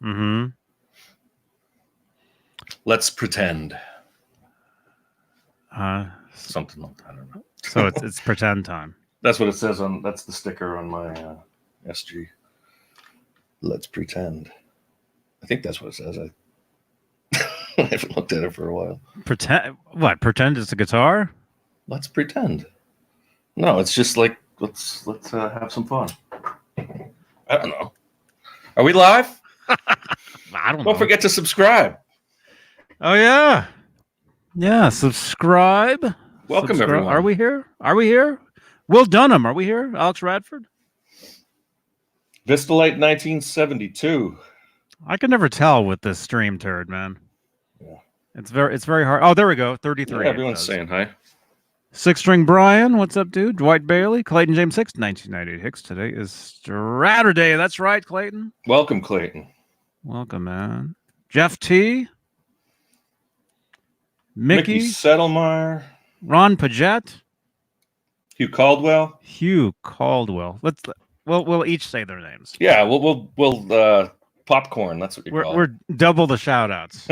Mm-hmm. Let's pretend. Something like that. I don't know. So it's pretend time. That's what it says on. That's the sticker on my SG. Let's pretend. I think that's what it says. I haven't looked at it for a while. Pretend what? Pretend it's a guitar? Let's pretend. No, it's just like let's have some fun. I don't know. Are we live? I don't know. Don't forget to subscribe. Oh yeah. Yeah, subscribe. Welcome, everyone. Are we here? Will Dunham, are we here? Alex Radford? Vistalite 1972. I can never tell with this stream turd, man. Yeah. It's very hard. Oh, there we go. 33. Yeah, everyone's saying hi. Six String Brian, what's up, dude? Dwight Bailey, Clayton James Hicks, 1998 Hicks. Today is Straturday. That's right, Clayton. Welcome, Clayton. Welcome, man. Jeff T. Mickey Settlemeyer. Ron Paget. Hugh Caldwell. We'll each say their names. Yeah, we'll popcorn. That's what we're double the shout outs.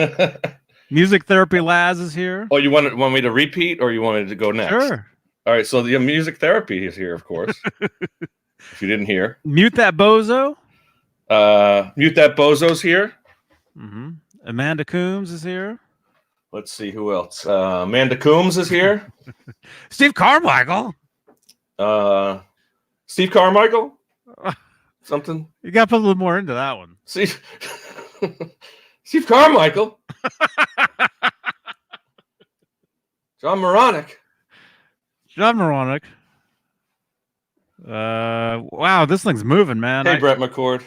Music Therapy Laz is here. Oh, you want me to repeat or you wanted to go next? Sure. All right, so the Music Therapy is here, of course. If you didn't hear. Mute That Bozo. Mute That Bozo's here. Mm-hmm. Amanda Coombs is here. Let's see who else. Amanda Coombs is here. Steve Carmichael. Steve Carmichael? Something? You got to put a little more into that one. Steve Carmichael? John Moronic. Wow, this thing's moving, man. Hey, Brett McCord.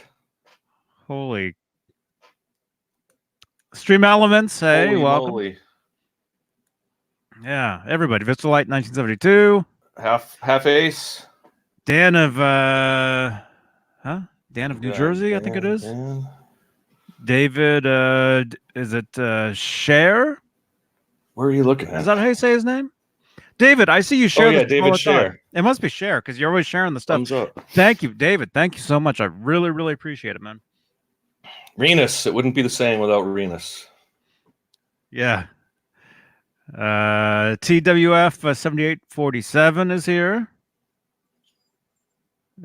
Holy. Stream Elements, hey, Holy welcome. Moly. Yeah, everybody. Vistalite 1972. Half Ace. Dan of New Jersey, I think it is. Dan. David, is it Cher? Where are you looking at? Is that how you say his name? David, I see you share. Oh yeah, David Cher. It must be Cher because you're always sharing the stuff. Thumbs up. Thank you, David. Thank you so much. I really, really appreciate it, man. Renus, it wouldn't be the same without Renus. Yeah. TWF 7847 is here.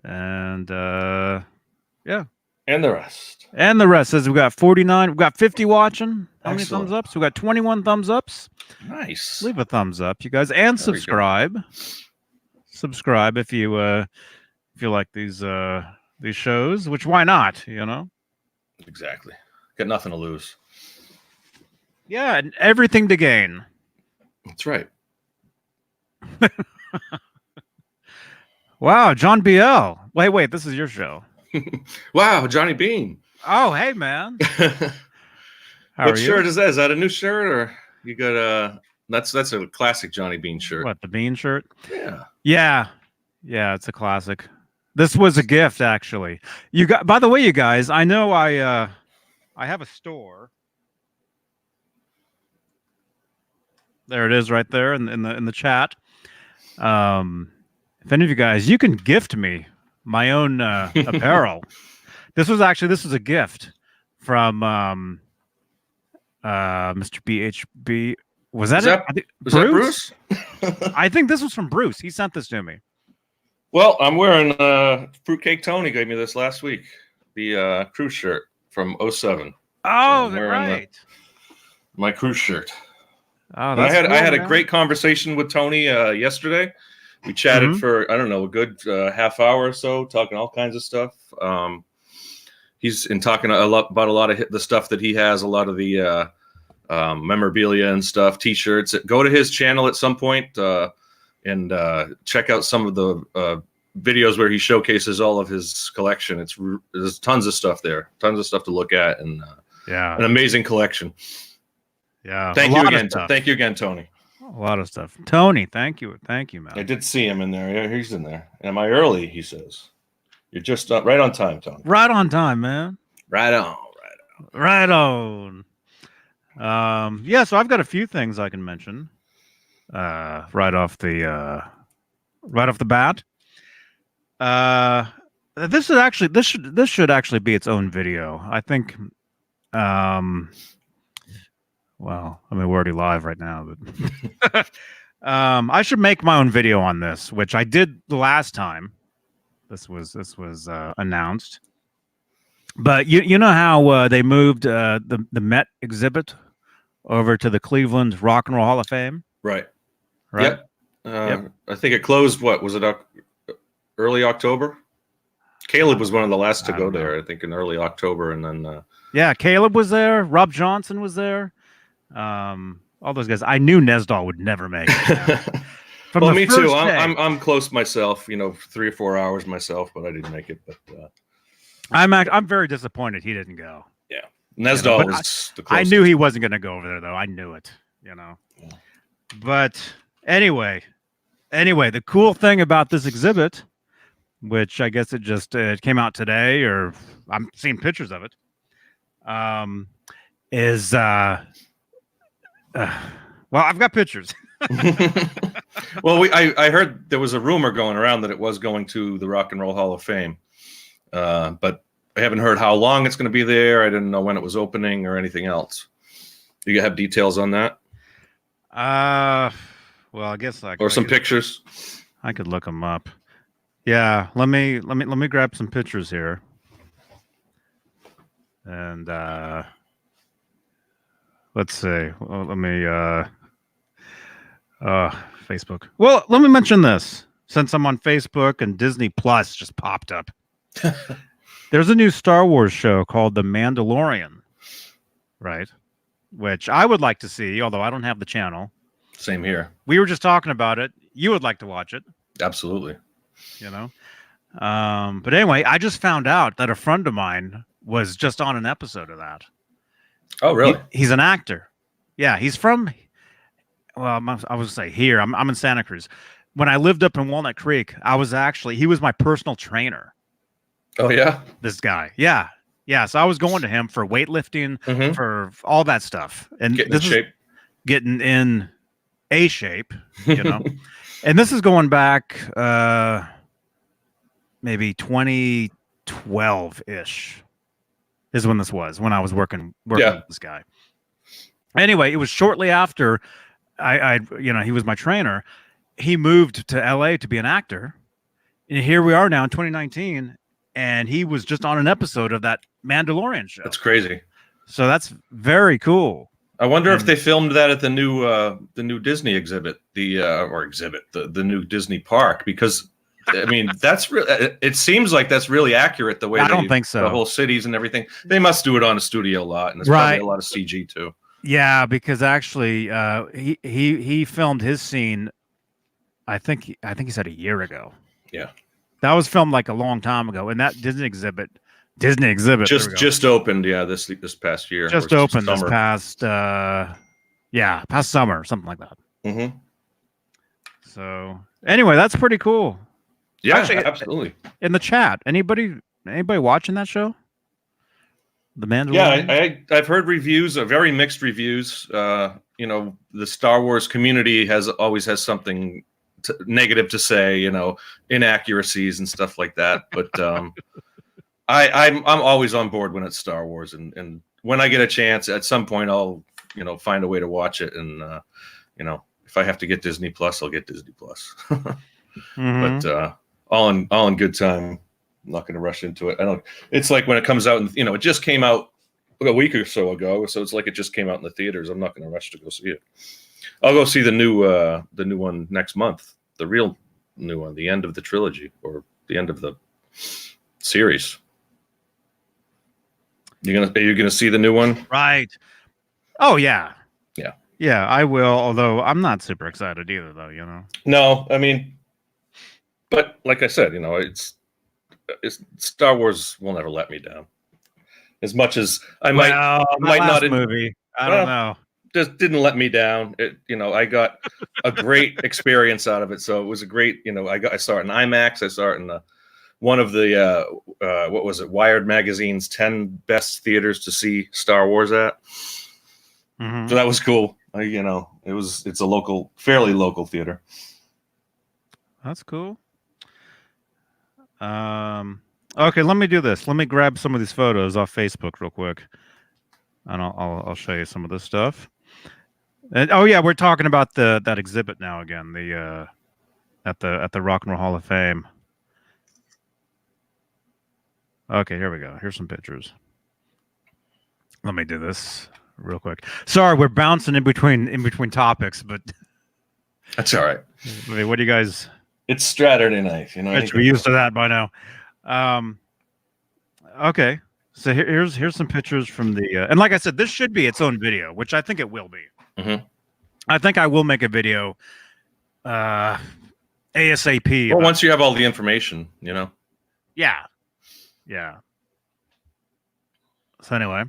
And yeah. And the rest. Says we got 49. We've got 50 watching. How many thumbs ups? We got 21 thumbs ups. Nice. Leave a thumbs up, you guys, and subscribe. Subscribe if you like these shows, which why not, you know? Exactly. Got nothing to lose. Yeah, and everything to gain. That's right. Wow, John BL. Wait, this is your show. Wow, Johnny Beane. Oh, hey, man. What shirt is that? Is that a new shirt or you got a? That's a classic Johnny Beane shirt. What, the Beane shirt? Yeah. Yeah, it's a classic. This was a gift, actually. By the way, you guys, I know I have a store. There it is, right there in the chat. If any of you guys, you can gift me my own apparel. This was a gift from Mr. BHB. Was that Bruce? I think this was from Bruce. He sent this to me. Well, I'm wearing Fruitcake Tony gave me this last week. The cruise shirt from 07. Oh, so right. My cruise shirt. Oh, I had a great conversation with Tony yesterday. We chatted for, I don't know, a good half hour or so, talking all kinds of stuff. He's talking about a lot of the stuff that he has, a lot of the memorabilia and stuff, T-shirts. Go to his channel at some point and check out some of the videos where he showcases all of his collection. There's tons of stuff there, tons of stuff to look at, and an amazing collection. Yeah, thank you again, Tony. A lot of stuff, Tony. Thank you, man. I did see him in there. Yeah, he's in there. Am I early? He says. You're just right on time, Tony. Right on time, man. Right on. Yeah, so I've got a few things I can mention. Right off the bat. This should actually be its own video. I think Well, I mean, we're already live right now, but I should make my own video on this, which I did the last time this was announced. But you know how they moved the Met exhibit over to the Cleveland Rock and Roll Hall of Fame? Right. Right. Yep. I think it closed. What was it? Early October. Caleb was one of the last to go there. I think in early October, and then yeah, Caleb was there. Rob Johnson was there. All those guys. I knew Nesdahl would never make it. Well, me too. I'm close myself. 3 or 4 hours myself, but I didn't make it. But I'm very disappointed he didn't go. Yeah, Nesdahl was the closest. I knew he wasn't going to go over there, though. I knew it. Yeah. But anyway, the cool thing about this exhibit, which I guess it came out today, or I'm seeing pictures of it, is well, I've got pictures. Well, I heard there was a rumor going around that it was going to the Rock and Roll Hall of Fame, but I haven't heard how long it's going to be there. I didn't know when it was opening or anything else. Do you have details on that? Well, I guess some pictures. I could look them up. Yeah, let me grab some pictures here, and let's see. Well, let me Facebook. Well, let me mention this since I'm on Facebook and Disney Plus just popped up. There's a new Star Wars show called The Mandalorian, right? Which I would like to see, although I don't have the channel. Same here. We were just talking about it. You would like to watch it. Absolutely. But anyway, I just found out that a friend of mine was just on an episode of that. Oh, really? He's an actor. Yeah, he's from, well, I was say here. I'm in Santa Cruz. When I lived up in Walnut Creek, he was my personal trainer. Oh, yeah? This guy. Yeah. Yeah. So I was going to him for weightlifting, for all that stuff. And getting in shape. Getting in a shape, And this is going back maybe 2012-ish is when this was, when I was working with this guy. Anyway, it was shortly after he was my trainer. He moved to LA to be an actor. And here we are now in 2019. And he was just on an episode of that Mandalorian show. That's crazy. So that's very cool. I wonder if they filmed that at the new Disney exhibit, the new Disney park, because I mean that's it seems like that's really accurate the way I don't think so. The whole cities and everything. They must do it on a studio lot, and there's probably a lot of CG too. Yeah, because actually he filmed his scene I think he said a year ago. Yeah. That was filmed like a long time ago, and that Disney exhibit just opened, this past year. Just opened this past past summer, something like that. Mm-hmm. So anyway, that's pretty cool. Yeah, actually, absolutely. In the chat, anybody watching that show? The Mandalorian? Yeah, I've heard reviews, very mixed reviews. The Star Wars community always has something negative to say, inaccuracies and stuff like that. But I'm always on board when it's Star Wars, and when I get a chance, at some point I'll find a way to watch it, and if I have to get Disney Plus, I'll get Disney Plus. But all in good time. I'm not going to rush into it. It's like when it comes out, and it just came out a week or so ago, so it's like it just came out in the theaters. I'm not going to rush to go see it. I'll go see the new one next month, the real new one, the end of the trilogy or the end of the series. Are you gonna see the new one? Right. Oh yeah. Yeah. Yeah, I will. Although I'm not super excited either, though. No, I mean, but like I said, it's Star Wars will never let me down. As much as I might not movie. I don't know. Just didn't let me down. I got a great experience out of it. So it was a great. I saw it in IMAX. I saw it in one of the what was it? Wired magazine's 10 best theaters to see Star Wars at. Mm-hmm. So that was cool. It's a fairly local theater. That's cool. Okay, let me do this. Let me grab some of these photos off Facebook real quick. and I'll show you some of this stuff. And oh yeah, we're talking about that exhibit now again. The at the Rock and Roll Hall of Fame. Okay, here we go. Here's some pictures. Let me do this real quick. Sorry, we're bouncing in between topics, but That's all right. I mean, what do you guys? It's Straturday night, you know. I should be used to that by now. Okay, so here's some pictures from the and like I said, this should be its own video, which I think it will be. Mm-hmm. I think I will make a video ASAP. Well, once you have all the information, you know. Yeah. So anyway,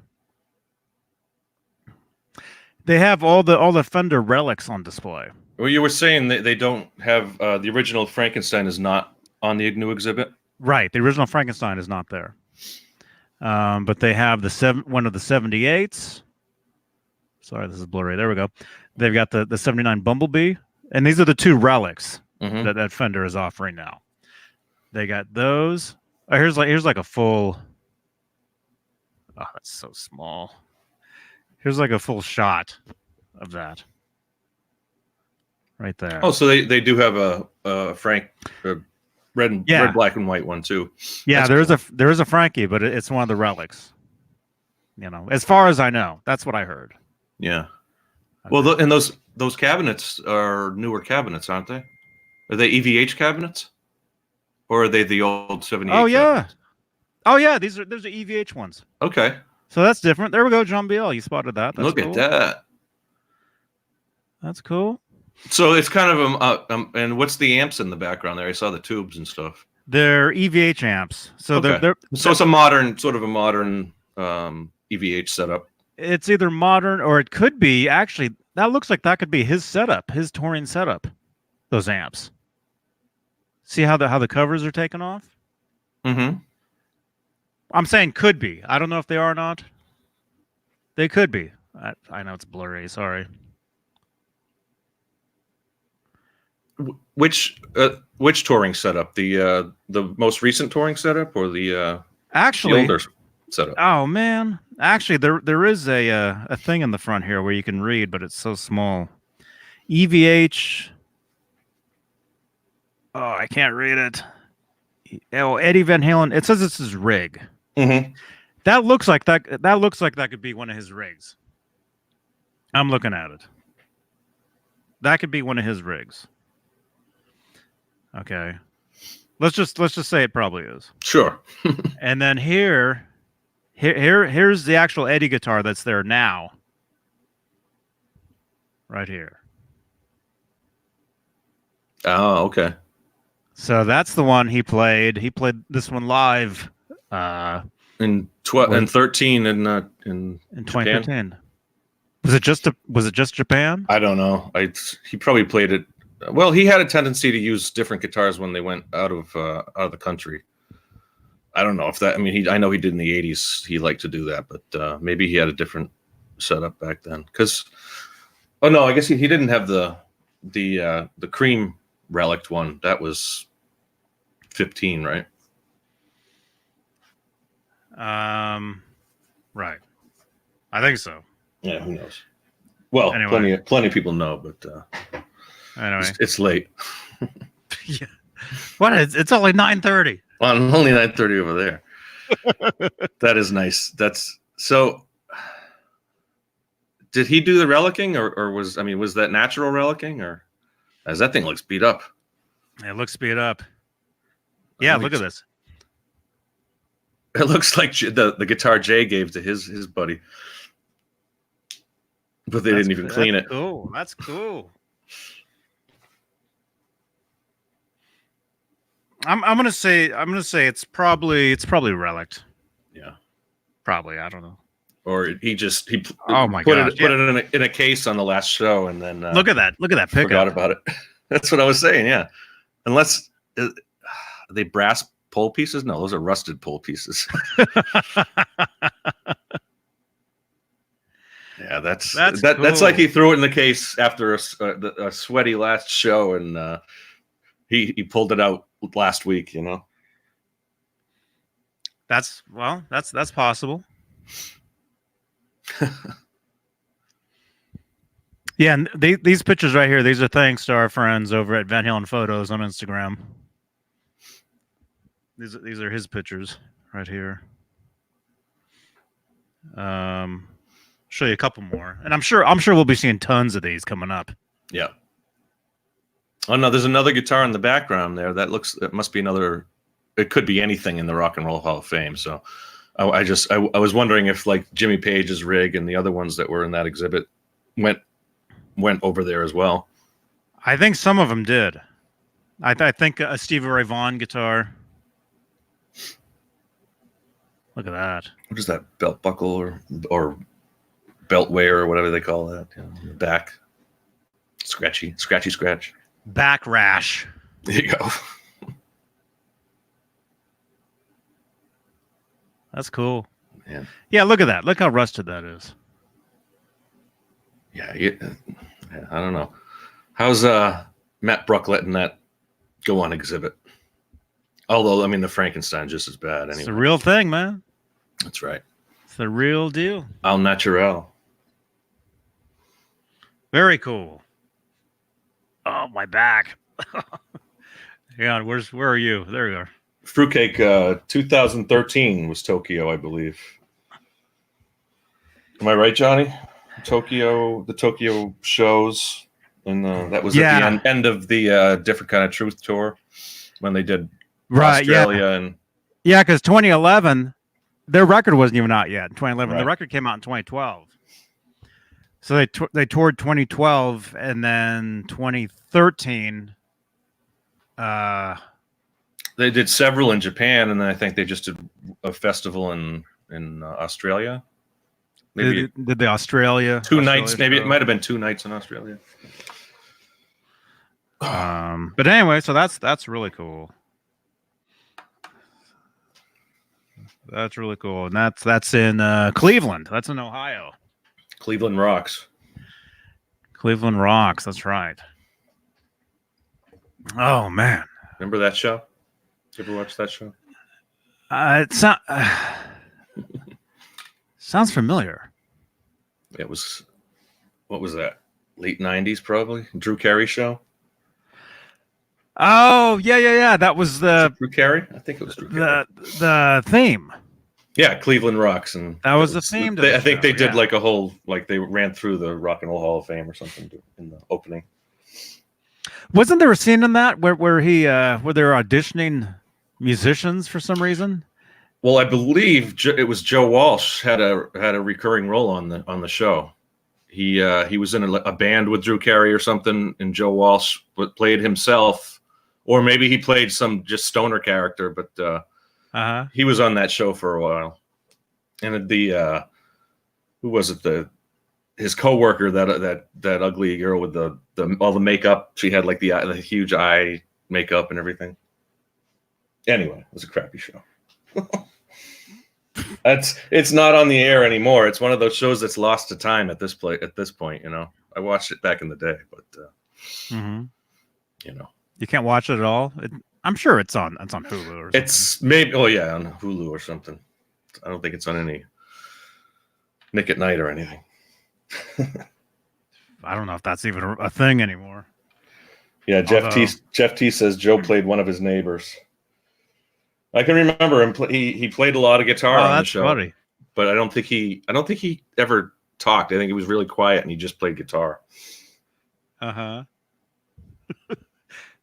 they have all the Fender relics on display. Well, you were saying that they don't have the original Frankenstein is not on the new exhibit. Right, the original Frankenstein is not there, but they have one of the 78s. Sorry, this is blurry. There we go. They've got the 79 Bumblebee, and these are the two relics that Fender is offering now. They got those. Oh, here's like a full. Oh, that's so small. Here's like a full shot of that. Right there. Oh, so they do have a Frank red, black, and white one too. Yeah, there is a Frankie, but it's one of the relics. You know, as far as I know, that's what I heard. Yeah. Okay. Well, and those cabinets are newer cabinets, aren't they? Are they EVH cabinets, or are they the old 78? Oh yeah. Cabinets? Oh yeah, those are EVH ones. Okay. So that's different. There we go, John Biel. You spotted that. That's Look cool. at that. That's cool. So it's kind of and what's the amps in the background there? I saw the tubes and stuff. They're EVH amps. So okay. So it's a modern EVH setup. It's either modern or it could be actually. That looks like that could be his setup, his touring setup. Those amps. See how the covers are taken off? Mm-hmm. I'm saying could be. I don't know if they are or not. They could be. I know it's blurry. Sorry. Which touring setup? The most recent touring setup or the older setup? Oh man, actually there is a thing in the front here where you can read, but it's so small. EVH. Oh, I can't read it. Oh, Eddie Van Halen. It says it's his rig. Mm-hmm. That looks like that could be one of his rigs. I'm looking at it. That could be one of his rigs. Okay. Let's just say it probably is. Sure. And then here's the actual Eddie guitar that's there now. Right here. Oh, okay. So that's the one he played. He played this one live in 13 in 2013. Was it just Japan? I don't know. He probably played it. Well, he had a tendency to use different guitars when they went out of the country. I don't know if that. I mean, I know he did in the 80s. He liked to do that, but maybe he had a different setup back then. Because, oh no, I guess he didn't have the cream relic one. That was 15, right? Right. I think so. Yeah, who knows? Well, anyway. plenty of people know, but anyway, it's late. Yeah. What? It's only 9:30. Well, only 9:30 over there. That is nice. That's so. Did he do the relicking, or was that natural relicking, or as that thing looks beat up? It looks beat up. Yeah, look at this. It looks like the guitar Jay gave to his buddy, but they didn't even clean it. Cool. That's cool. I'm gonna say it's probably relicked. Yeah, probably. I don't know. Or he oh my put gosh, it in a case on the last show, and then look at that pickup. Forgot about it. That's what I was saying. Yeah, unless are they brass pole pieces? No, those are rusted pole pieces. Yeah, that's cool. That's like he threw it in the case after a sweaty last show, and he pulled it out last week. You know, that's possible. Yeah, and these pictures right here, these are thanks to our friends over at Van Halen Photos on Instagram. These are his pictures right here. Show you a couple more, and I'm sure we'll be seeing tons of these coming up. Yeah. Oh no, there's another guitar in the background there. It must be another. It could be anything in the Rock and Roll Hall of Fame. So, I was wondering if like Jimmy Page's rig and the other ones that were in that exhibit went over there as well. I think some of them did. I think a Stevie Ray Vaughan guitar. Look at that. What is that, belt buckle or belt wear or whatever they call that? The back, scratchy scratch. Back rash. There you go. That's cool. Man. Yeah, look at that. Look how rusted that is. Yeah, I don't know. How's Matt Bruck letting that go on exhibit? Although, I mean, the Frankenstein just as bad. Anyway. It's the real thing, man. That's right. It's the real deal. Al natural. Very cool. Oh, my back. Yeah, where are you? There you are. Fruitcake 2013 was Tokyo, I believe. Am I right, Johnny? The Tokyo shows, and that was at the end of the Different Kind of Truth tour when they did Australia and because 2011, their record wasn't even out yet. In 2011, the record came out in 2012. So they toured 2012, and then 2013. They did several in Japan, and then I think they just did a festival in Australia. Maybe did the Australia 2 nights? Maybe it might have been 2 nights in Australia. But anyway, so that's really cool. That's really cool, and that's in Cleveland. That's in Ohio. Cleveland rocks. Cleveland rocks. That's right. Oh man, remember that show? Did you ever watch that show? Sounds familiar. It was, what was that? Late 90s, probably. Drew Carey show. Oh yeah. That was Drew Carey. I think it was Drew Carey. The theme. Yeah, Cleveland rocks, and that was the theme. I think they did like a whole, like they ran through the Rock and Roll Hall of Fame or something in the opening. Wasn't there a scene in that where they were auditioning musicians for some reason? Well, I believe it was Joe Walsh had a recurring role on the show. He was in a band with Drew Carey or something, and Joe Walsh played himself, or maybe he played some just stoner character. But he was on that show for a while. And the who was it? His coworker, that ugly girl with all the makeup. She had like the huge eye makeup and everything. Anyway, it was a crappy show. It's not on the air anymore. It's one of those shows that's lost to time at this point. You know, I watched it back in the day, but you know, you can't watch it at all. I'm sure it's on Hulu or something. It's maybe on Hulu or something. I don't think it's on any Nick at Night or anything. I don't know if that's even a thing anymore. Yeah, Jeff T says Joe played one of his neighbors. I can remember him. He played a lot of guitar on the show, funny. But I don't think he ever talked. I think he was really quiet and he just played guitar.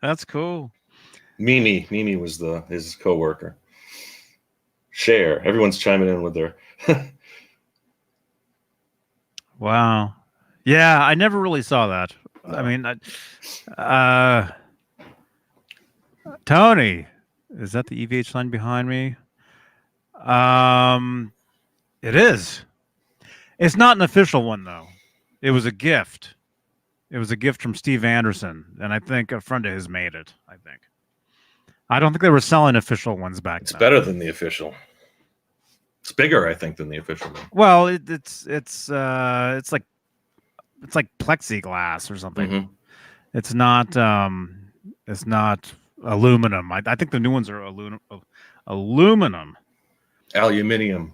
That's cool. Mimi was his coworker. Cher, everyone's chiming in with their. Wow. Yeah, I never really saw that. No. I mean, Tony, is that the EVH line behind me? It is. It's not an official one though. It was a gift. It was a gift from Steve Anderson, and I think a friend of his made it. I don't think they were selling official ones back then. It's better than the official. It's bigger, I think, than the official one. Well, it's like plexiglass or something. Mm-hmm. It's not aluminum. I think the new ones are aluminum. Aluminium.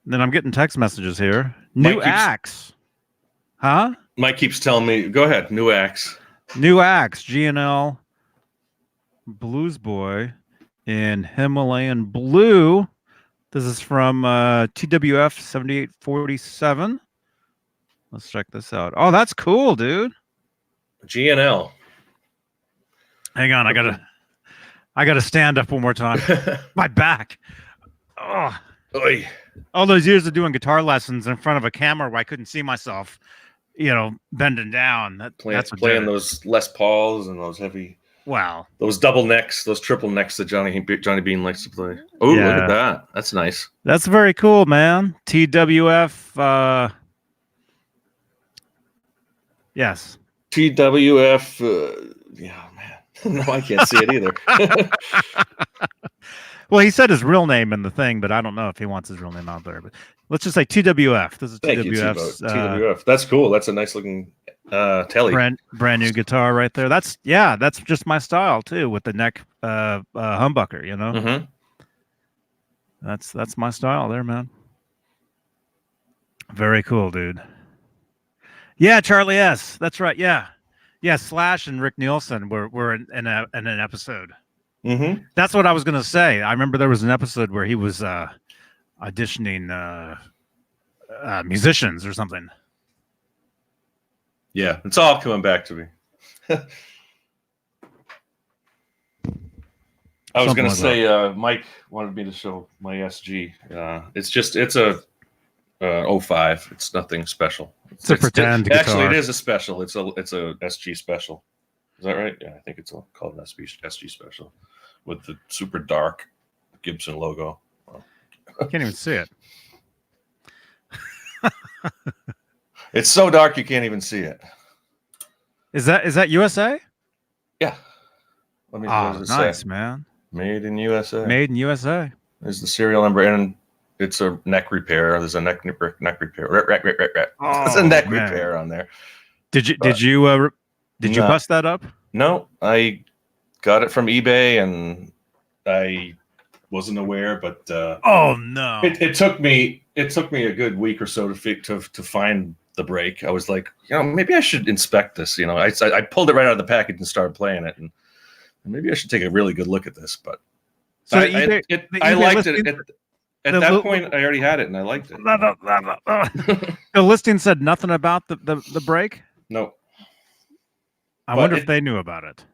Then I'm getting text messages here. New axe. Huh? Mike keeps telling me, go ahead, new axe. New axe, GNL Blues Boy in Himalayan Blue. This is from TWF 7847. Let's check this out. Oh, that's cool, dude. GNL. Hang on, I gotta stand up one more time. My back. Oh. Oy. All those years of doing guitar lessons in front of a camera where I couldn't see myself, bending down. That's playing those Les Pauls and those heavy. Wow. Those double necks, those triple necks that Johnny Beane likes to play. Oh, yeah. Look at that. That's nice. That's very cool, man. TWF. Yes. TWF. Yeah, man. No, I can't see it either. Well, he said his real name in the thing, but I don't know if he wants his real name out there. But let's just say TWF. This is TWF's. TWF. That's cool. That's a nice looking telly. Brand new guitar right there. That's just my style too, with the neck humbucker. Mm-hmm. That's my style there, man. Very cool, dude. Yeah, Charlie S. That's right. Yeah. Slash and Rick Nielsen were in an episode. Mm-hmm. That's what I was gonna say. I remember there was an episode where he was auditioning musicians or something. Yeah, it's all coming back to me. I was going to say, Mike wanted me to show my SG. It's a 05. It's nothing special. It's a pretend guitar. Actually, it is a special. It's a SG special. Is that right? Yeah, I think it's called an SG special with the super dark Gibson logo. Well, I can't even see it. It's so dark you can't even see it. Is that USA? Yeah. Let me. Nice, man. Made in USA. Made in USA. There's the serial number, and it's a neck repair. There's a neck repair. There's a neck repair on there. Did you bust that up? No, I got it from eBay, and I wasn't aware. But oh no, it took me a good week or so to find the break. I was like, maybe I should inspect this. I pulled it right out of the package and started playing it, and maybe I should take a really good look at this. But so I liked it. At that point, I already had it, and I liked it. The listing said nothing about the break? No. I wonder if they knew about it.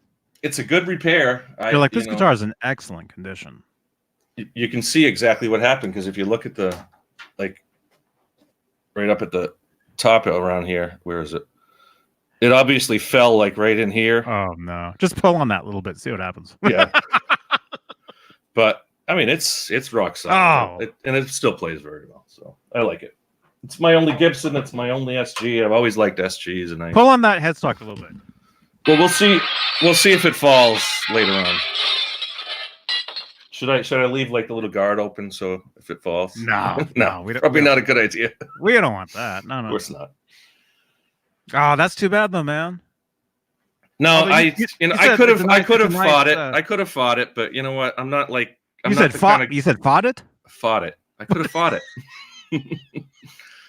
It's a good repair. You're like, this guitar is in excellent condition. You can see exactly what happened, because if you look at right up at the top around here, where is it? It obviously fell right in here. Oh no! Just pull on that a little bit, see what happens. Yeah. But I mean, it's rock solid, and it still plays very well. So I like it. It's my only Gibson. It's my only SG. I've always liked SGs, and pull on that headstock a little bit. Well, we'll see. We'll see if it falls later on. Should I leave the little guard open so if it falls? No, probably not a good idea. We don't want that. No. Of course not. Oh, that's too bad though, man. No, I could have fought it. I could have fought it, but you know what? I'm not like. You said fought it? Fought it. I could have fought it.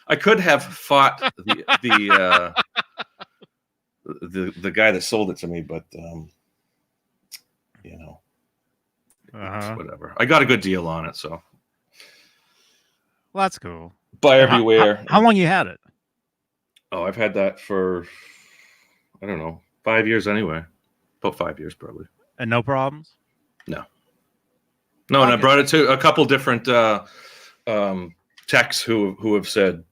I could have fought the guy that sold it to me, but whatever. I got a good deal on it, so. Well, that's cool. Buyer beware. How long you had it? Oh, I've had that for, I don't know, 5 years anyway. About 5 years probably. And no problems? No. No, and I brought it to a couple different techs who have said,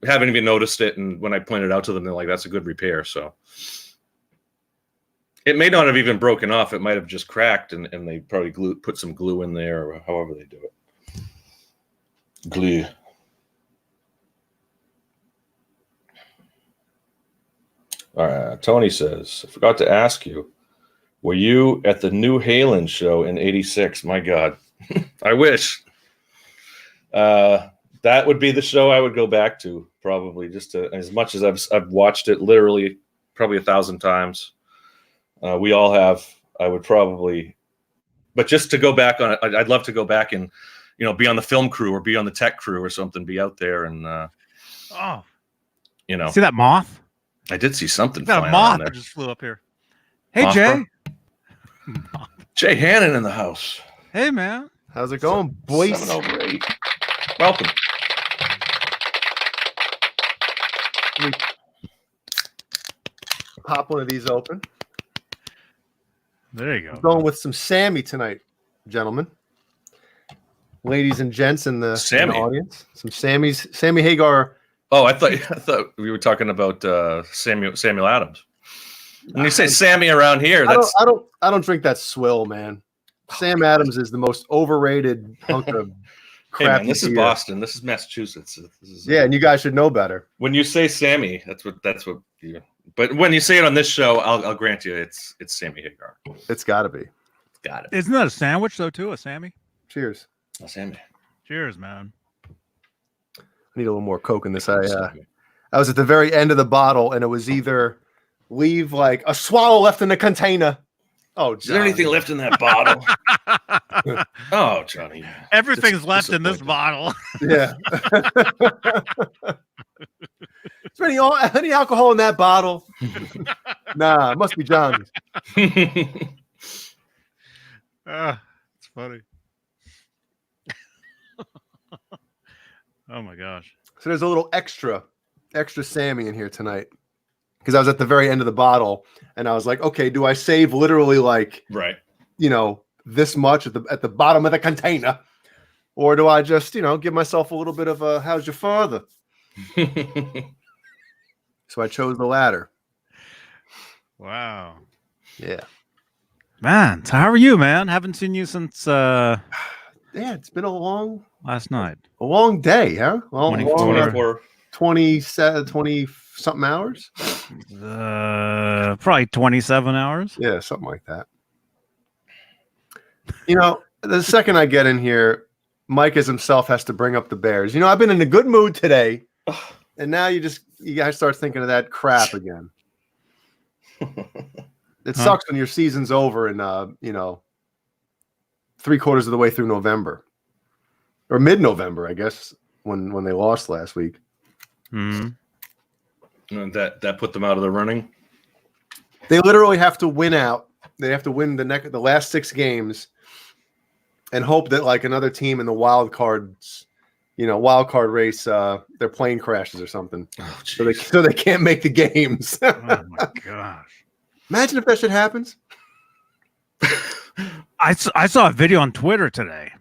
haven't even noticed it, and when I pointed out to them, they're like, "That's a good repair." So it may not have even broken off; it might have just cracked, and they probably put some glue in there, or however they do it. Glue. All right. Tony says, "I forgot to ask you, were you at the New Halen show in '86? My God, I wish." That would be the show I would go back to, probably, just as much as I've watched it literally probably 1,000 times. We all have. I would probably, but just to go back on it, I'd love to go back and be on the film crew or be on the tech crew or something, be out there and, See that moth? I did see something Got flying a moth around there. that just flew up here. Hey, Mothra? Jay. Jay Hannon in the house. Hey, man. How's it going, boys? 708. Welcome. Pop one of these open. There you go. I'm going with some Sammy tonight, gentlemen, ladies and gents in the audience. Some Sammy Hagar. Oh, I thought we were talking about Samuel Adams. When you say Sammy around here, that's I don't drink that swill, man. Sam Adams is the most overrated hunk of hey crap. man, this is beer. Boston. This is Massachusetts. And you guys should know better. When you say Sammy, that's what you. But when you say it on this show, I'll grant you it's Sammy Hagar. It's got to be. Got it. Isn't that a sandwich though too? A Sammy? Cheers. Oh, Sammy. Cheers, man. I need a little more Coke in this. I was at the very end of the bottle, and it was either leave like a swallow left in the container. Oh, is there anything left in that bottle? Oh, Johnny. Everything's left in this bottle. Yeah. Is there any alcohol in that bottle? Nah, it must be Johnny's. It's funny. Oh my gosh. So there's a little extra Sammy in here tonight. Because I was at the very end of the bottle and I was like, okay, do I save literally like right, this much at the bottom of the container? Or do I just, give myself a little bit of a how's your father? So I chose the latter. Wow. Yeah. Man, so how are you, man? Haven't seen you since yeah, it's been last night. A long day, huh? Well, 24. 27, 20 something hours? Probably 27 hours. Yeah, something like that. The second I get in here, Mike as himself has to bring up the Bears. I've been in a good mood today, and now you guys start thinking of that crap again. It sucks when your season's over and 3/4 of the way through November. Or mid-November, I guess, when they lost last week. Mm-hmm. That put them out of the running. They literally have to win out. They have to win the last 6 games and hope that like another team in the wild card race, their plane crashes or something. Oh, so they can't make the games. Oh my gosh. Imagine if that shit happens. I saw a video on Twitter today.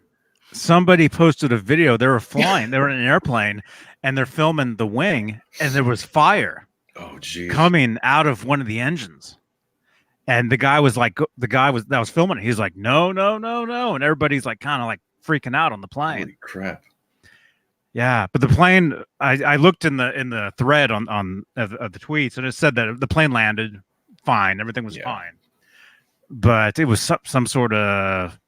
Somebody posted a video. They were flying. They were in an airplane, and they're filming the wing, and there was fire coming out of one of the engines. And the guy was that was filming it. He's like, no, and everybody's like kind of like freaking out on the plane. Holy crap! Yeah, but the plane. I looked in the thread on the tweets, and it said that the plane landed fine. Everything was fine, but it was some sort of,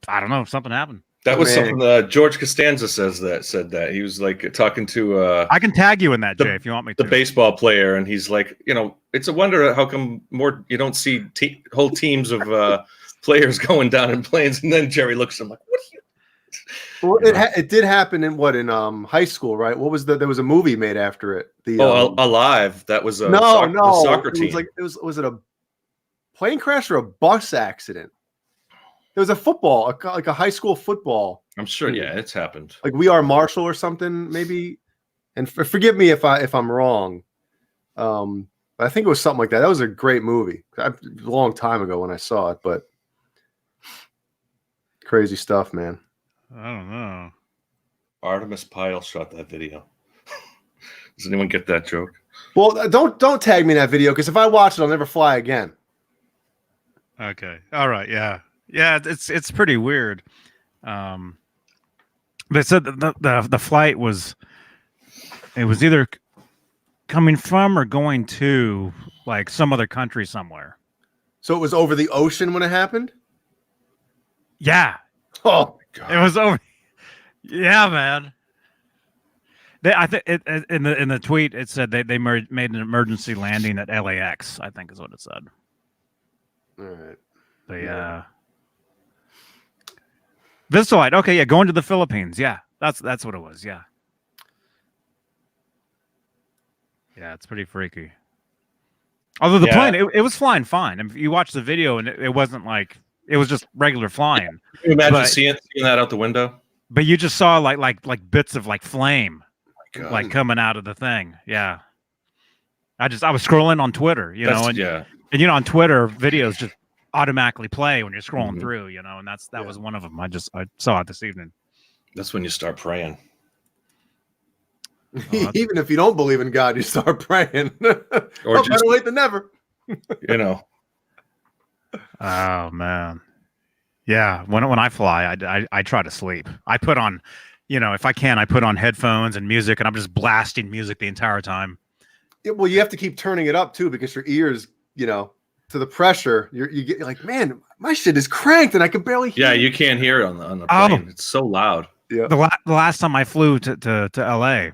I don't know, something happened. That was something George Costanza said that. He was like talking to I can tag you in that, Jay, if you want me to. The baseball player, and he's like, it's a wonder how come you don't see whole teams of players going down in planes. And then Jerry looks at him like, what are you? Well, it did happen in high school, right? What was there was a movie made after it. Alive. That was the soccer team. Was it a plane crash or a bus accident? There was a football, like a high school football. I'm sure. Yeah, it's happened. Like We Are Marshall or something, maybe. And forgive me if I'm wrong. But I think it was something like that. That was a great movie. A long time ago when I saw it, but crazy stuff, man. I don't know. Artemis Pyle shot that video. Does anyone get that joke? Well, don't tag me in that video because if I watch it, I'll never fly again. Okay. All right. Yeah. Yeah. It's pretty weird. They said that the flight was either coming from or going to like some other country somewhere. So it was over the ocean when it happened? Yeah. Oh, God. It was over. Yeah, man. I think in the tweet it said they made an emergency landing at LAX. I think is what it said. All right. But yeah. Vistalite. Okay, yeah, going to the Philippines. Yeah, that's what it was. Yeah. Yeah, it's pretty freaky. Although the plane, it was flying fine. If you watch the video, and it wasn't like it was just regular flying. Can you imagine But seeing that out the window? you just saw like bits of like flame, God. like coming out of the thing. Yeah. I was scrolling on Twitter, you know, and you know, on Twitter, videos just automatically play when you're scrolling through, you know, and that was one of them. I saw it this evening. That's when you start praying. Even if you don't believe in God, you start praying. Or just, better late than never. You know. Oh man. Yeah, when I fly, I try to sleep. I put on, you know, if I can, I put on headphones and music, and I'm just blasting music the entire time. Yeah, well, you have to keep turning it up too, because your ears, you know, to the pressure, you get like, man, my shit is cranked and I can barely hear. Yeah, you can't hear it on the plane. It's so loud. Yeah. The last time I flew to LA,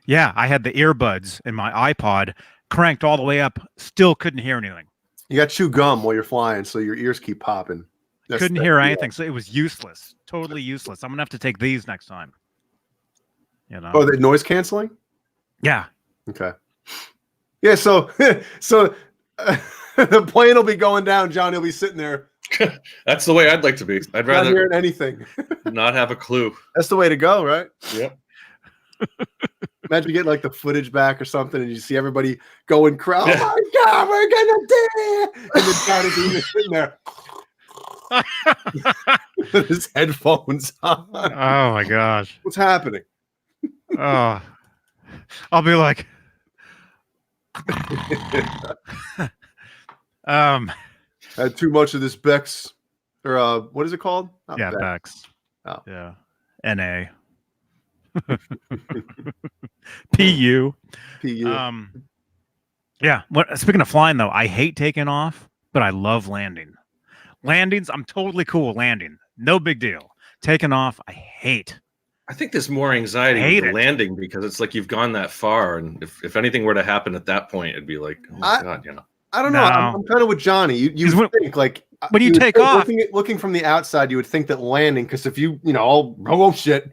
yeah, I had the earbuds in my iPod cranked all the way up, still couldn't hear anything. You got chew gum while you're flying, so your ears keep popping. Couldn't hear anything, so it was useless, totally useless. I'm gonna have to take these next time. You know? Oh, the noise canceling? Yeah. Okay. Yeah, so the plane will be going down. Johnny will be sitting there. That's the way I'd like to be. I'd rather not hearing anything. Not have a clue. That's the way to go, right? Yep. Imagine getting like the footage back or something, and you see everybody going crazy. Oh my God, we're gonna die! And then Johnny Beane is sitting there with his headphones on. Oh my gosh, what's happening? Oh, I'll be like, had too much of this Bex, or what is it called? Not Bex. Oh. Yeah, NA. PU. Yeah. Speaking of flying, though, I hate taking off, but I love landing. Landings, I'm totally cool with landing. No big deal. Taking off, I hate. I think there's more anxiety with landing because it's like you've gone that far, and if anything were to happen at that point, it'd be like, oh my God, you know. I don't know. I'm kind of with Johnny. You think like when you take off, looking from the outside, you would think that landing, because if you know, oh shit,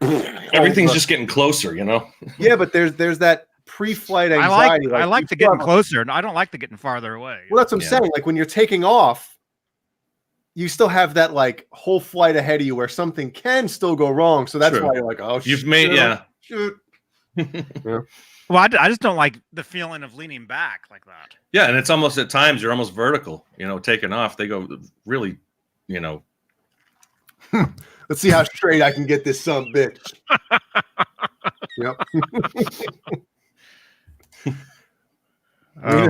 everything's just getting closer, you know. Yeah, but there's that pre-flight anxiety. I like to getting closer, and I don't like to getting farther away. Well, that's what I'm saying. Like when you're taking off, you still have that like whole flight ahead of you where something can still go wrong. So that's why you're like, oh, you've made shoot. Yeah. Well, I just don't like the feeling of leaning back like that. Yeah, and it's almost at times you're almost vertical. You know, taking off, they go really, you know. Let's see how straight I can get this son bitch. Yep.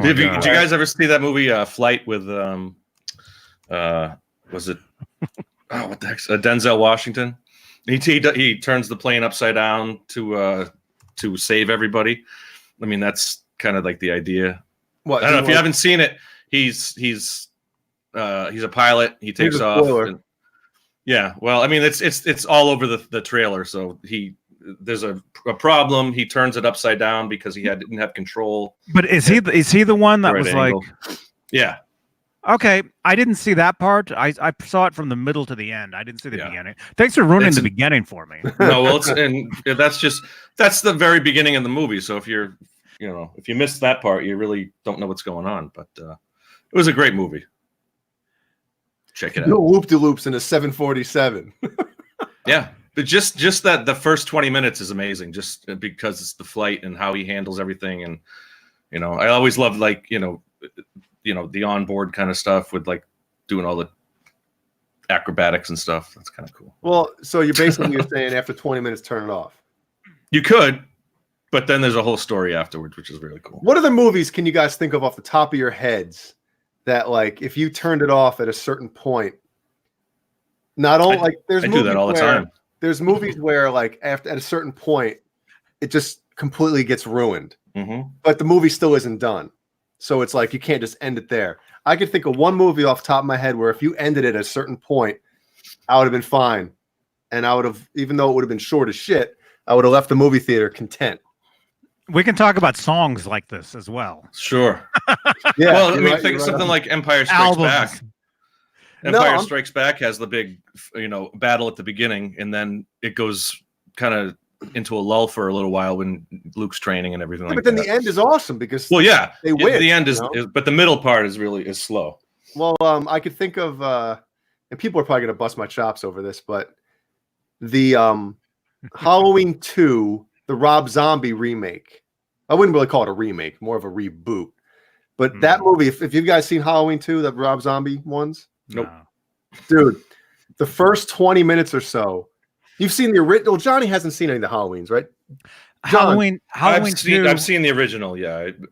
Did you guys ever see that movie Flight with was it what the heck, Denzel Washington? He turns the plane upside down to save everybody. I mean, that's kind of like the idea. What, I don't know if you haven't seen it. He's a pilot. He takes off. And, yeah. Well, I mean, it's all over the trailer. So there's a problem. He turns it upside down because he didn't have control. But is he the one that was angle. Like? Yeah. Okay, I didn't see that part. I saw it from the middle to the end. I didn't see the beginning. Thanks for ruining the beginning for me. No, well, that's the very beginning of the movie. So if you missed that part, you really don't know what's going on. But it was a great movie. Check it out. No whoop-de-loops in a 747. Yeah, but just that the first 20 minutes is amazing, just because it's the flight and how he handles everything, and I always love the onboard kind of stuff with like doing all the acrobatics and stuff. That's kind of cool. Well, so you're saying after 20 minutes, turn it off. You could, but then there's a whole story afterwards, which is really cool. What other movies can you guys think of off the top of your heads that, like, if you turned it off at a certain point, not only I do that all the time. There's movies where, like, at a certain point, it just completely gets ruined, but the movie still isn't done. So it's like you can't just end it there. I could think of one movie off the top of my head where if you ended it at a certain point, I would have been fine. And I would have, even though it would have been short as shit, I would have left the movie theater content. We can talk about songs like this as well. Sure. Yeah. Well, I mean, think of something like Empire Strikes Back. Empire Strikes Back has the big, battle at the beginning, and then it goes kind of into a lull for a little while when Luke's training and everything like that. But then the end is awesome because they win. The end is, but the middle part is slow. Well, I could think of, and people are probably going to bust my chops over this, but the Halloween 2, the Rob Zombie remake. I wouldn't really call it a remake, more of a reboot. But that movie, if you guys seen Halloween 2, the Rob Zombie ones, nope, dude, the first 20 minutes or so. You've seen the original. Johnny hasn't seen any of the Halloweens, right? Halloween I've 2. seen the original,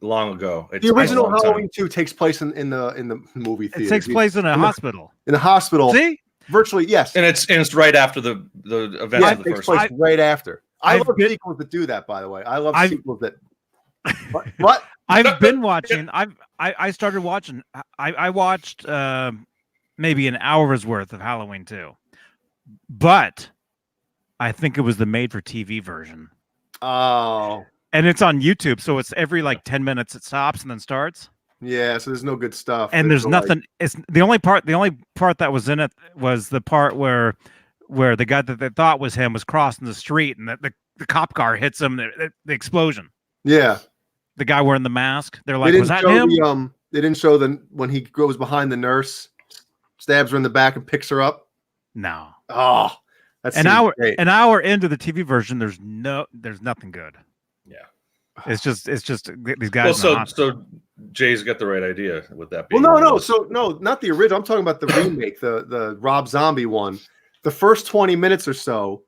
long ago. The original Halloween 2 takes place in the movie theater. It takes place in a hospital. In a hospital. See? Virtually, yes. And it's right after the events of the takes first place one. right after. I love sequels that do that, by the way. I love sequels that what? I've been watching. I started watching. I watched maybe an hour's worth of Halloween 2. But I think it was the made-for-TV version. Oh. And it's on YouTube, so it's every 10 minutes it stops and then starts. Yeah, so there's no good stuff. And there's nothing. It's the only part that was in it was the part where the guy that they thought was him was crossing the street and the cop car hits him. The explosion. Yeah. The guy wearing the mask. They're like, was that him? They didn't show when he goes behind the nurse, stabs her in the back and picks her up. No. Oh. That's an hour into the TV version. There's nothing good. Yeah, it's just these guys. Well, so Jay's got the right idea with that. Being no, not the original. I'm talking about the remake, the Rob Zombie one. The first 20 minutes or so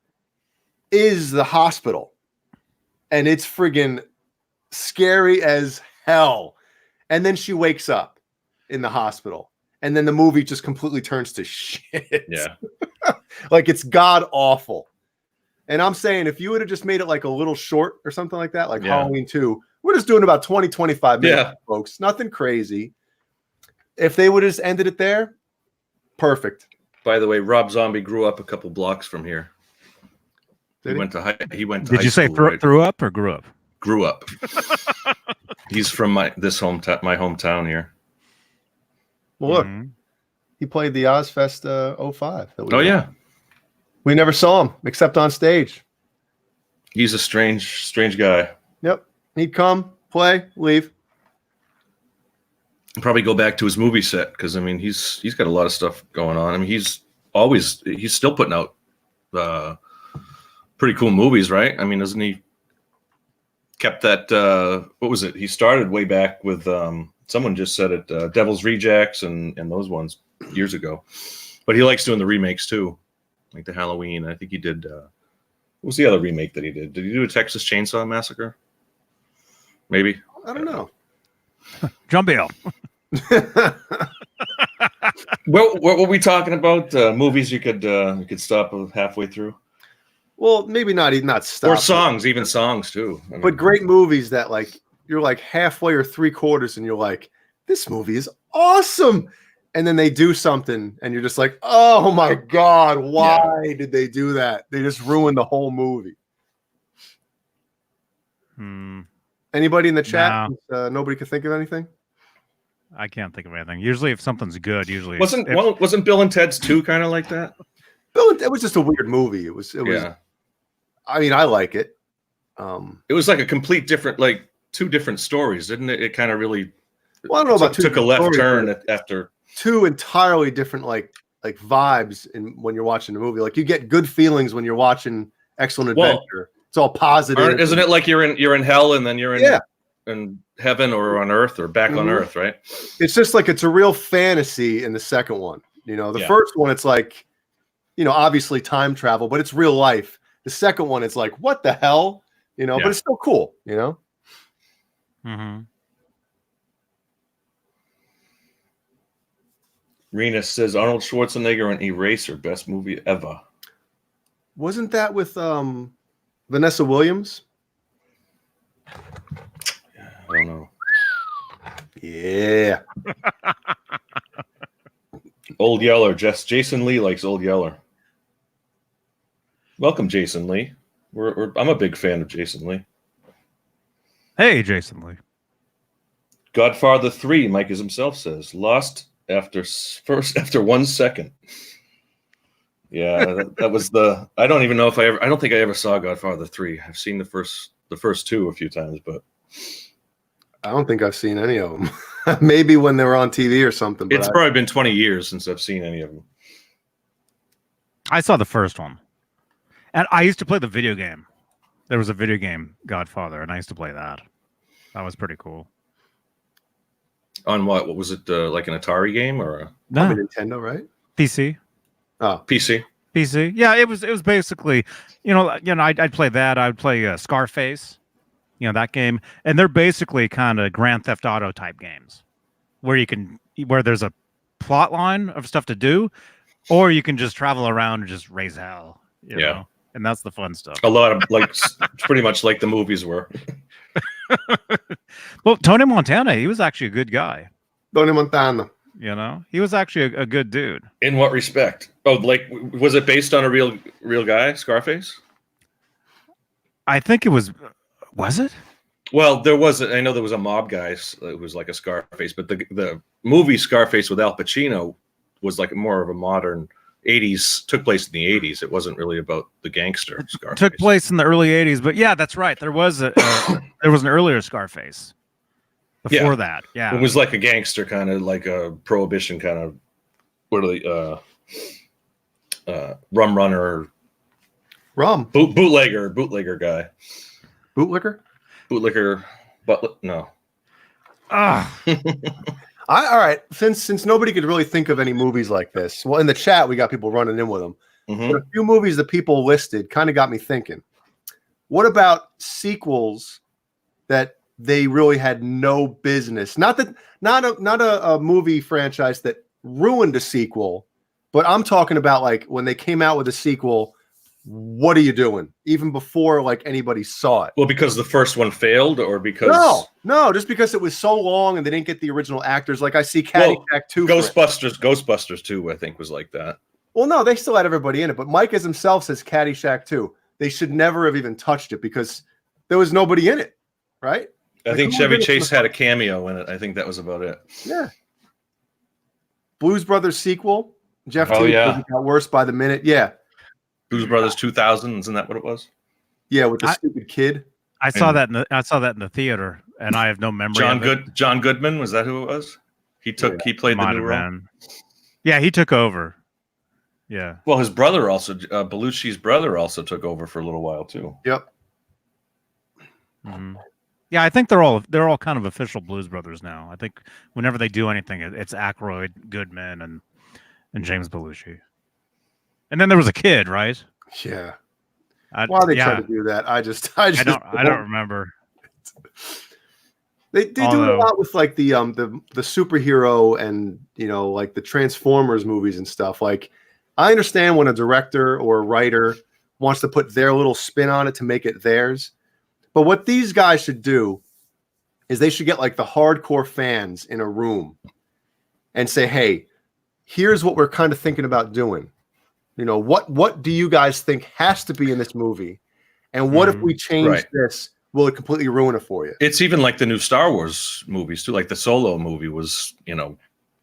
is the hospital, and it's friggin' scary as hell. And then she wakes up in the hospital, and then the movie just completely turns to shit. Yeah. Like it's god awful. And I'm saying if you would have just made it like a little short or something like that, like Halloween 2, we're just doing about 20, 25 minutes, folks. Nothing crazy. If they would have just ended it there, perfect. By the way, Rob Zombie grew up a couple blocks from here. He went to high Did you say threw up or grew up? Grew up. He's from my hometown here. Well, look. He played the Ozfest 05. Yeah. We never saw him except on stage. He's a strange guy. Yep. He'd come, play, leave. Probably go back to his movie set because he's got a lot of stuff going on. He's still putting out pretty cool movies, right? Doesn't he kept that what was it? He started way back with someone just said it, Devil's Rejects and those ones years ago. But he likes doing the remakes too, like the Halloween. I think he did. What was the other remake that he did? Did he do a Texas Chainsaw Massacre? Maybe. I don't know. Jumbio. What were we talking about? Movies you could stop halfway through. Well, maybe not stop. Or songs, even songs too. But great movies that you're halfway or 3/4 and you're like, this movie is awesome. And then they do something and you're just like, oh my God, why did they do that? They just ruined the whole movie. Anybody in the chat? No. Nobody could think of anything? I can't think of anything. Usually if something's good, wasn't Bill and Ted's 2 kind of like that? It was just a weird movie. It was I like it. It was like a complete different, two different stories, didn't it? It kind of really I don't know about took a left turn after two entirely different vibes when you're watching the movie. Like you get good feelings when you're watching Excellent Adventure. It's all positive. Isn't it like you're in hell and then you're in heaven or on earth or back on earth, right? It's just it's a real fantasy in the second one. The first one it's obviously time travel, but it's real life. The second one it's what the hell? But it's still cool, Rena says Arnold Schwarzenegger in Eraser, best movie ever. Wasn't that with Vanessa Williams? I don't know. Yeah. Old Yeller. Jason Lee likes Old Yeller. Welcome, Jason Lee. I'm a big fan of Jason Lee. Hey, Jason Lee. Godfather 3, Mike as himself says. Lost after 1 second. Yeah, that was the. I don't even know if I ever. I don't think I ever saw Godfather 3. I've seen the first two a few times, but I don't think I've seen any of them. Maybe when they were on TV or something. But it's probably been 20 years since I've seen any of them. I saw the first one, and I used to play the video game. There was a video game, Godfather, and I used to play that. That was pretty cool. On what? What was it? Like an Atari game or a Nintendo, right? PC. Oh, PC. PC. Yeah, it was basically, I'd play that. I'd play Scarface, that game, and they're basically kind of Grand Theft Auto type games, where there's a plot line of stuff to do, or you can just travel around and just raise hell. You know? And that's the fun stuff. A lot of pretty much like the movies were. Well, Tony Montana, he was actually a good guy. Tony Montana. He was actually a good dude. In what respect? Oh, like, was it based on a real guy, Scarface? I think it was. Was it? Well, I know there was a mob guy who was like a Scarface, but the movie Scarface with Al Pacino was like more of a modern 80s, took place in the 80s. It wasn't really about the gangster Scarface. Took place in the early 80s, but yeah, that's right. There was an earlier Scarface before that. Yeah. It was like a gangster, kind of like a prohibition kind of, what are they, rum runner, bootlegger guy. Bootlegger, but no. Ah. All right. Since nobody could really think of any movies like this, well, in the chat we got people running in with them. Mm-hmm. But a few movies that people listed kind of got me thinking. What about sequels that they really had no business? Not a movie franchise that ruined a sequel, but I'm talking about like when they came out with a sequel. What are you doing? Even before like anybody saw it. Well, because the first one failed, or because no, just because it was so long and they didn't get the original actors. Like I see Caddyshack 2. Ghostbusters 2, I think, was like that. Well, no, they still had everybody in it, but Mike as himself says Caddyshack 2. They should never have even touched it because there was nobody in it, right? I think Chevy Chase had a cameo in it. I think that was about it. Yeah. Blues Brothers sequel. Jeff got worse by the minute. Yeah. Blues Brothers 2000, isn't that what it was? Yeah, with the stupid kid. I saw that in the theater, and I have no memory. John Goodman, was that who it was? He played the new role. Yeah, he took over. Yeah. Well, his brother also, Belushi's brother, also took over for a little while too. Yep. Mm-hmm. Yeah, I think they're all kind of official Blues Brothers now. I think whenever they do anything, it's Aykroyd, Goodman, and James Belushi. And then there was a kid, right? Yeah. Why they try to do that? I don't remember. They do a lot with like the superhero and like the Transformers movies and stuff. Like I understand when a director or a writer wants to put their little spin on it to make it theirs. But what these guys should do is they should get like the hardcore fans in a room and say, hey, here's what we're kind of thinking about doing. What do you guys think has to be in this movie? And what if we change this? Will it completely ruin it for you? It's even like the new Star Wars movies too. Like the Solo movie was,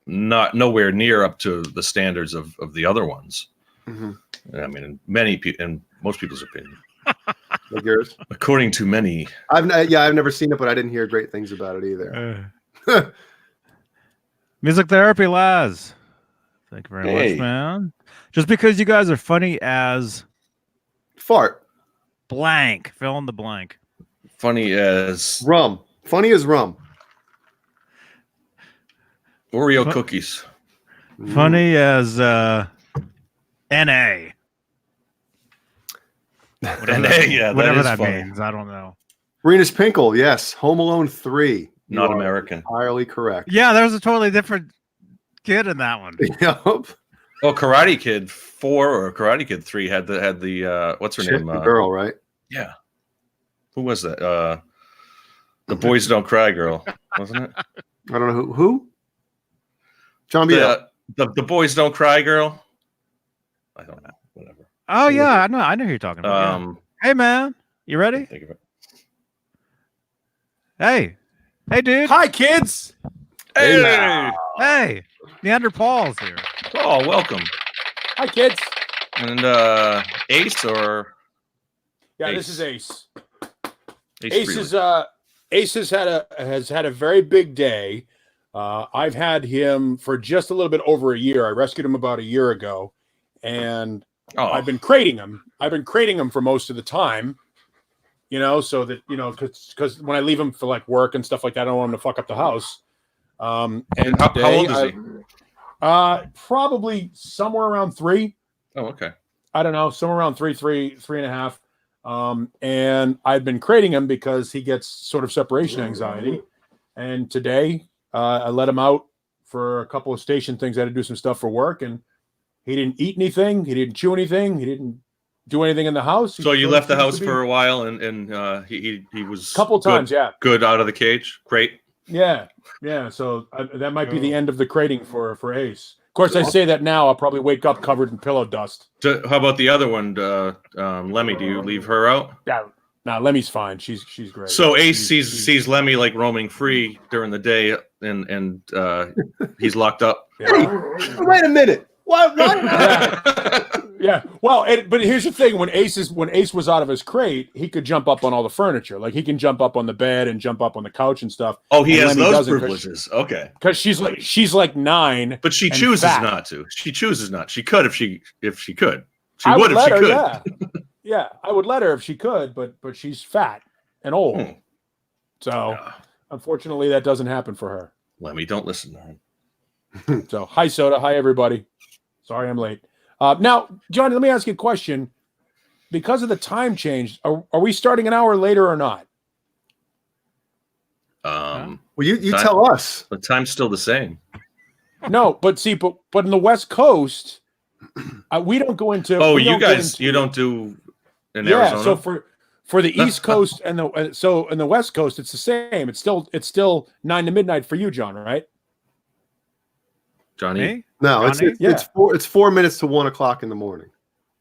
not nowhere near up to the standards of the other ones. Mm-hmm. I mean, in most people's opinion. Like yours? According to many. I've never seen it, but I didn't hear great things about it either. Music therapy, Laz. Thank you very much, man. Just because you guys are funny as fart. Blank. Fill in the blank. Funny as rum. Funny as rum. Oreo cookies. Funny as NA. Whatever that funny. means. I don't know. Renus Pinkle, yes. Home Alone 3. Not American. Entirely correct. Yeah, there was a totally different kid in that one. Yep. Oh, Karate Kid 4 or Karate Kid 3 had the what's her name? The girl, right? Yeah. Who was that? The Boys Don't Cry girl, wasn't it? I don't know who. John B. The Boys Don't Cry girl. I don't know. Whatever. Oh yeah, I know who you're talking about. Yeah. Hey man, you ready? Think of it. Hey, dude. Hi, kids. Hey. Hey. Neander Paul's here. Oh, welcome. Hi, kids. And Ace or Yeah, Ace. this is Ace. Ace Ace has had a very big day. I've had him for just a little bit over a year. I rescued him about a year ago, and I've been crating him. I've been crating him for most of the time, so that because when I leave him for like work and stuff like that, I don't want him to fuck up the house. And how old is he? Probably somewhere around 3. Oh, okay. I don't know, somewhere around 3.5. And I've been crating him because he gets sort of separation anxiety. And today, I let him out for a couple of station things. I had to do some stuff for work, and he didn't eat anything. He didn't chew anything. He didn't do anything in the house. So you left the house for a while, and he was a couple of times, good out of the cage. Great. Yeah. So that might be the end of the crating for Ace. Of course, I say that now. I'll probably wake up covered in pillow dust. So how about the other one, Lemmy? Do you leave her out? Yeah. Nah, Lemmy's fine. She's great. So Ace sees Lemmy like roaming free during the day, and he's locked up. Hey, wait a minute. What? Yeah. Well, but here's the thing: when Ace was out of his crate, he could jump up on all the furniture. Like he can jump up on the bed and jump up on the couch and stuff. Oh, he has Lemmy those privileges. Okay. Because she's like 9, but she chooses not to. She chooses not. She could if she could. She would if she could. Yeah. Yeah, I would let her if she could, but she's fat and old. So unfortunately, that doesn't happen for her. Lemmy, don't listen to him. So hi, Soda. Hi, everybody. Sorry, I'm late. Now, Johnny, let me ask you a question. Because of the time change, are we starting an hour later or not? Well, you tell us. The time's still the same. No, but in the West Coast, we don't go into. Oh, you don't do in Arizona. So for the East Coast and in the West Coast, it's the same. It's still 9 to midnight for you, John, right? Johnny? Hey? No, Johnny? it's 4 minutes to 1 o'clock in the morning.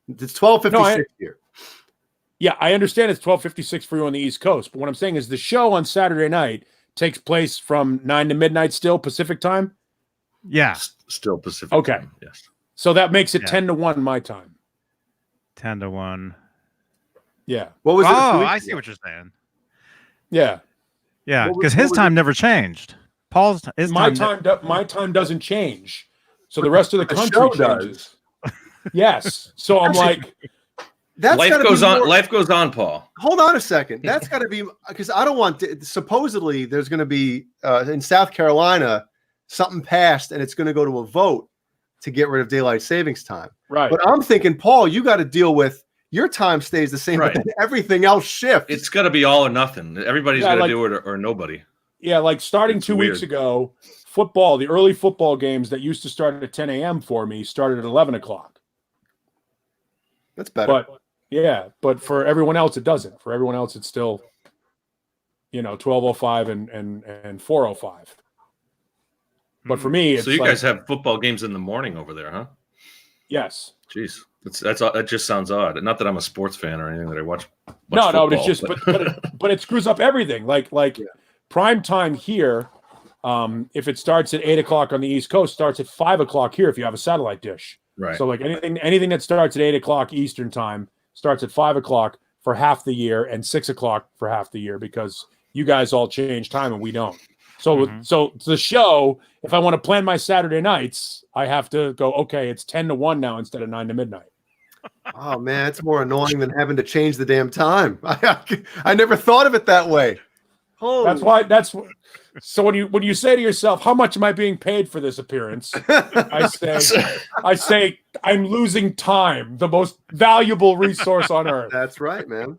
It's 12:56 here. Yeah, I understand it's 12:56 for you on the East Coast, but what I'm saying is the show on Saturday night takes place from 9 to midnight still Pacific time? Yeah. Still Pacific Okay. time, yes. So that makes it 10 to 1 my time. 10 to 1. Yeah. What was it? Oh, I see what you're saying. Yeah. Yeah, because his time never changed. Paul's my time doesn't change. So the rest of the country changes. Yes. So I'm like life goes on. Life goes on, Paul. Hold on a second. That's got to be because I don't want to, supposedly there's going to be in South Carolina something passed and it's going to go to a vote to get rid of daylight savings time. Right. But I'm thinking, Paul, you got to deal with your time stays the same, right. But then everything else shifts. It's got to be all or nothing. Everybody's got to do it or nobody. Yeah, like starting 2 weeks ago, the early football games that used to start at 10 a.m. for me started at 11 o'clock. That's better. But for everyone else, it doesn't. For everyone else, it's still, 12:05 and 4:05. But for me, it's so you guys have football games in the morning over there, huh? Yes. Jeez, that just sounds odd. Not that I'm a sports fan or anything that I watch. No, football, but it's just but it screws up everything. Like prime time here. If it starts at 8 o'clock on the East Coast, starts at 5 o'clock here if you have a satellite dish. Right. So like anything that starts at 8 o'clock Eastern time starts at 5 o'clock for half the year and 6 o'clock for half the year because you guys all change time and we don't. So so the show, if I want to plan my Saturday nights, I have to go, okay, it's 10 to 1 now instead of 9 to midnight. Oh man, it's more annoying than having to change the damn time. I never thought of it that way. So when you say to yourself, how much am I being paid for this appearance? I say I'm losing time, the most valuable resource on earth. That's right, man.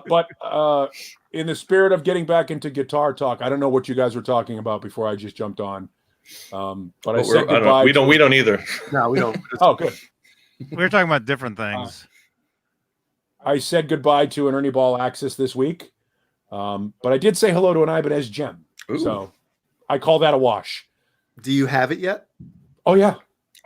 But in the spirit of getting back into guitar talk, I don't know what you guys were talking about before I just jumped on. But I said goodbye. We don't either. No, we don't. Oh, good. We were talking about different things. I said goodbye to an Ernie Ball Axis this week, but I did say hello to an Ibanez Gem. Ooh. So I call that a wash. Do you have it yet? Oh yeah.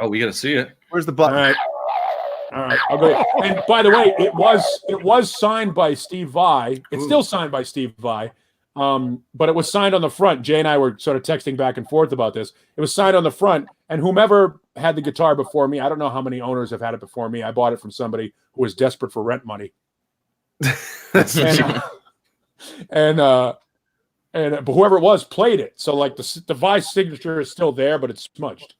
Oh, we got to see it. Where's the button? All right. I'll go. And by the way, it was signed by Steve Vai. It's still signed by Steve Vai. But it was signed on the front. Jay and I were sort of texting back and forth about this. It was signed on the front, and whomever had the guitar before me, I don't know how many owners have had it before me. I bought it from somebody who was desperate for rent money. But whoever it was played it. So like the Vice signature is still there, but it's smudged.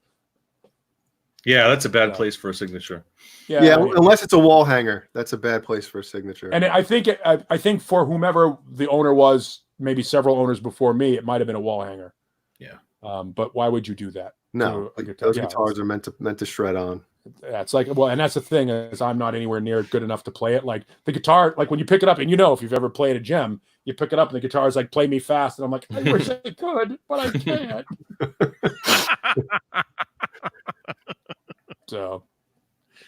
Yeah, that's a bad place for a signature. Yeah, unless it's a wall hanger, that's a bad place for a signature. And I think for whomever the owner was, maybe several owners before me, it might have been a wall hanger. Yeah. But why would you do that? No, those guitars are meant to shred on. Yeah, it's like, well, and that's the thing is I'm not anywhere near good enough to play it. Like the guitar, like when you pick it up, and if you've ever played a gem, you pick it up and the guitar is like, play me fast, and I'm like, I wish I could, but I can't. So,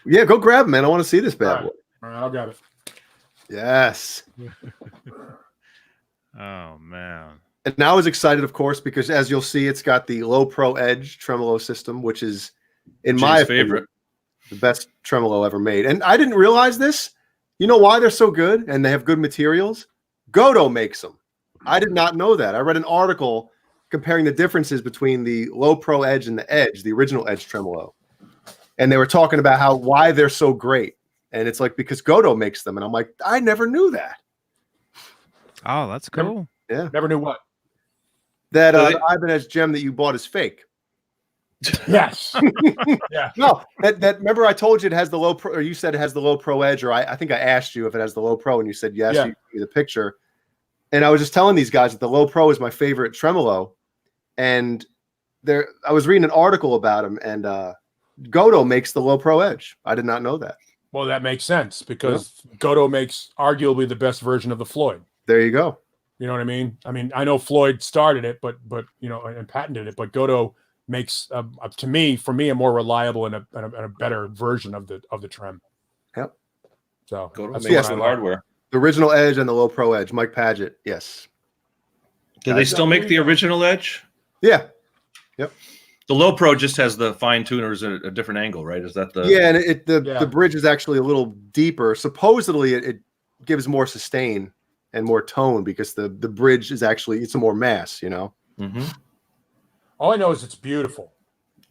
yeah, go grab them, man. I want to see this bad boy. All right, I'll grab it. Yes. Oh man. And now I was excited, of course, because as you'll see, it's got the Low Pro Edge tremolo system, which is, in my opinion, the best tremolo ever made. And I didn't realize this. You know why they're so good and they have good materials? Godo makes them. I did not know that. I read an article comparing the differences between the Low Pro Edge and the Edge, the original Edge tremolo. And they were talking about why they're so great. And it's like, because Godo makes them. And I'm like, I never knew that. Oh, that's cool. Never knew what? That the Ibanez gem that you bought is fake. Yes. Yeah. No, that remember I told you it has the Low Pro, or you said it has the Low Pro Edge, or I think I asked you if it has the Low Pro, and you said yes. Yeah. You gave me the picture. And I was just telling these guys that the Low Pro is my favorite tremolo. And I was reading an article about him, and Godo makes the Low Pro Edge. I did not know that. Well, that makes sense because Godo makes arguably the best version of the Floyd. There you go. You know what I mean? I mean, I know Floyd started it, but and patented it, but Godo makes for me a more reliable and a better version of the trem. Yep. So Godo makes the hardware. The original Edge and the Low Pro Edge. Mike Padgett. Yes. Do they still make the original Edge? Yeah. Yep. The Low Pro just has the fine tuners at a different angle, right? Is that the and the bridge is actually a little deeper. Supposedly it gives more sustain and more tone because the bridge is actually it's a more mass, Mm-hmm. All I know is it's beautiful.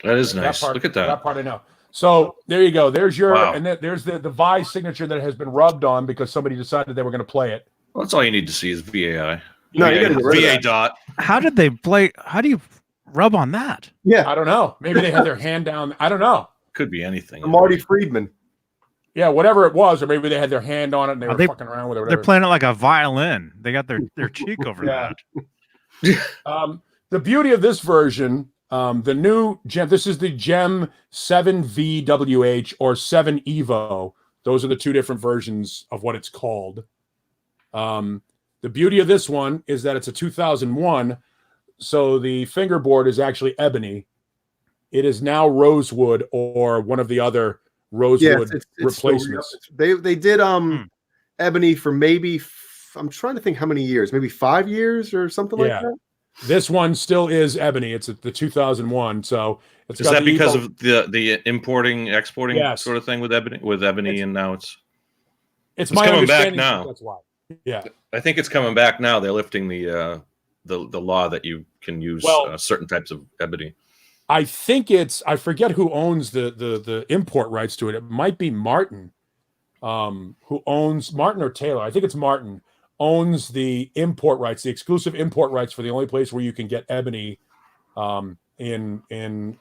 That is nice. Look at that. That part I know. So there you go. There's your and there's the Vi signature that has been rubbed on because somebody decided they were going to play it. Well, that's all you need to see is VAI. No, you got to VA dot. How did they play? How do you rub on that? Yeah, I don't know. Maybe they had their hand down. I don't know. Could be anything. Marty Friedman. Yeah, whatever it was, or maybe they had their hand on it and they were fucking around with it. They're playing it like a violin. They got their cheek over that. The beauty of this version, the new Gem, this is the Gem 7VWH or 7 Evo. Those are the two different versions of what it's called. The beauty of this one is that it's a 2001, so the fingerboard is actually ebony. It is now rosewood or one of the other rosewood replacements. They did ebony for maybe I'm trying to think how many years, maybe 5 years or something like that. This one still is ebony. It's the 2001. So is that because of the importing, exporting sort of thing with ebony, and now it's my coming back now. That's why. Yeah, I think it's coming back now. They're lifting the law that you can use certain types of ebony. I think I forget who owns the import rights to it. It might be Martin, who owns Martin or Taylor. I think it's Martin owns the import rights, the exclusive import rights for the only place where you can get ebony, in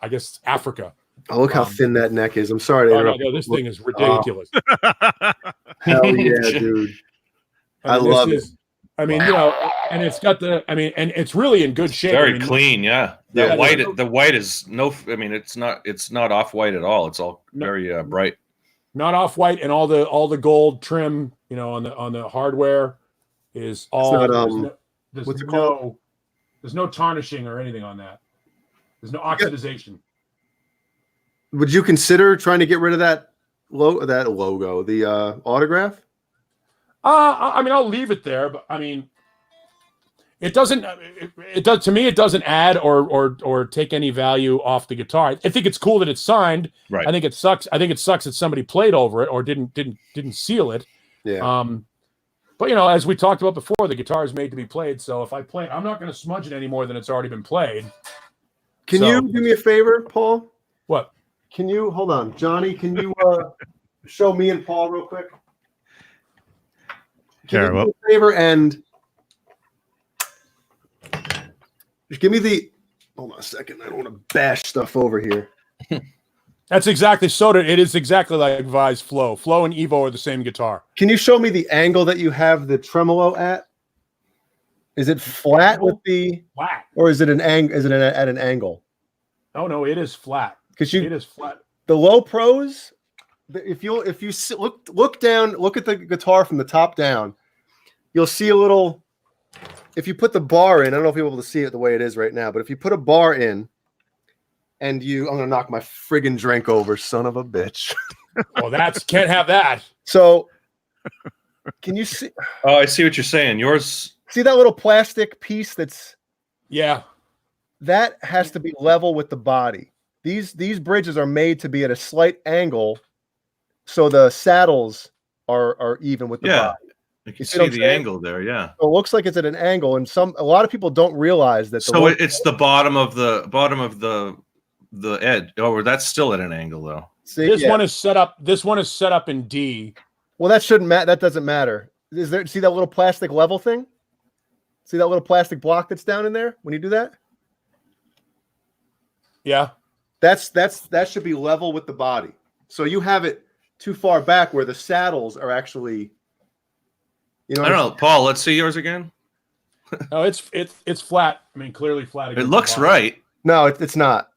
I guess Africa. Oh, look how thin that neck is. I'm sorry to interrupt. No, this thing is ridiculous. Hell yeah, dude. I love it. I mean, and it's got and it's really in good shape. Very clean, yeah. The white is it's not off white at all. It's all very bright. Not off white, and all the gold trim, on the hardware is all. What's it called? There's no tarnishing or anything on that. There's no oxidization. Would you consider trying to get rid of that logo, the autograph? I'll leave it there, but it doesn't. It does to me. It doesn't add or take any value off the guitar. I think it's cool that it's signed. Right. I think it sucks that somebody played over it or didn't seal it. Yeah. But as we talked about before, the guitar is made to be played. So if I play, I'm not going to smudge it any more than it's already been played. Can you do me a favor, Paul? What? Can you hold on, Johnny? Can you show me and Paul real quick? Can you do me a favor and just give me the? Hold on a second. I don't want to bash stuff over here. That's exactly it is exactly like Vi's Flow. Flow and Evo are the same guitar. Can you show me the angle that you have the tremolo at? Is it flat with the flat, or is it an angle? Is it at an angle? No, it is flat. Because it is flat. The low pros. If you look down, look at the guitar from the top down, you'll see a little. If you put the bar in, I don't know if you're able to see it the way it is right now, but if you put a bar in, and I'm gonna knock my friggin' drink over, son of a bitch. Well, can't have that. So, can you see? Oh, I see what you're saying. Yours. See that little plastic piece that's. Yeah. That has to be level with the body. These bridges are made to be at a slight angle, so the saddles are even with the body. You can see the angle there, yeah. So it looks like it's at an angle, and a lot of people don't realize that. So it's the bottom of the edge. Oh, that's still at an angle though. See, this one is set up. This one is set up in D. Well, that shouldn't matter. That doesn't matter. See that little plastic level thing? See that little plastic block that's down in there when you do that? Yeah. That should be level with the body. So you have it too far back where the saddles are actually. I don't know, Paul. Let's see yours again. No, it's flat. I mean, clearly flat. It looks right. No, it's not.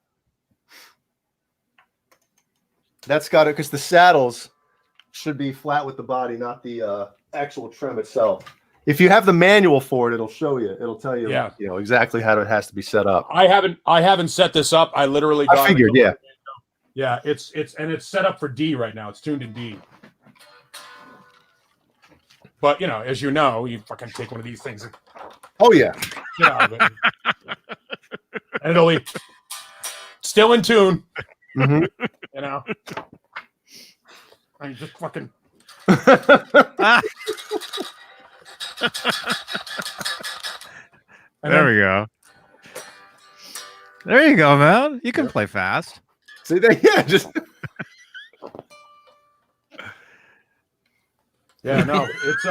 That's got it because the saddles should be flat with the body, not the actual trim itself. If you have the manual for it, it'll show you. It'll tell you, exactly how it has to be set up. I haven't set this up. I literally got figured, yeah. Yeah, it's set up for D right now. It's tuned in D. But as you know, you fucking take one of these things. Oh yeah. Get out of it. And it'll be still in tune. Mm-hmm. I just fucking. There we go. There you go, man. You can play fast. See that? Yeah, just. Yeah, no, it's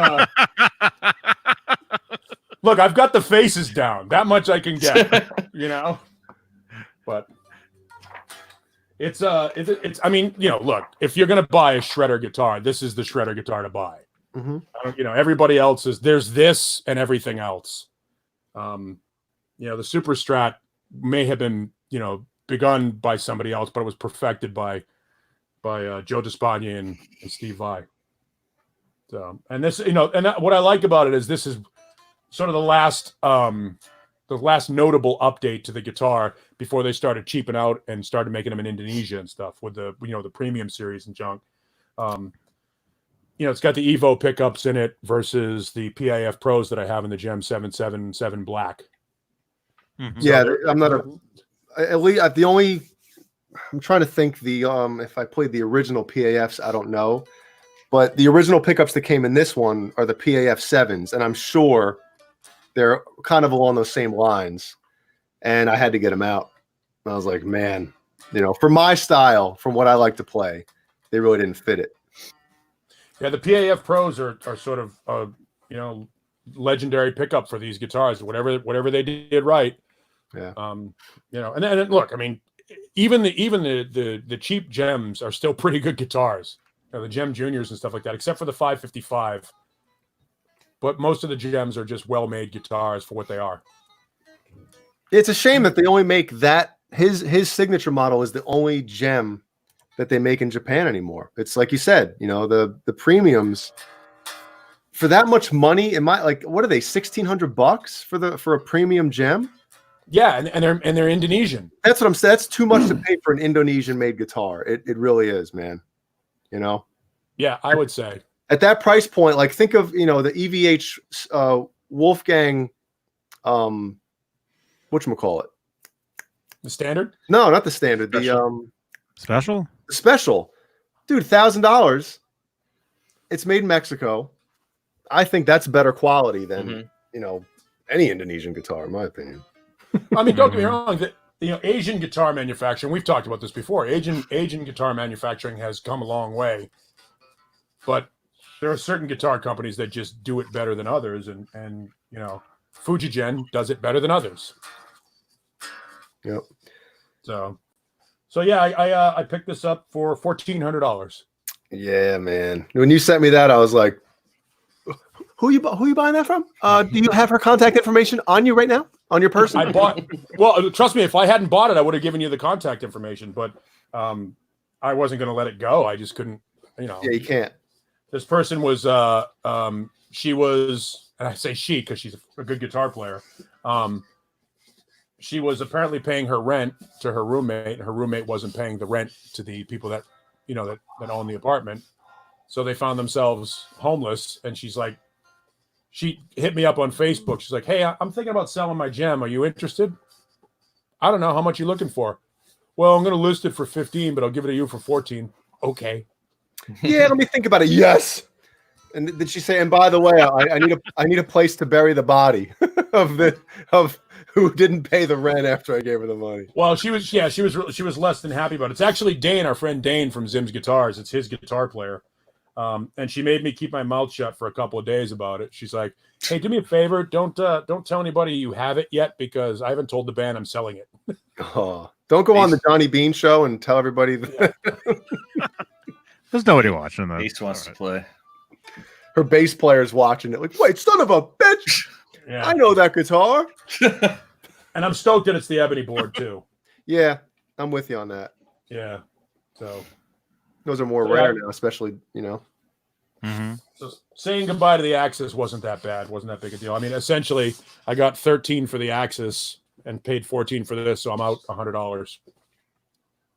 Look, I've got the faces down. That much I can get, But it's I mean, look, if you're gonna buy a shredder guitar, this is the shredder guitar to buy. Mm-hmm. Everybody else there's this and everything else. The Super Strat may have been, begun by somebody else, but it was perfected by Joe Despagna and Steve Vai. So, and this, what I like about it is this is sort of the last notable update to the guitar before they started cheaping out and started making them in Indonesia and stuff with the, the premium series and junk. It's got the Evo pickups in it versus the PAF Pros that I have in the Gem 777 Black. Mm-hmm. Yeah, so I'm not at least I'm trying to think if I played the original PAFs, I don't know. But the original pickups that came in this one are the PAF 7s, and I'm sure they're kind of along those same lines. And I had to get them out. And I was like, man, for my style, from what I like to play, they really didn't fit it. Yeah, the PAF Pros are sort of legendary pickup for these guitars. Whatever they did right. Yeah. And then look, I mean, even the cheap Gems are still pretty good guitars. The Gem Juniors and stuff like that, except for the 555. But most of the Gems are just well-made guitars for what they are. It's a shame that they only make that. His signature model is the only Gem that they make in Japan anymore. It's like you said, the premiums for that much money. What are they? $1,600 for a premium Gem? Yeah, and they're Indonesian. That's what I'm saying. That's too much to pay for an Indonesian-made guitar. It really is, man. Yeah, I would say at that price point, like think of the EVH Wolfgang, whatchamacallit? The standard? No, not the standard. Special. The special, dude, $1,000. It's made in Mexico. I think that's better quality than Mhm. Any Indonesian guitar, in my opinion. I mean, don't get me wrong. Asian guitar manufacturing. We've talked about this before. Asian guitar manufacturing has come a long way, but there are certain guitar companies that just do it better than others, and Fujigen does it better than others. Yep. So yeah, I picked this up for $1,400. Yeah, man. When you sent me that, I was like, who you buying that from? Do you have her contact information on you right now? On your person? Well, trust me, if I hadn't bought it, I would have given you the contact information, but I wasn't going to let it go. I just couldn't, Yeah, you can't. This person was, she was, and I say she because she's a good guitar player. She was apparently paying her rent to her roommate, and her roommate wasn't paying the rent to the people that, that own the apartment. So they found themselves homeless, and she hit me up on Facebook. She's like, "Hey, I'm thinking about selling my gem. Are you interested?" I don't know. How much are you looking for? Well, I'm going to list it for 15, but I'll give it to you for 14. Okay. Yeah, let me think about it. Yes. And did she say, and by the way, I need a place to bury the body of who didn't pay the rent after I gave her the money? Well, she was less than happy about it. It's actually Dane, our friend Dane from Zim's Guitars. It's his guitar player. And she made me keep my mouth shut for a couple of days about it. She's like, "Hey, do me a favor. Don't tell anybody you have it yet, because I haven't told the band I'm selling it." Oh, don't go on the Johnny Beane show and tell everybody that There's nobody watching that. Ace wants to play. her bass player's watching it. Like, wait, son of a bitch! Yeah. I know that guitar. And I'm stoked that it's the ebony board too. Yeah, I'm with you on that. Yeah. So those are more rare now, especially Mm-hmm. So saying goodbye to the Axis wasn't that bad. Wasn't that big a deal. I mean, essentially, I got 13 for the Axis and paid 14 for this, so I'm out $100.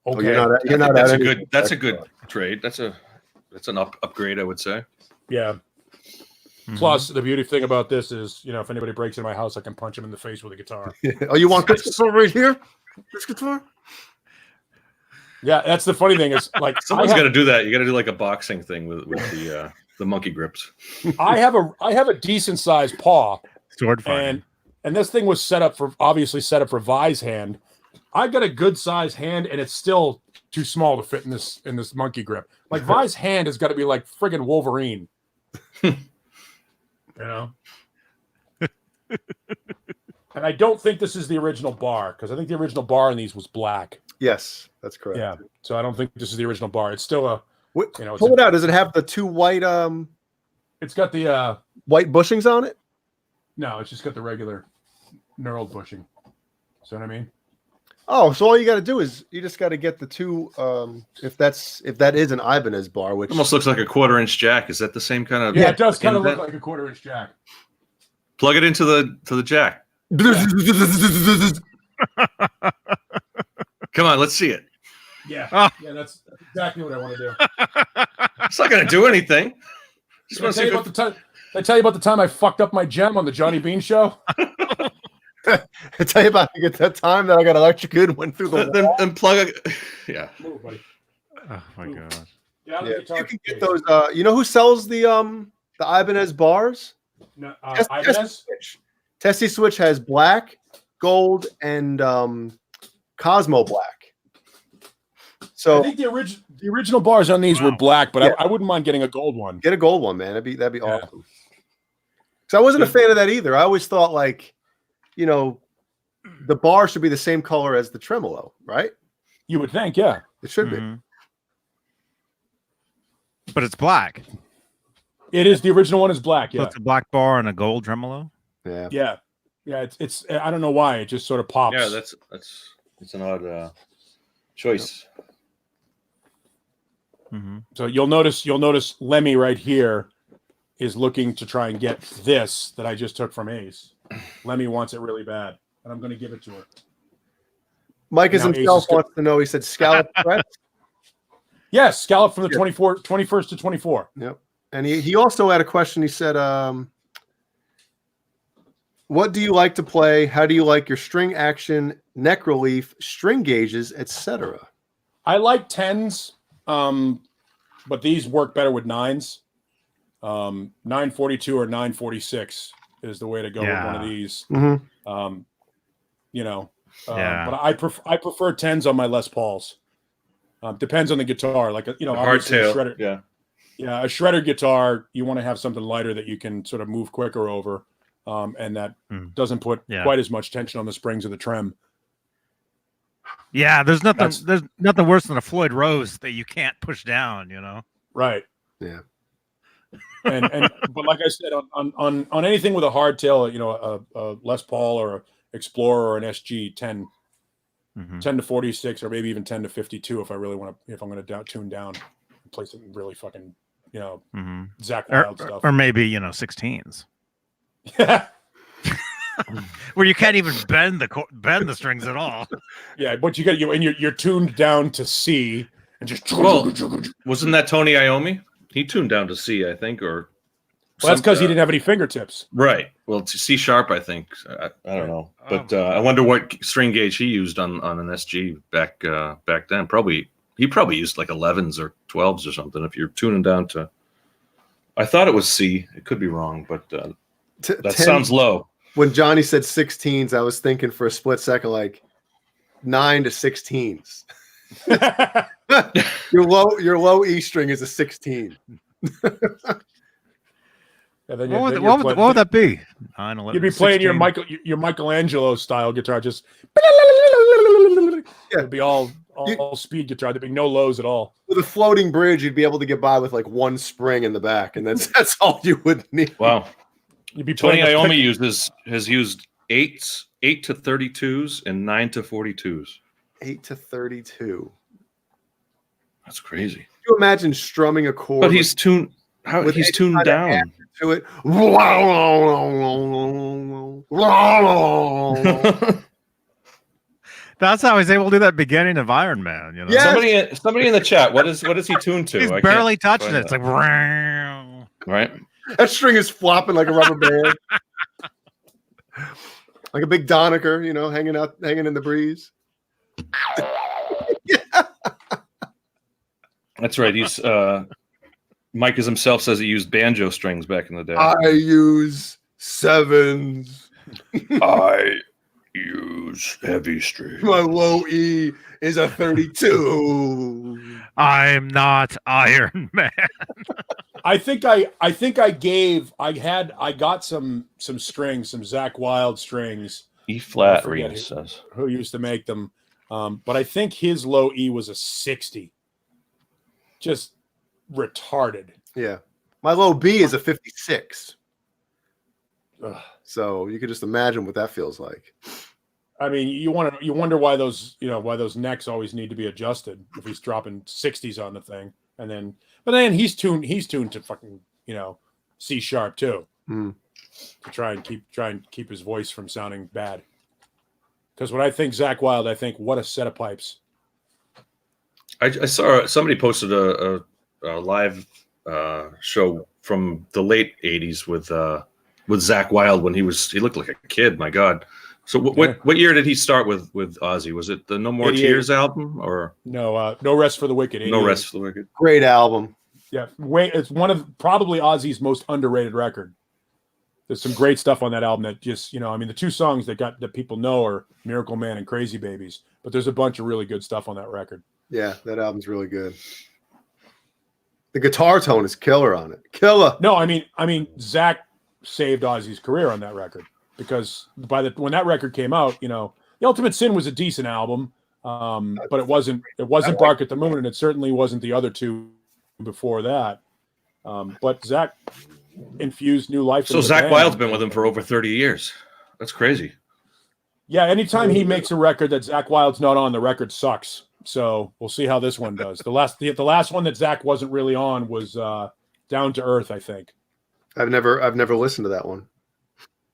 Okay, you're not That's a good trade. That's an upgrade, I would say. Yeah. Mm-hmm. Plus, the beauty thing about this is, if anybody breaks into my house, I can punch him in the face with a guitar. Oh, you want this guitar right here? This guitar? Yeah, that's the funny thing is, like, someone's got to do that. You got to do like a boxing thing with the monkey grips. I have a decent sized paw, sword fighting, and this thing was obviously set up for Vi's hand. I got a good sized hand, and it's still too small to fit in this monkey grip. Like, Vi's hand has got to be like friggin' Wolverine. And I don't think this is the original bar, because I think the original bar in these was black. Yes, that's correct. Yeah, so I don't think this is the original bar. It's still a, pull it out. Does it have the two white? It's got the white bushings on it. No, it's just got the regular knurled bushing. See what I mean? Oh, so all you got to do is you just got to get the two. If that is an Ibanez bar, which almost looks like a 1/4-inch jack. Is that the same kind of? Yeah, it does kind of look like a 1/4-inch jack. Plug it into the jack. Come on, let's see it. Yeah, yeah, that's exactly what I want to do. It's not going to do anything. Did I tell you about the time I fucked up my gem on the Johnny Beane show? I tell you about that time that I got electrocuted and went through the then plug it. Yeah. Move, buddy. Oh my god. Yeah, you can get those. You know who sells the Ibanez bars? No, Ibanez. Tessie Switch has black, gold, and Cosmo black. So I think the original bars on these were black, but I wouldn't mind getting a gold one. Get a gold one, man. That'd be awesome. Because I wasn't a fan of that either. I always thought the bar should be the same color as the tremolo, right? You would think, yeah. It should be. But it's black. It is. The original one is black, yeah. So it's a black bar and a gold tremolo? Yeah. Yeah. Yeah, it's I don't know why. It just sort of pops. Yeah, it's an odd choice. Mm-hmm. So you'll notice Lemmy right here is looking to try and get this that I just took from Ace. Lemmy wants it really bad, and I'm going to give it to her. Mike himself wants to know. He said scallop frets. Yes, scallop from the 21st to 24. Yep. And he also had a question. He said, what do you like to play? How do you like your string action, neck relief, string gauges, etc.? I like 10s, but these work better with 9s. 942 or 946 is the way to go with one of these. Mm-hmm. You know, but I prefer 10s on my Les Pauls. Depends on the guitar. Like, you know, obviously hardtail. shredder. Yeah, a shredder guitar, you want to have something lighter that you can sort of move quicker over, and that doesn't put quite as much tension on the springs of the trem. Yeah, there's nothing worse than a Floyd Rose that you can't push down, you know. Right. Yeah. And but like I said, on anything with a hardtail, you know, a Les Paul or a Explorer or an SG 10 to 46, or maybe even 10 to 52 if I really want to, if I'm going to tune down and play something really fucking, you know, Zakk Wylde stuff, or maybe, you know, 16s. Where you can't even bend the strings at all. Yeah, but you got you're tuned down to C and just. Well, wasn't that Tony Iommi? He tuned down to C, I think, or. Well, that's because he didn't have any fingertips. Right. Well, C sharp, I think. I don't know, but I wonder what string gauge he used on an SG back then. He probably used like 11s or 12s or something. If you're tuning down to, I thought it was C. It could be wrong, but that sounds low. When Johnny said 16s, I was thinking for a split second like 9 to 16s. Your low E string is a 16. What would that be? 9, 11, you'd be playing 16. your Michelangelo style guitar, just it'd be all speed guitar. There'd be no lows at all. With a floating bridge, you'd be able to get by with like one spring in the back, and that's all you would need. Wow. You'd be Tony Iommi has used 8 to 32s and 9 to 42s. 8 to 32. That's crazy. Can you imagine strumming a chord? But he's tuned. He's tuned down to it. That's how he's able to do that beginning of Iron Man. You know, Yes. Somebody in the chat. What is he tuned to? he's barely touching it. It's like, right. That string is flopping like a rubber band, like a big Donecker, you know, hanging in the breeze. That's right. He's Mike himself says he used banjo strings back in the day. I use 7s. I use heavy strings. My low E is a 32. I'm not Iron Man. I got some strings, some Zakk Wylde strings. E flat, Rena says. Who used to make them. But I think his low E was a 60. Just retarded. Yeah. My low B is a 56. Ugh. So you could just imagine what that feels like. I mean, you wonder why those necks always need to be adjusted if he's dropping 60s on the thing, but then he's tuned to fucking, you know, C sharp too, to try and keep his voice from sounding bad. Because when I think Zakk Wylde, I think, what a set of pipes. I saw somebody posted a live show from the late '80s with Zakk Wylde when he looked like a kid. My God. So what year did he start with Ozzy? Was it the No More 88. Tears album or No Rest for the Wicked? 88. No Rest for the Wicked? Great album. Yeah, it's one of probably Ozzy's most underrated record. There's some great stuff on that album that just, you know, I mean, the two songs that people know are Miracle Man and Crazy Babies, but there's a bunch of really good stuff on that record. Yeah, that album's really good. The guitar tone is killer on it. Killer. No, I mean, Zakk saved Ozzy's career on that record. Because when that record came out, you know, The Ultimate Sin was a decent album, but it wasn't Bark at the Moon, and it certainly wasn't the other two before that. But Zakk infused new life. So Zakk Wylde's been with him for over 30 years. That's crazy. Yeah, anytime he makes a record that Zakk Wylde's not on, the record sucks. So we'll see how this one does. The last one that Zakk wasn't really on was Down to Earth, I think. I've never listened to that one.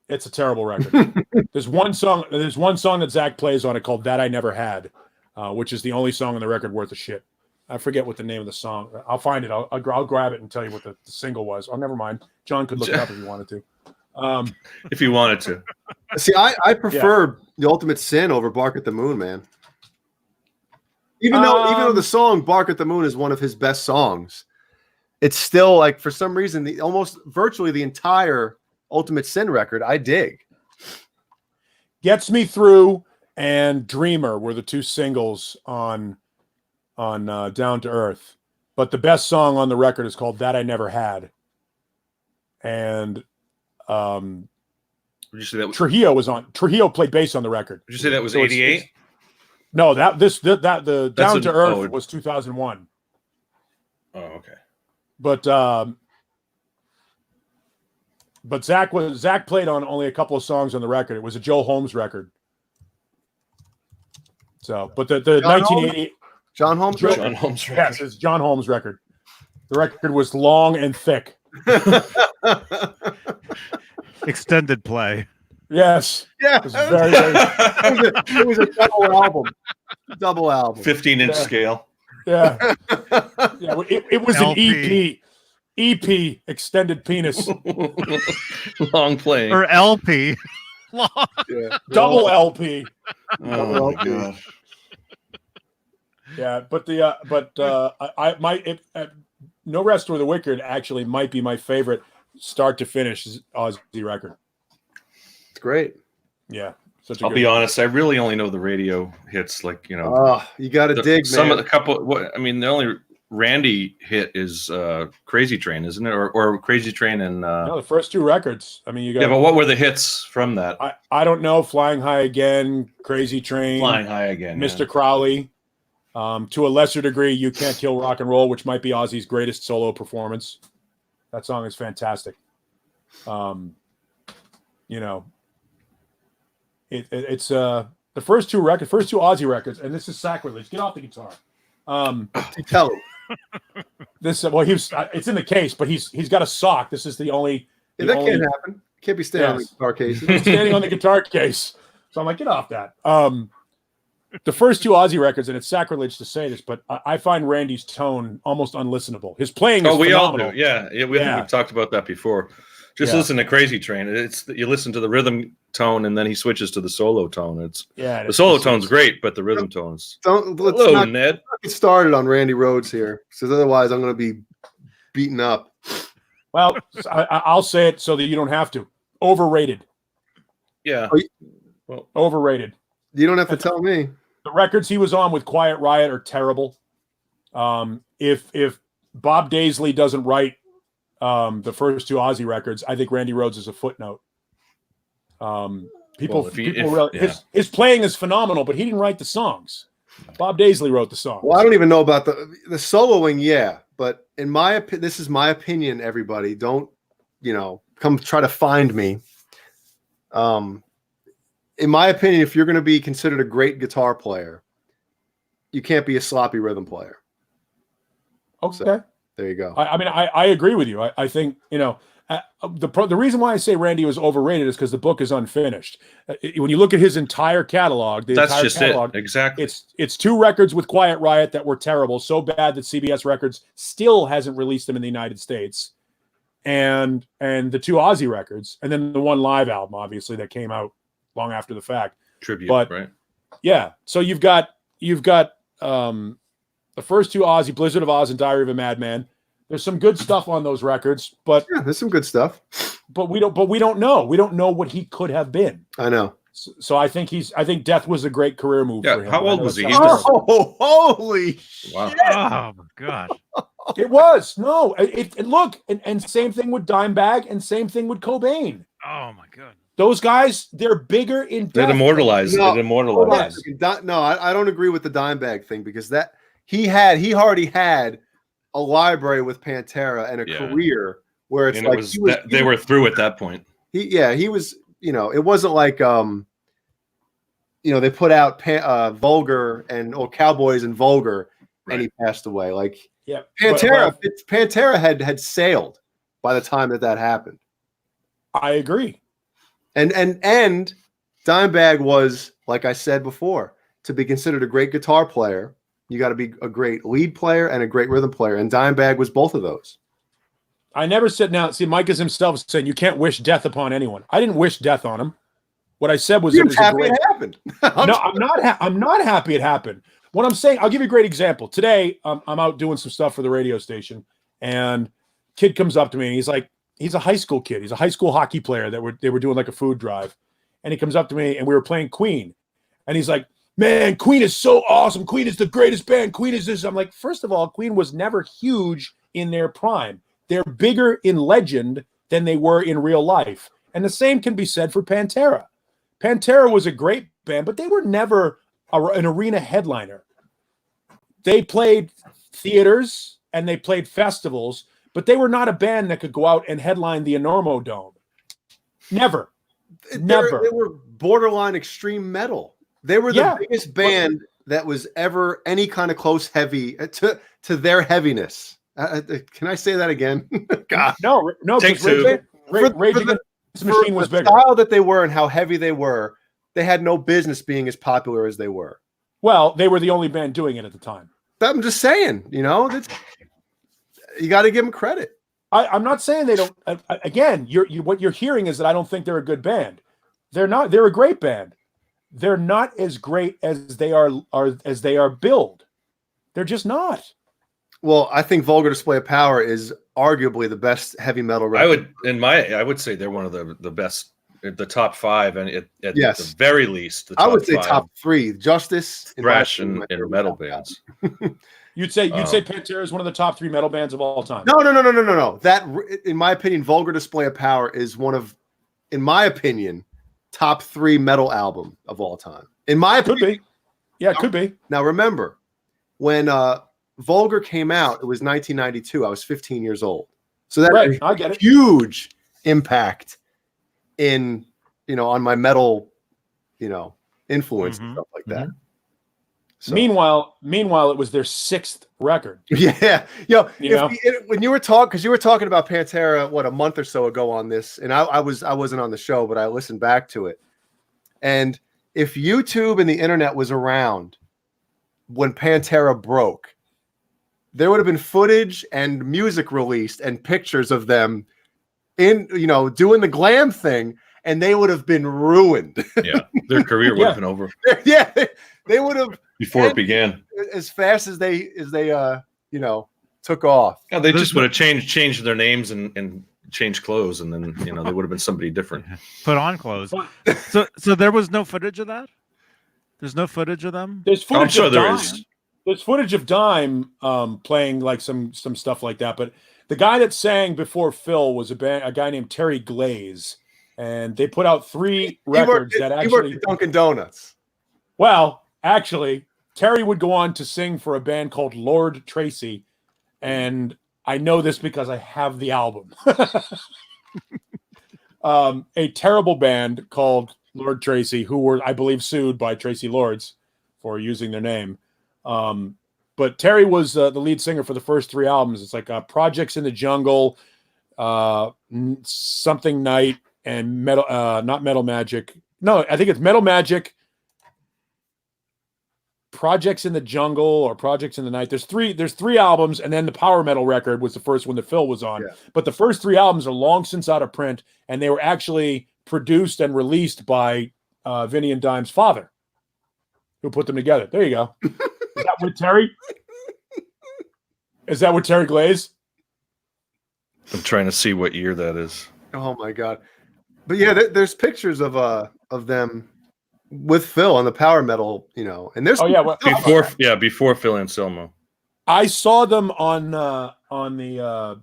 It's a terrible record. There's one song that Zakk plays on it called That I Never Had, which is the only song on the record worth a shit. I forget what the name of the song. I'll find it. I'll grab it and tell you what the single was. Oh, never mind. John could look it up if he wanted to. If you wanted to. See, I prefer The Ultimate Sin over Bark at the Moon, man. Even though the song Bark at the Moon is one of his best songs, it's still like, for some reason, the almost virtually the entire Ultimate Sin record I dig. Gets Me Through and Dreamer were the two singles on Down to Earth. But the best song on the record is called That I Never Had. And Would you say that Trujillo played bass on the record. Would you say that was 88? No, the Down to Earth was 2001. Oh, okay. But Zach played on only a couple of songs on the record. It was a Joe Holmes record. So, but the 1980 John Holmes record? John Holmes record. Yes, it's John Holmes record. The record was long and thick. Extended play. Yes. Yeah. It was very, very it was a double album. Double album. 15-inch scale. yeah. Yeah, it was LP. an EP, extended penis. Long playing. Or LP. Yeah. Double LP. Oh my god. Yeah, but No Rest for the Wicked actually might be my favorite start to finish Ozzy record. It's great. Yeah, I'll be honest. I really only know the radio hits, like, you know. Oh, you got to dig, some man. of the couple. The only Randy hit is Crazy Train, isn't it? Or Crazy Train and no, the first two records. I mean, you got. Yeah, but what were the hits from that? I don't know. Flying High Again, Crazy Train, Flying High Again, Mr. Crowley. To a lesser degree, You Can't Kill Rock and Roll, which might be Ozzy's greatest solo performance. That song is fantastic. You know, it's the first two Ozzy records, and this is sacrilege. Get off the guitar. Tell him. This it's in the case, but he's got a sock. This is the only. Yeah, that can't happen. Can't be standing on the guitar case. He's standing on the guitar case. So I'm like, get off that. The first two Ozzy records, and it's sacrilege to say this, but I find Randy's tone almost unlistenable. His playing is phenomenal. All do. Yeah. We've talked about that before. Just listen to Crazy Train. You listen to the rhythm tone, and then he switches to the solo tone. The solo tone's great, but the rhythm tone's. Let's not get started on Randy Rhoads here, because otherwise I'm going to be beaten up. Well, I'll say it so that you don't have to. Overrated. Yeah. Overrated. You don't have to tell me. The records he was on with Quiet Riot are terrible. If Bob Daisley doesn't write the first two Ozzy records, I think Randy Rhoads is a footnote. His playing is phenomenal, but he didn't write the songs. Bob Daisley wrote the songs. Well, I don't even know about the soloing, yeah, but in my opinion, this is my opinion. Everybody, don't come try to find me. In my opinion, if you're going to be considered a great guitar player, you can't be a sloppy rhythm player. Okay. So, there you go. I agree with you. I think, the reason why I say Randy was overrated is because the book is unfinished. When you look at his entire catalog, that's just it. Exactly. It's two records with Quiet Riot that were terrible, so bad that CBS Records still hasn't released them in the United States. And the two Ozzy records, and then the one live album, obviously, that came out long after the fact. Tribute, but, right? Yeah. So you've got the first two Ozzy, Blizzard of Oz and Diary of a Madman. There's some good stuff on those records, but yeah, there's some good stuff. But we don't know. We don't know what he could have been. I know. So I think Death was a great career move for him. How old was he? Holy wow. shit. Oh my gosh. It was. No. Look, and same thing with Dimebag and same thing with Cobain. Oh my god. Those guys, they're bigger in death. They're immortalized. No, they're immortalized. No, I don't agree with the Dimebag thing, because that he already had a library with Pantera and a career where it's like they were through at that point. He was, it wasn't like they put out Vulgar and Cowboys and Vulgar, right, and he passed away. Like, yeah, Pantera had sailed by the time that happened. I agree. And Dimebag was, like I said before, to be considered a great guitar player, you got to be a great lead player and a great rhythm player. And Dimebag was both of those. I never said Mike is himself saying you can't wish death upon anyone. I didn't wish death on him. What I said was, it happened. I'm not happy it happened. What I'm saying, I'll give you a great example. Today, I'm out doing some stuff for the radio station, And kid comes up to me and he's like, he's a high school kid. He's a high school hockey player they were doing like a food drive. And he comes up to me and we were playing Queen. And he's like, man, Queen is so awesome. Queen is the greatest band. Queen is this. I'm like, first of all, Queen was never huge in their prime. They're bigger in legend than they were in real life. And the same can be said for Pantera. Pantera was a great band, but they were never an arena headliner. They played theaters and they played festivals, but they were not a band that could go out and headline the Enormo Dome. Never. Never. They were borderline extreme metal. They were the biggest band that was ever any kind of close heavy to their heaviness. Can I say that again? God. No. Take two. Rage Against the Machine was bigger. The style that they were and how heavy they were, they had no business being as popular as they were. Well, they were the only band doing it at the time. I'm just saying, you got to give them credit. I'm not saying they don't. Again, what you're hearing is that I don't think they're a good band. They're not. They're a great band. They're not as great as they are billed. They're just not. Well, I think Vulgar Display of Power is arguably the best heavy metal record. I would say they're one of the best, the top five, and at the very least, I would say top three. Justice, thrash, and metal bands. You'd say Pantera is one of the top three metal bands of all time. No. That, in my opinion, Vulgar Display of Power is one of, in my opinion, top three metal album of all time. In my opinion, could be. Yeah, it could be. Now remember, when Vulgar came out, it was 1992. I was 15 years old, so that had I get it. Huge impact in on my metal, influence and stuff like that. So. Meanwhile, it was their sixth record. Yeah, when you were because you were talking about Pantera, a month or so ago on this, and I wasn't on the show, but I listened back to it. And if YouTube and the internet was around when Pantera broke, there would have been footage and music released and pictures of them in doing the glam thing, and they would have been ruined. Yeah, their career would have been over. Yeah, they would have. Before it began, as fast as they took off. Yeah, they just would have changed their names and changed clothes, and then they would have been somebody different. Put on clothes. So there was no footage of that. There's no footage of them. There's footage. I'm sure there is. There's footage of Dime playing like some stuff like that. But the guy that sang before Phil was a guy named Terry Glaze, and they put out three records that actually. He worked at Dunkin' Donuts. Well. Actually, Terry would go on to sing for a band called Lord Tracy, and I know this because I have the album. A terrible band called Lord Tracy, who were, I believe, sued by Tracy Lords for using their name. But Terry was the lead singer for the first three albums. It's like Projects in the Jungle, Something Night, and Metal, not Metal Magic. No, I think it's Metal Magic, Projects in the Jungle, or Projects in the Night. There's three albums, and then the Power Metal record was the first one that Phil was on. Yeah. But the first three albums are long since out of print, and they were actually produced and released by Vinny and Dime's father, who put them together. There you go. Is that with Terry? Is that with Terry Glaze? I'm trying to see what year that is. Oh my God! But yeah, there's pictures of them with Phil on the Power Metal, and there's before Phil Anselmo. I saw them on the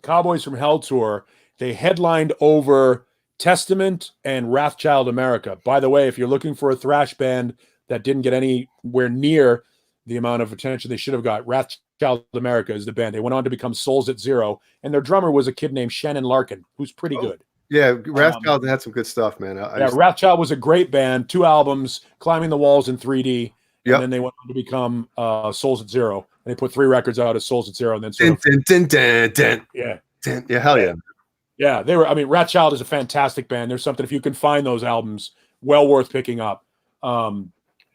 Cowboys from Hell tour. They headlined over Testament and Wrathchild America. By the way, if you're looking for a thrash band that didn't get anywhere near the amount of attention they should have got, Wrathchild America is the band. They went on to become Souls at Zero, and their drummer was a kid named Shannon Larkin, who's pretty good. Yeah, Wrathchild had some good stuff, man. Wrathchild was a great band. 2 albums, Climbing the Walls in 3D, and then they went on to become Souls at Zero. And they put 3 records out as Souls at Zero, and then yeah, hell yeah. Yeah, they were. I mean, Wrathchild is a fantastic band. There's something, if you can find those albums, well worth picking up.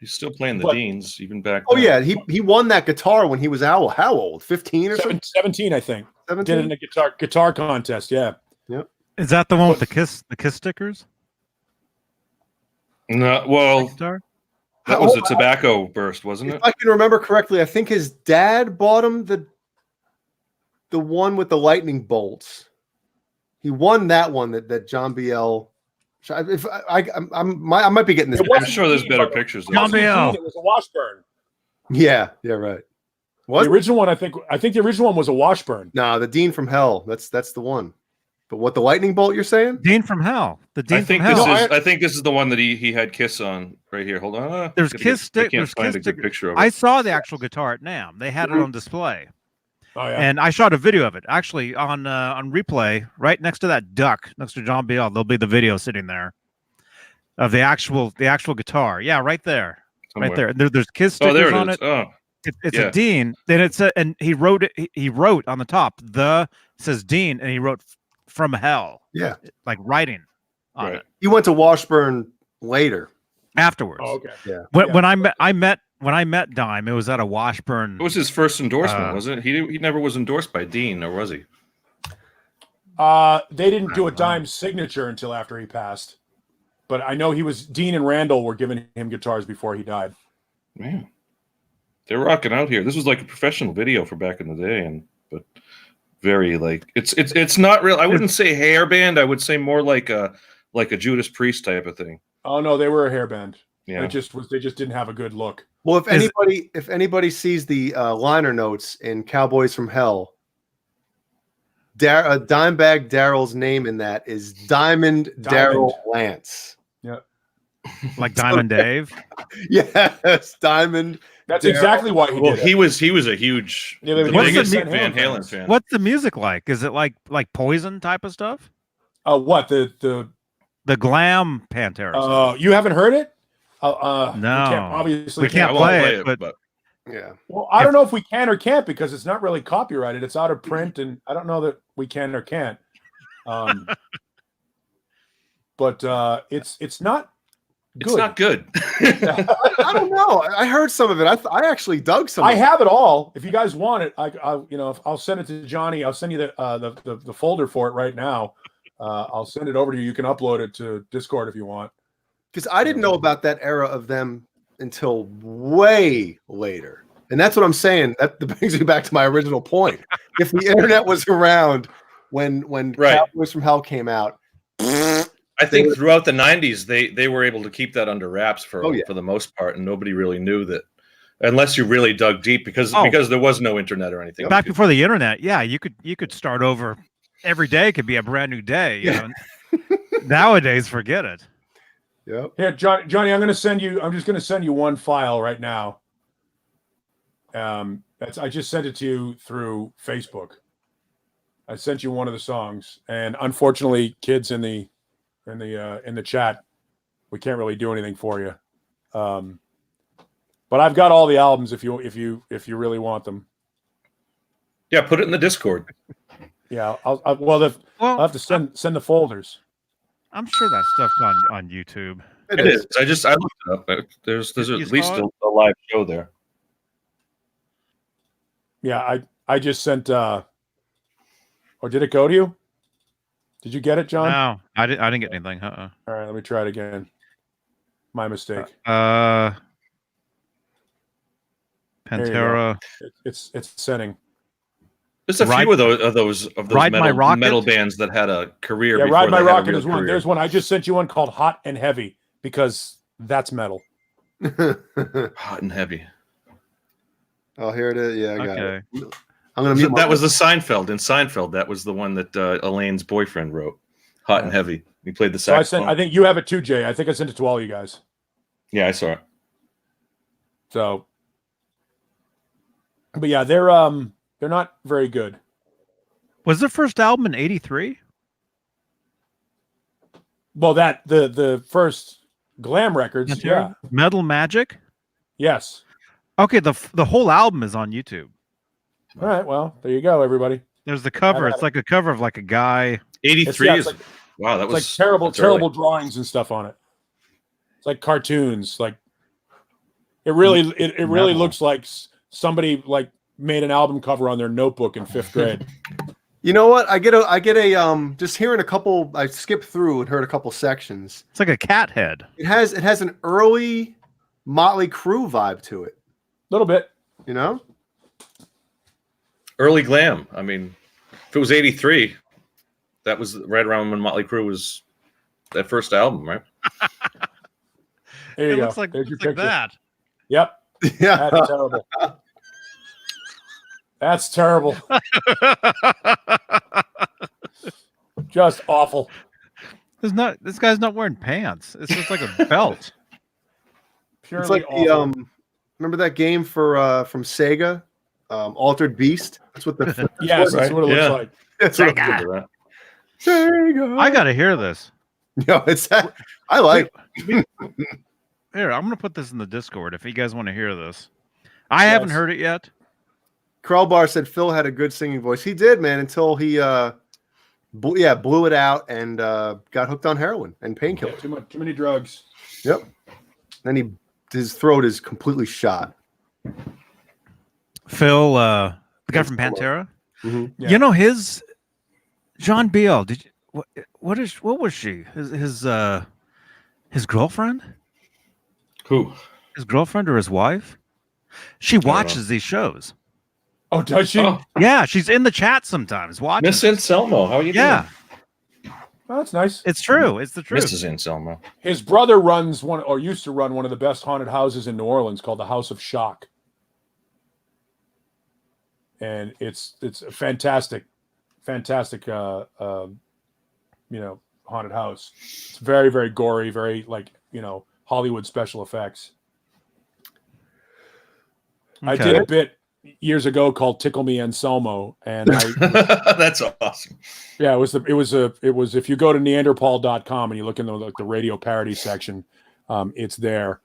He's still playing the Deans even back. Oh yeah, he won that guitar when he was how old? 15 or something? 17, I think. 17? Did it in a guitar contest. Yeah. Yep. Is that the one with the kiss stickers? No, well, that was a tobacco burst, wasn't it? If I can remember correctly, I think his dad bought him the the one with the lightning bolts. He won that one that John BL. If I might be getting this. I'm sure there's better pictures. John BL. It was a Washburn. Yeah, right. What? The original one, I think the original one was a Washburn. No, the Dean from Hell. That's the one. But what, the lightning bolt you're saying? Dean from Hell. The Dean I think from Hell. I think this is the one that he had Kiss on right here. Hold on. There's Kiss stick. I can't find a good picture of it. I saw the actual guitar at NAMM. They had it on display. Oh yeah. And I shot a video of it actually on replay right next to that duck next to John BL. There'll be the video sitting there of the actual guitar. Yeah, right there. Somewhere. Right there. There's Kiss stickers there it on is. it. Oh. It's a Dean. Then it's and he wrote it. He wrote on the top says Dean, and he wrote from Hell. Yeah, like writing on it. He went to Washburn later. Afterwards. Oh, okay. Yeah. When I met Dime, it was at a Washburn. It was his first endorsement, wasn't it? He never was endorsed by Dean, or was he? They didn't do a Dime signature until after he passed. But I know Dean and Randall were giving him guitars before he died. Man. They're rocking out here. This was like a professional video for back in the day, but very like it's not real. I wouldn't say hair band. I would say more like a Judas Priest type of thing. Oh no, they were a hair band. Yeah, they just didn't have a good look. Well, if anybody sees the liner notes in Cowboys from Hell, Dimebag Darrell's name in that is Diamond Darrell Lance. Yeah, like Diamond Dave. Yes, Diamond. That's exactly why he did it. He was a huge, the biggest Van Halen fan. What's the music like? Is it like Poison type of stuff? What the glam Pantera? You haven't heard it? No, obviously we can't play it. But yeah. Well, I don't know if we can or can't because it's not really copyrighted. It's out of print, and I don't know that we can or can't. But it's not. It's not good. I don't know. I heard some of it. I actually dug some. I have it all. If you guys want it, I'll send it to Johnny. I'll send you the folder for it right now. I'll send it over to you. You can upload it to Discord if you want. Because I didn't know about that era of them until way later, and that's what I'm saying. That brings me back to my original point. If the internet was around when Cowboys from Hell came out. I think throughout the 90s, they were able to keep that under wraps for the most part, and nobody really knew that, unless you really dug deep, because there was no internet or anything. Back before the internet, yeah, you could start over. Every day could be a brand new day. You know? Nowadays, forget it. Yep. Here, Johnny, I'm just going to send you one file right now. I just sent it to you through Facebook. I sent you one of the songs, and unfortunately, kids in the chat, we can't really do anything for you. But I've got all the albums if you really want them. Yeah, put it in the Discord. Yeah, I'll have to send the folders. I'm sure that stuff's on YouTube. It is. I looked it up. There's at least a live show there. Yeah, I just sent. Or did it go to you? Did you get it, John? No, I didn't get anything. All right, let me try it again. My mistake. Pantera. It's sending. There's a few of those metal bands that had a career. Yeah, before Ride My they had a Rocket real is one. career. There's one. I just sent you one called Hot and Heavy because that's metal. Hot and Heavy. Oh, here it is. Yeah, I got it. I'm gonna mute that was the Seinfeld. In Seinfeld, that was the one that Elaine's boyfriend wrote. Hot and Heavy. He played the saxophone. So I think you have it too, Jay. I think I sent it to all you guys. Yeah, I saw it. So, but yeah, they're not very good. Was their first album in '83? Well, the first glam records, Pantera? yeah. Metal Magic. Yes. Okay, the whole album is on YouTube. All right, well, there you go, everybody. There's the cover. It's like a cover of like a guy. 83 is wow. That was like terrible drawings and stuff on it. It's like cartoons. Like it really looks like somebody like made an album cover on their notebook in 5th grade. You know what? I get a just hearing a couple. I skipped through and heard a couple sections. It's like a cat head. It has an early Motley Crue vibe to it. A little bit, you know. Early glam. I mean, If it was 83, that was right around when Motley Crue was that first album, right? There you It go. looks like, There's your looks like picture. that. Yep. Yeah. That's terrible. That's terrible. Just awful. This guy's not wearing pants. It's just like a belt. Purely It's like awful. remember that game for from Sega, Altered Beast? That's what the Yes, that's Right, what it looks yeah. like. that's what Sega. Remember that? Sega. I gotta hear this. No, it's I like. Here, I'm gonna put this in the Discord if you guys want to hear this. I haven't heard it yet. Krellbar said Phil had a good singing voice. He did, man, until he blew it out and got hooked on heroin and painkillers. Too many drugs. Yep. Then his throat is completely shot. Phil, the guy from Pantera. Mm-hmm. Yeah. You know his John Biel. Did you, what was she? His girlfriend? Who? His girlfriend or his wife? She don't know. watches these shows. Oh, does she? Oh, Yeah, she's in the chat sometimes watching. Miss Anselmo. How are you Yeah, doing? Oh, that's nice. it's true. It's the truth. Mrs. Anselmo. His brother runs one, or used to run one of the best haunted houses in New Orleans, called the House of Shock, and it's a fantastic, haunted house. It's very, very gory, very Hollywood special effects. I did a bit years ago called "Tickle Me Anselmo," and That's awesome. yeah, it was if you go to Neanderthal.com and you look in the radio parody section, it's there.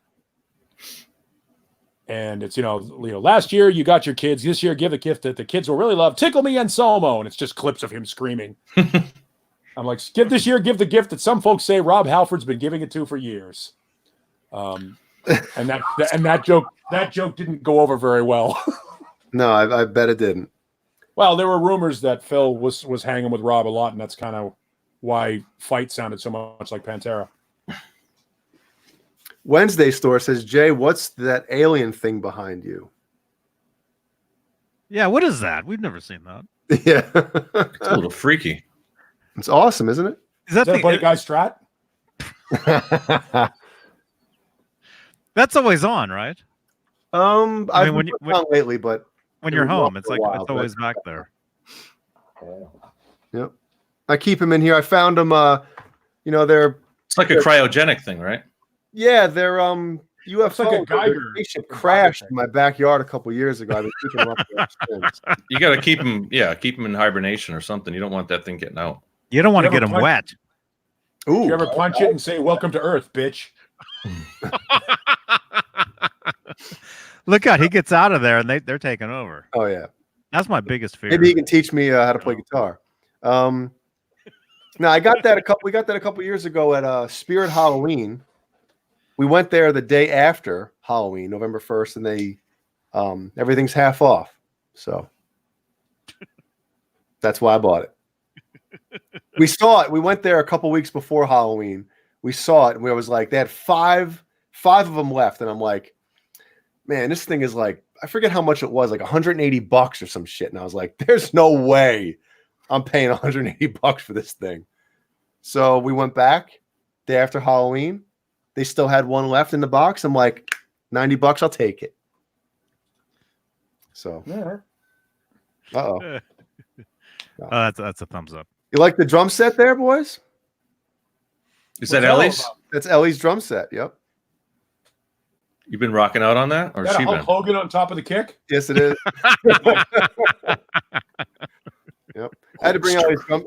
And it's last year you got your kids, this year give a gift that the kids will really love. Tickle Me Anselmo, and it's just clips of him screaming. I'm like, give the gift that some folks say Rob Halford's been giving it to for years. And that joke didn't go over very well. No, I bet it didn't. Well, there were rumors that Phil was hanging with Rob a lot, and that's kind of why Fight sounded so much like Pantera. Wednesday Store says, Jay, what's that alien thing behind you? Yeah, what is that? We've never seen that. Yeah. It's a little freaky. It's awesome, isn't it? Is that Is that Buddy Guy Strat? That's always on, right? I've been on lately, but when you're home, it's for a like while, it's always back there. Yep. I keep him in here. I found them. They're It's like a cryogenic thing, right? they're UFO. like a Geiger. Spaceship crashed in my backyard a couple years ago. I've been keeping them up there since. You got to keep them in hibernation or something. You don't want that thing getting out. You don't want to You get ever them wet. Ooh, You ever punch it and say "Welcome to Earth, bitch"? Look out, he gets out of there and they're taking over. Oh yeah, That's my biggest fear. maybe he can teach me how to play guitar. Now I got that we got that a couple years ago at Spirit Halloween. We went there the day after Halloween, November 1st, and they everything's half off. So that's why I bought it. We saw it. We went there a couple weeks before Halloween. We saw it, and we was like, they had five of them left, and I'm like, man, this thing is like, I forget how much it was, like $180 or some shit. And I was like, there's no way I'm paying $180 for this thing. So we went back day after Halloween. They still had one left in the box. I'm like, $90, I'll take it. So, uh-oh. That's a thumbs up. You like the drum set there, boys? Is that Ellie's? That's Ellie's drum set. Yep. You've been rocking out on that, or Is that she a Hulk been? Hogan on top of the kick? Yes, it is. Yep. I had to bring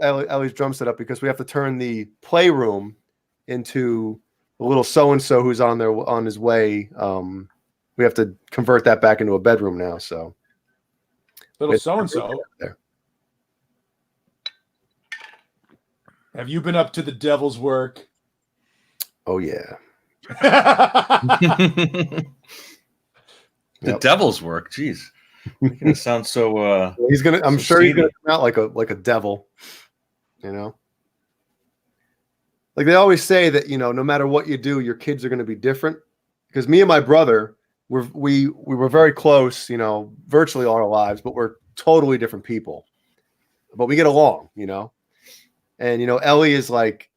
Ellie's drum set up because we have to turn the playroom into a little so-and-so who's on his way. We have to convert that back into a bedroom now. So Little so-and-so. there. Have you been up to the devil's work? Oh yeah. The Yep. devil's work. Jeez, making it sound so. He's gonna. I'm So sure he's steamy. gonna come out like a devil. You know. Like they always say that no matter what you do, your kids are going to be different. Because me and my brother, we were very close. Virtually all our lives, but we're totally different people. but we get along, And Ellie is like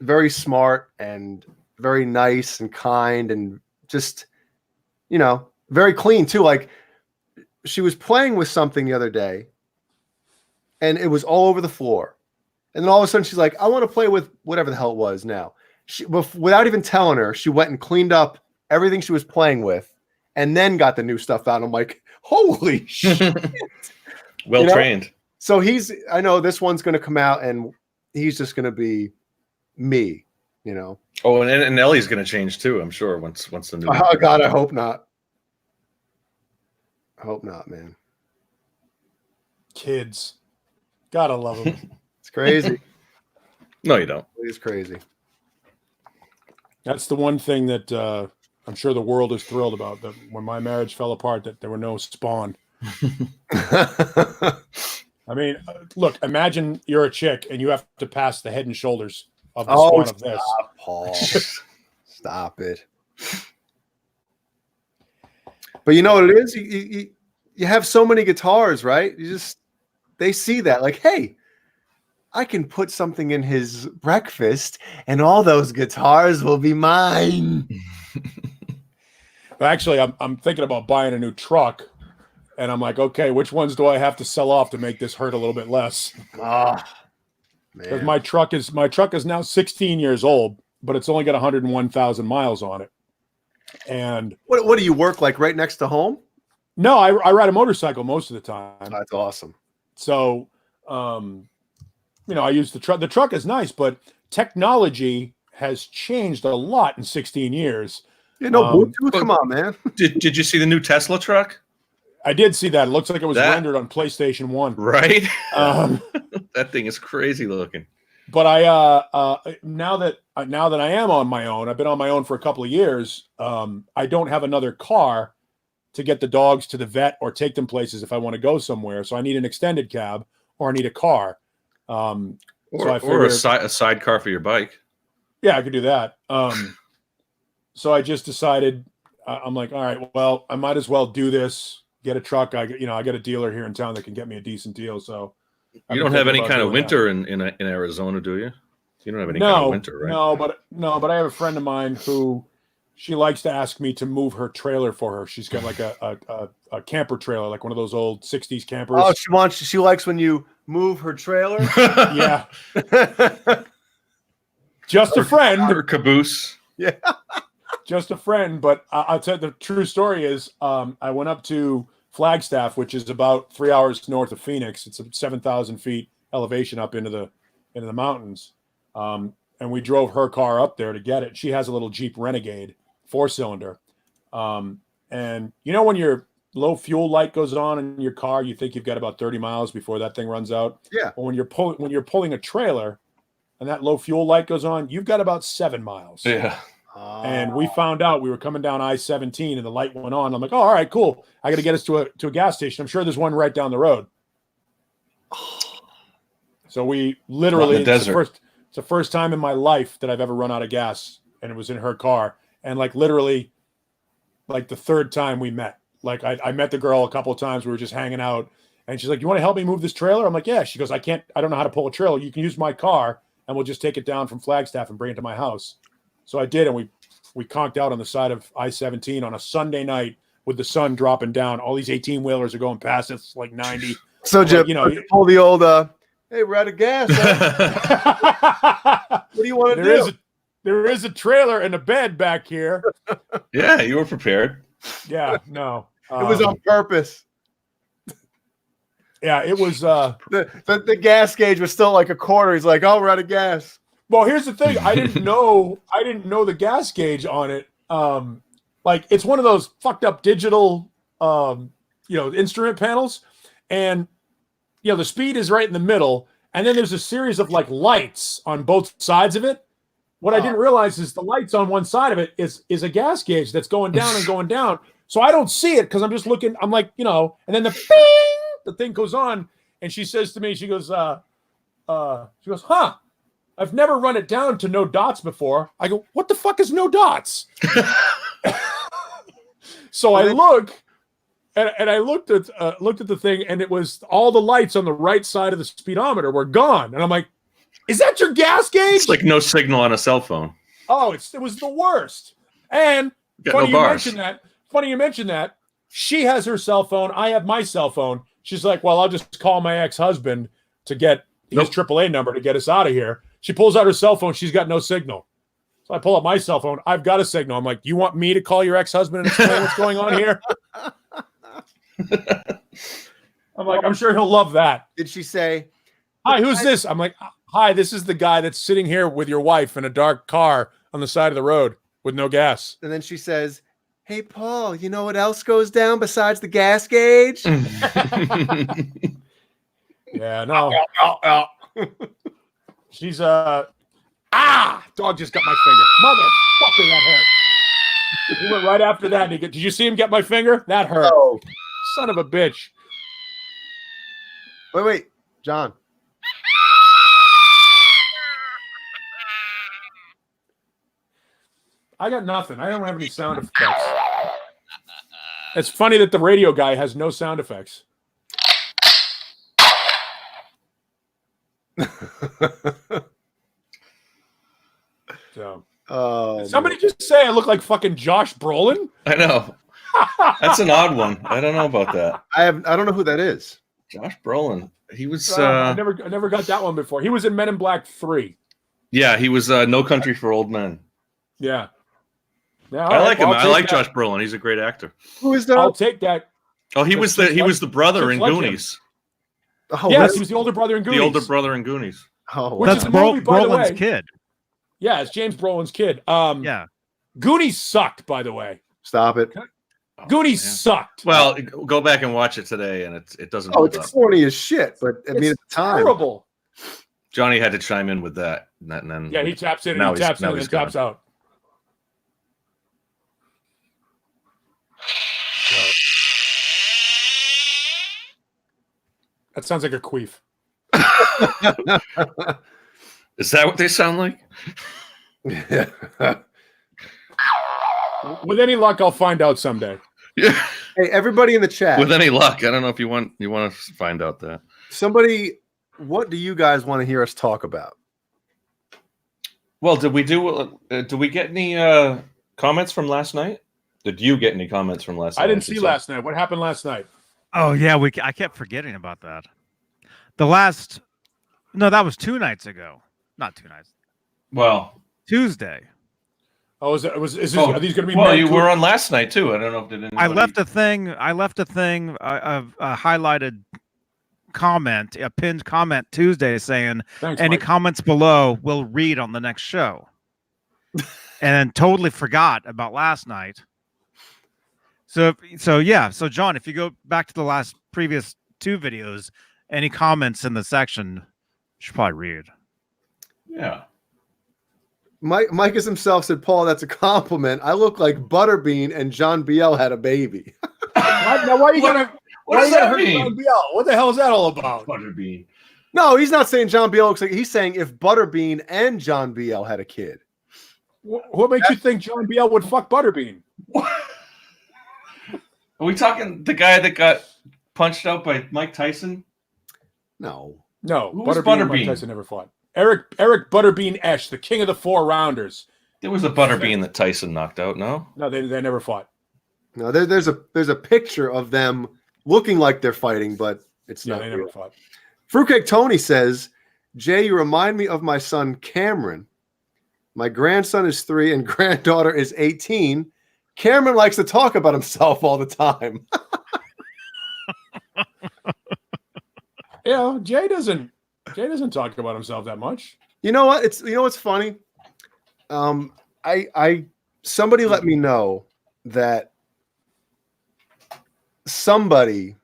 very smart and very nice and kind and just, very clean too. Like she was playing with something the other day and it was all over the floor. And then all of a sudden she's like, I want to play with whatever the hell it was now. Without even telling her, she went and cleaned up everything she was playing with and then got the new stuff out. I'm like, holy shit. Well trained. So I know this one's going to come out and he's just going to be me, Oh, and Ellie's going to change too, I'm sure, once the new. Oh, God, I hope not. I hope not, man. Kids. Gotta love them. It's crazy. No, you don't. It is crazy. That's the one thing that I'm sure the world is thrilled about, that when my marriage fell apart, that there were no spawn. I mean, look, imagine you're a chick and you have to pass the head and shoulders of the spawn of this. Paul. Stop it. But you know what it is? You have so many guitars, right? They see that like, hey, I can put something in his breakfast and all those guitars will be mine. Actually, I'm thinking about buying a new truck. And I'm like, okay, which ones do I have to sell off to make this hurt a little bit less? Because my truck is now 16 years old, but it's only got 101,000 miles on it. And what do you work like right next to home? No, I ride a motorcycle most of the time. That's awesome. So, I use the truck. The truck is nice, but technology has changed a lot in 16 years. Yeah, no Bluetooth. Come on, man. Did you see the new Tesla truck? I did see that. It looks like it was rendered on PlayStation 1. Right? That thing is crazy looking. But I now that I am on my own, I've been on my own for a couple of years. I don't have another car to get the dogs to the vet or take them places if I want to go somewhere. So I need an extended cab or I need a car. Or a sidecar for your bike. Yeah, I could do that. So I just decided, I'm like, all right, well, I might as well do this. Get a truck. I got a dealer here in town that can get me a decent deal. So you don't have any kind of winter in Arizona, do you? You don't have any kind of winter, right? No, but I have a friend of mine who she likes to ask me to move her trailer for her. She's got like a camper trailer, like one of those old 60s campers. Oh, she likes when you move her trailer. Yeah. Just a friend. Or caboose. Yeah. Just a friend, but I'll tell you the true story is I went up to Flagstaff, which is about 3 hours north of Phoenix. It's a 7,000 feet elevation up into the mountains, and we drove her car up there to get it. She has a little Jeep Renegade 4-cylinder, and when your low fuel light goes on in your car, you think you've got about 30 miles before that thing runs out. Yeah. But when you're pulling a trailer, and that low fuel light goes on, you've got about 7 miles. Yeah. And we found out we were coming down I-17 and the light went on. I'm like, oh, all right, cool. I got to get us to a gas station. I'm sure there's one right down the road. So we literally, it's the first time in my life that I've ever run out of gas, and it was in her car. And literally, the third time we met. I met the girl a couple of times. We were just hanging out, and she's like, you want to help me move this trailer? I'm like, yeah. She goes, I don't know how to pull a trailer. You can use my car, and we'll just take it down from Flagstaff and bring it to my house. So I did, and we conked out on the side of I-17 on a Sunday night with the sun dropping down. All these 18-wheelers are going past. It's like 90. So you pull the old, hey, we're out of gas. What do you want to do? There is a trailer and a bed back here. Yeah, you were prepared. Yeah, no. It was on purpose. Yeah, it was. The gas gauge was still like a quarter. He's like, oh, we're out of gas. Well, here's the thing. I didn't know the gas gauge on it. It's one of those fucked up digital, instrument panels, and the speed is right in the middle, and then there's a series of lights on both sides of it. What I didn't realize is the lights on one side of it is a gas gauge that's going down and going down. So I don't see it because I'm just looking. I'm like, and then the thing goes on, and she says to me, she goes, huh. I've never run it down to no dots before. I go, what the fuck is no dots? So I look, And I looked at the thing, and it was all the lights on the right side of the speedometer were gone. And I'm like, is that your gas gauge? It's like no signal on a cell phone. Oh, it was the worst. And funny you mention that. She has her cell phone. I have my cell phone. She's like, well, I'll just call my ex-husband to get his AAA number to get us out of here. She pulls out her cell phone. She's got no signal. So I pull up my cell phone. I've got a signal. I'm like, you want me to call your ex-husband and explain what's going on here? I'm like, I'm sure he'll love that. Did she say, hi, who's this? I'm like, hi, this is the guy that's sitting here with your wife in a dark car on the side of the road with no gas. And then she says, hey, Paul, you know what else goes down besides the gas gauge? Yeah, no. She's dog just got my finger. Motherfucker, that hurt. He went right after that. Did you see him get my finger? That hurt. Oh. Son of a bitch. Wait, John. I got nothing. I don't have any sound effects. It's funny that the radio guy has no sound effects. So, somebody just say I look like fucking Josh Brolin. I know. That's an odd one. I don't know about that. I don't know who that is. Josh Brolin. He was. I never got that one before. He was in Men in Black 3. Yeah, he was No Country for Old Men. Yeah. I like him. I like Josh Brolin. He's a great actor. Who is that? I'll take that. Oh, he was the brother in Goonies. Oh, yes, he was the older brother in Goonies. The older brother in Goonies. Oh, that's Brolin's kid. Yeah, it's James Brolin's kid. Yeah. Goonies sucked, by the way. Stop it. Goonies sucked. Well, go back and watch it today, and it doesn't. Oh, it's corny as shit. But I mean, at the time, terrible. Johnny had to chime in with that, and then he taps in and he taps in and taps out. That sounds like a queef. Is that what they sound like? Yeah. With any luck, I'll find out someday. Yeah. Hey, everybody in the chat. With any luck, I don't know if you want to find out that. Somebody, what do you guys want to hear us talk about? Well, did we get any comments from last night? Did you get any comments from last night? I didn't see last night. What happened last night? Oh yeah, I kept forgetting about that. That was 2 nights ago. Not 2 nights. Well, Tuesday. Oh, are these going to be? Well, you were on last night too. I don't know if did anybody... I left a thing. A highlighted comment, a pinned comment Tuesday saying, Thanks, any Mike. comments below we'll read on the next show. And totally forgot about last night. So John, if you go back to the previous 2 videos, any comments in the section, you should probably read. Yeah. Mike himself said, Paul, that's a compliment. I look like Butterbean and John Biel had a baby. Now, why are you gonna? What does that mean? John Biel? What the hell is that all about? Butterbean. No, he's not saying John Biel looks like. He's saying if Butterbean and John Biel had a kid. What makes you think John Biel would fuck Butterbean? Are we talking the guy that got punched out by Mike Tyson? No. Who was Butterbean and Mike Tyson never fought. Eric Butterbean Esch, the king of the 4 rounders. There was a Butterbean that Tyson knocked out. No, they never fought. No, there's a picture of them looking like they're fighting, but it's not. They never fought. Fruitcake Tony says, Jay, you remind me of my son Cameron. My grandson is 3 and granddaughter is 18. Cameron likes to talk about himself all the time. Yeah, Jay doesn't talk about himself that much. You know what? What's funny? Somebody let me know that somebody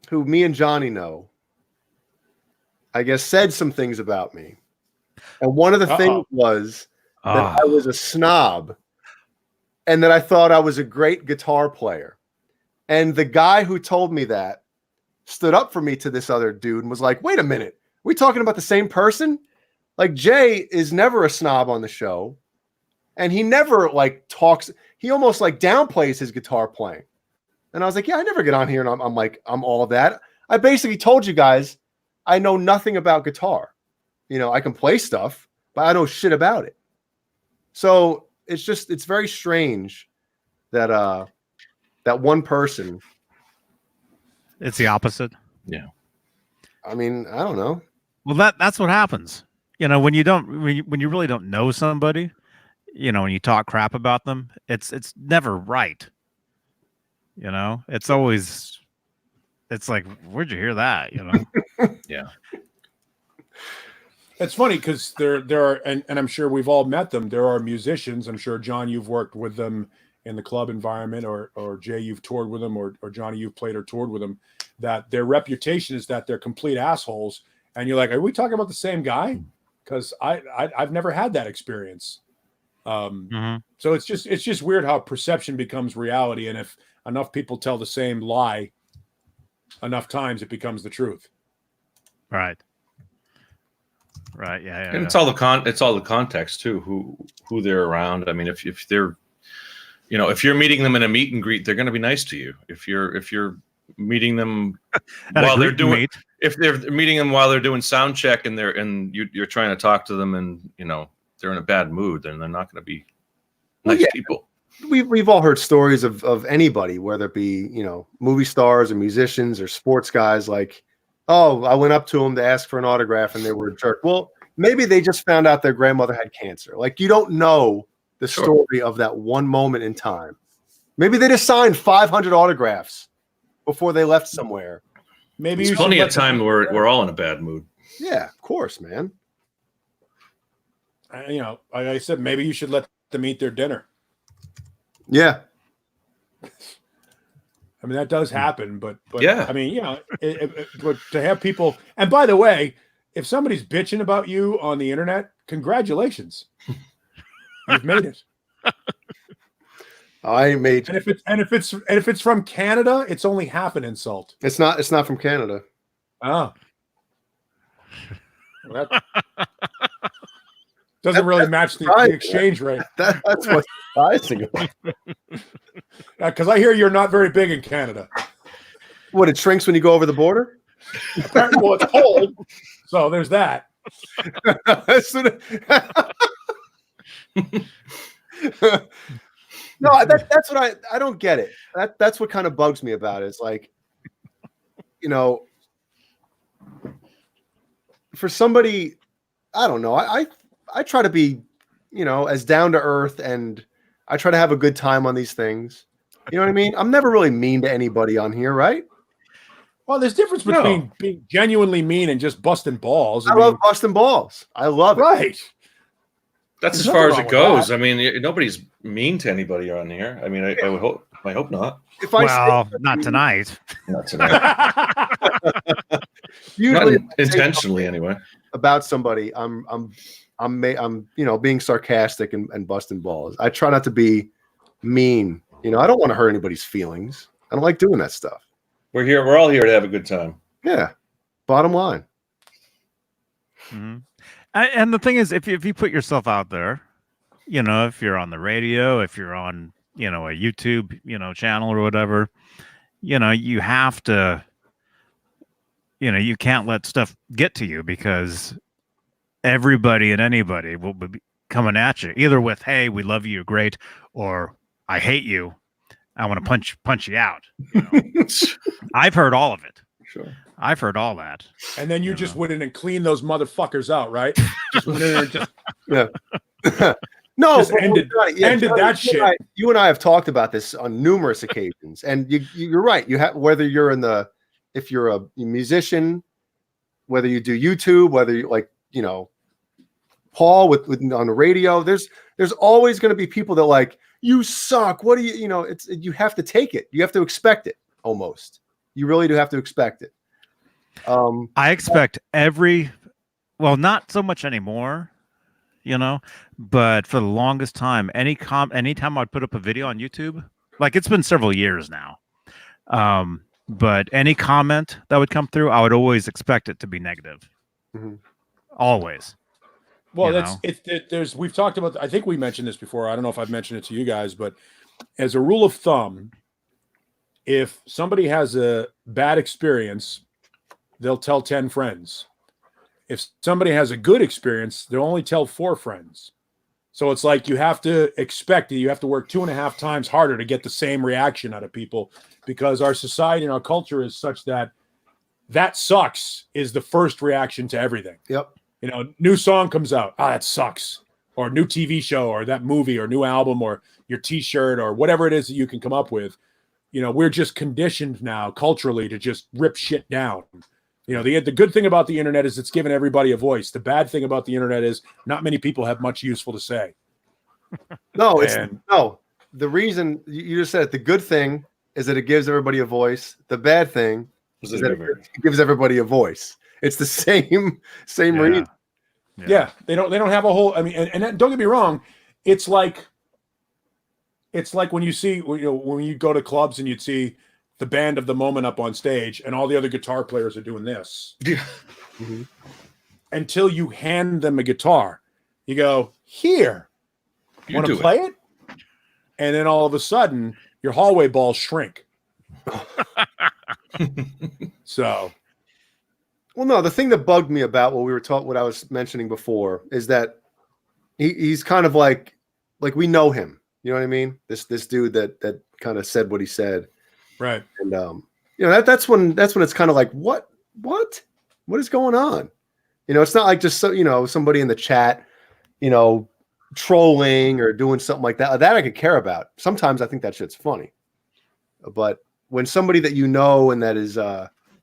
who me and Johnny know, I guess, said some things about me. And one of the things was that I was a snob and that I thought I was a great guitar player. And the guy who told me that stood up for me to this other dude and was like, wait a minute, are we talking about the same person? Like, Jay is never a snob on the show. And he never like talks. He almost like downplays his guitar playing. And I was like, yeah, I never get on here and I'm like, I'm all of that. I basically told you guys, I know nothing about guitar. You know, I can play stuff, but I know shit about it. So it's very strange that that one person. It's the opposite. Yeah. I mean, I don't know. Well, that's what happens. You know, when you really don't know somebody, you know, when you talk crap about them, it's never right. You know, it's always, it's like, where'd you hear that? You know? Yeah. It's funny because there are, and I'm sure we've all met them. There are musicians. I'm sure, John, you've worked with them in the club environment, or Jay, you've toured with them, or Johnny, you've played or toured with them, that their reputation is that they're complete assholes. And you're like, are we talking about the same guy? Because I've never had that experience. So it's just weird how perception becomes reality. And if enough people tell the same lie enough times, it becomes the truth. Right. Right. Yeah. And it's all the context too, who they're around. I mean, if they're, you know, if you're meeting them in a meet and greet, they're going to be nice to you. If you're meeting them while they're doing, if they're meeting them while they're doing sound check and you're trying to talk to them and, you know, they're in a bad mood, then they're not going to be nice people. We've all heard stories of anybody, whether it be, you know, movie stars or musicians or sports guys, like, oh, I went up to them to ask for an autograph and they were a jerk. Well, maybe they just found out their grandmother had cancer. Like, you don't know the story of that one moment in time. Maybe they just signed 500 autographs before they left somewhere. Maybe there's plenty of time where we're all in a bad mood. Yeah, of course, man. You know, like I said, maybe you should let them eat their dinner. Yeah. I mean, that does happen, but yeah. I mean, you know, but to have people, and by the way, if somebody's bitching about you on the internet, congratulations. You've made it. I made. And if it's from Canada, it's only half an insult. It's not from Canada. Oh. Well, that doesn't really match the exchange rate. That's what's surprising. Because I hear you're not very big in Canada. What, it shrinks when you go over the border? Well, it's cold, so there's that. No, that's what I don't get it. That's what kind of bugs me about it. It's like, you know, for somebody, I don't know. I try to be, you know, as down to earth, and I try to have a good time on these things. You know what I mean? I'm never really mean to anybody on here, right? Well, there's difference between being genuinely mean and just busting balls. I love busting balls. I love it. Right. That's as far as it goes. I mean, nobody's mean to anybody on here. I mean, I would hope. I hope not. Not tonight. Not tonight. Usually, not intentionally, anyway. About somebody, I'm you know, being sarcastic and busting balls. I try not to be mean. You know, I don't want to hurt anybody's feelings. I don't like doing that stuff. We're all here to have a good time. Yeah. Bottom line. Mm-hmm. And the thing is, if you put yourself out there, you know, if you're on the radio, if you're on, you know, a YouTube, you know, channel or whatever, you know, you have to, you know, you can't let stuff get to you, because everybody and anybody will be coming at you either with, hey, we love you, you're great, or I hate you, I want to punch you out. You know? I've heard all of it. Sure. I've heard all that. And then you just went in and cleaned those motherfuckers out, right? Just went in and just no, just ended that shit. You and I have talked about this on numerous occasions, and you're right. You have, whether you're if you're a musician, whether you do YouTube, whether you, like, you know, Paul with on the radio, there's always going to be people that like, you suck. What do you know? You have to take it. You have to expect it. Almost, you really do have to expect it. I expect not so much anymore, you know, but for the longest time, anytime I'd put up a video on YouTube, like, it's been several years now, but any comment that would come through, I would always expect it to be negative. Mm-hmm. Always. Well, there's we've talked about. I think we mentioned this before. I don't know if I've mentioned it to you guys, but as a rule of thumb, if somebody has a bad experience, they'll tell 10 friends. If somebody has a good experience, they'll only tell 4 friends. So it's like you have to expect that you have to work 2.5 times harder to get the same reaction out of people, because our society and our culture is such that sucks is the first reaction to everything. Yep. New song comes out. That sucks. Or new TV show or that movie or new album or your t-shirt or whatever it is that you can come up with. We're just conditioned now culturally to just rip shit down. The good thing about the internet is it's given everybody a voice. The bad thing about the internet is not many people have much useful to say. No, the reason you just said it, the good thing is that it gives everybody a voice. The bad thing is that it gives everybody a voice. It's the same reason. Yeah, they don't have a whole. I mean, and don't get me wrong, it's like when you see when you go to clubs and you'd see the band of the moment up on stage and all the other guitar players are doing this. Yeah. Mm-hmm. Until you hand them a guitar, you go, here, you want to play it? And then all of a sudden your hallway balls shrink. So. Well, no, the thing that bugged me about what I was mentioning before is that he's kind of like we know him. You know what I mean? This dude that kind of said what he said. Right. And that's when it's kind of like, what is going on? It's not like just somebody in the chat, trolling or doing something like that. That I could care about. Sometimes I think that shit's funny. But when somebody that and that is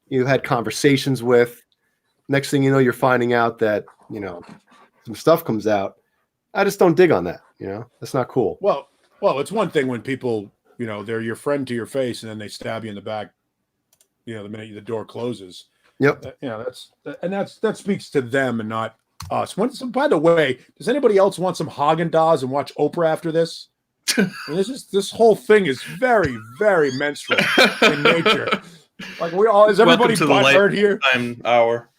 you've had conversations with, next thing you know, you're finding out that some stuff comes out. I just don't dig on that. That's not cool. Well, it's one thing when people, they're your friend to your face and then they stab you in the back, the minute the door closes. Yep. That speaks to them and not us. By the way, does anybody else want some Haagen-Dazs and watch Oprah after this? I mean, this whole thing is very, very menstrual in nature. Like is everybody butthurt here? Hour.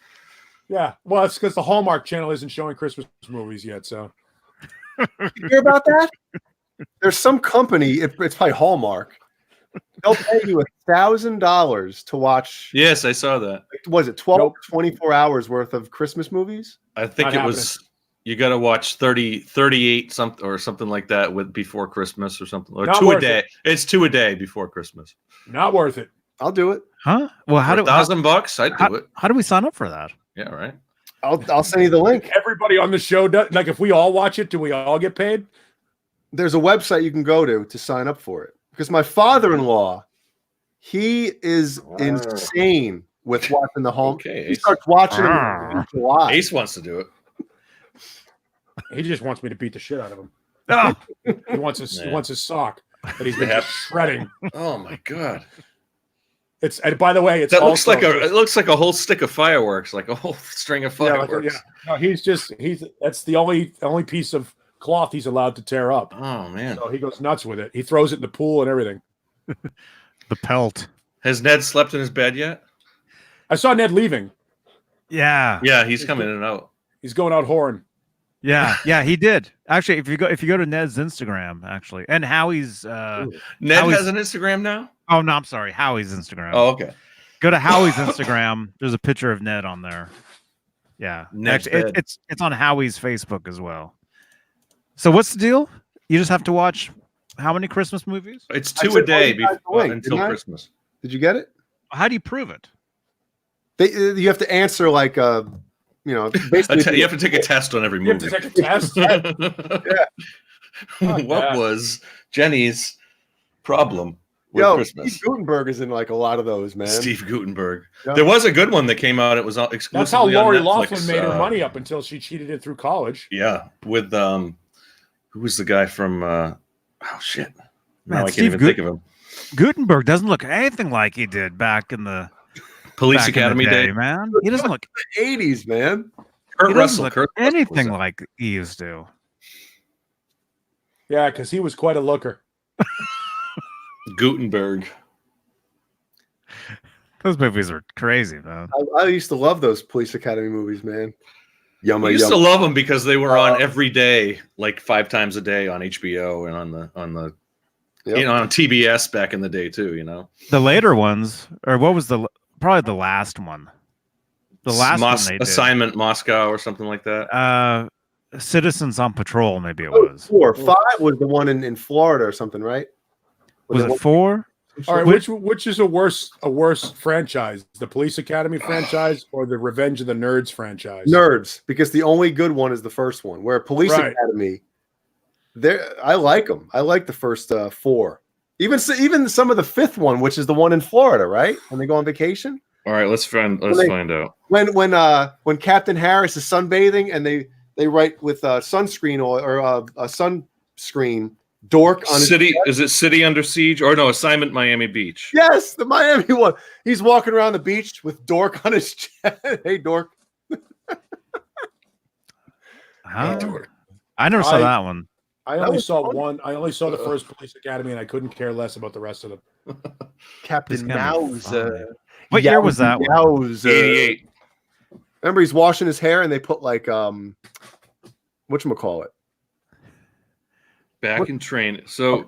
Yeah. Well, it's because the Hallmark Channel isn't showing Christmas movies yet. So. You hear about that? There's some company, it's probably Hallmark. They'll pay you $1,000 to watch. Yes, I saw that. Was it 12, 24 hours worth of Christmas movies? I think it was. You got to watch 38 something or something like that before Christmas or something. Or Not 2 worth a day. It. It's 2 a day before Christmas. Not worth it. I'll do it. Huh? Well, $1,000? I'd do it. How do we sign up for that? Yeah, right. I'll send you the link. Everybody on the show does. Like, if we all watch it, do we all get paid? There's a website you can go to sign up for it. Because my father-in-law, he is insane with watching the home. Okay, he starts watching them in July. Ace wants to do it. He just wants me to beat the shit out of him. Oh. He wants his sock that he's been shredding. Oh my god! And by the way, it looks like a whole stick of fireworks, like a whole string of fireworks. No, that's the only piece of cloth he's allowed to tear up. Oh man! So he goes nuts with it. He throws it in the pool and everything. The pelt. Has Ned slept in his bed yet? I saw Ned leaving. Yeah. Yeah, he's coming in and out. He's going out whoring. Yeah, he did. Actually, if you go to Ned's Instagram, actually, and Howie's Ned Howie's, has an Instagram now? Oh no, I'm sorry, Howie's Instagram. Oh, okay. Go to Howie's Instagram. There's a picture of Ned on there. Yeah. Actually, it's on Howie's Facebook as well. So what's the deal? You just have to watch how many Christmas movies? It's 2 a day until Christmas. Did you get it? How do you prove it? You have to answer like basically you have to take a test on every movie. You have to take a test. Yeah. What was Jenny's problem with Christmas? Steve Gutenberg is in like a lot of those, man. Steve Gutenberg. Yeah. There was a good one that came out. It was exclusively. That's how Lori on Netflix. Loughlin made her money up until she cheated it through college. Yeah, with who was the guy from? Oh shit! Man, now I can't even think of him. Gutenberg doesn't look anything like he did back in the Police Academy day, man. He doesn't look the 80s, man. Kurt Russell. Anything like he used to. Yeah, because he was quite a looker. Gutenberg. Those movies are crazy, man. I used to love those Police Academy movies, man. I used to love them because they were on every day, like 5 times a day on HBO and on the on TBS back in the day too. You know, the later ones, or what was probably the last one? The last one they did. Assignment Moscow or something like that. Citizens on Patrol, maybe it was. 4. 5 was the one in Florida or something, right? Was it 4? All right, which is a worse franchise, the Police Academy franchise or the Revenge of the Nerds franchise? Nerds, because the only good one is the first one. Where Police Academy, I like them. I like the first 4. Even some of the 5th one, which is the one in Florida, right? When they go on vacation. All right, let's find out. When Captain Harris is sunbathing and they write with sunscreen or a sunscreen dork on City. Is it City Under Siege or no? Assignment Miami Beach. Yes, the Miami one. He's walking around the beach with dork on his chest. Hey, dork. Huh? I never saw that one. I only saw one. I only saw the first Police Academy, and I couldn't care less about the rest of them. Captain Mauser. What year was that one? 88. Remember, he's washing his hair, and they put like whatchamacallit? Back in training. So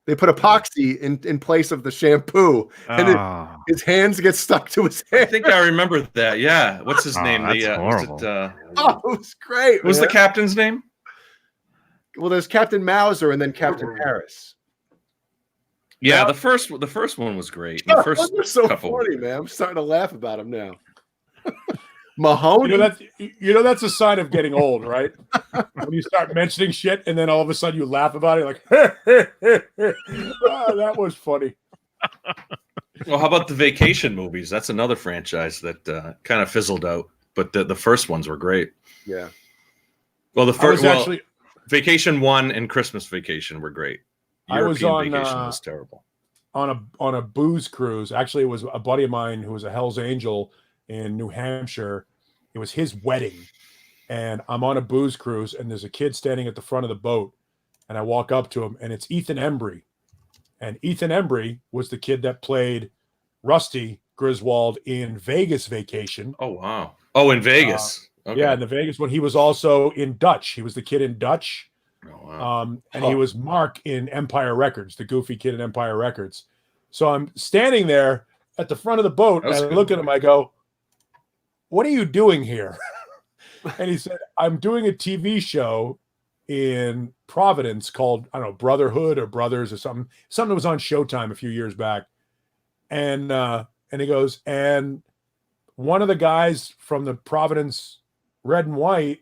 they put epoxy in place of the shampoo, and his hands get stuck to his hair. I think I remember that. Yeah. What's his name? That's horrible. It was great. What was the captain's name? Well, there's Captain Mauser and then Captain Harris. Yeah, the first one was great. The first they're so couple. funny, man. I'm starting to laugh about him now. Mahoney. That's a sign of getting old, right? When you start mentioning shit and then all of a sudden you laugh about it, like, that was funny. Well, how about the vacation movies? That's another franchise that kind of fizzled out, but the first ones were great. Yeah. Well, Vacation 1 and Christmas Vacation were great. European Vacation was terrible. On a booze cruise. Actually, it was a buddy of mine who was a Hell's Angel in New Hampshire. It was his wedding, and I'm on a booze cruise, and there's a kid standing at the front of the boat, and I walk up to him, and it's Ethan Embry, and Ethan Embry was the kid that played Rusty Griswold in Vegas Vacation. Oh wow! Oh, in Vegas. Okay. Yeah, in the Vegas one. He was also in Dutch. He was the kid in Dutch. Oh, wow. And he was Mark in Empire Records, the goofy kid in Empire Records. So I'm standing there at the front of the boat, and I look at him, I go, "What are you doing here?" And he said, "I'm doing a TV show in Providence called, I don't know, Brotherhood or Brothers or something. Something that was on Showtime a few years back." And he goes, "And one of the guys from the Providence Red and White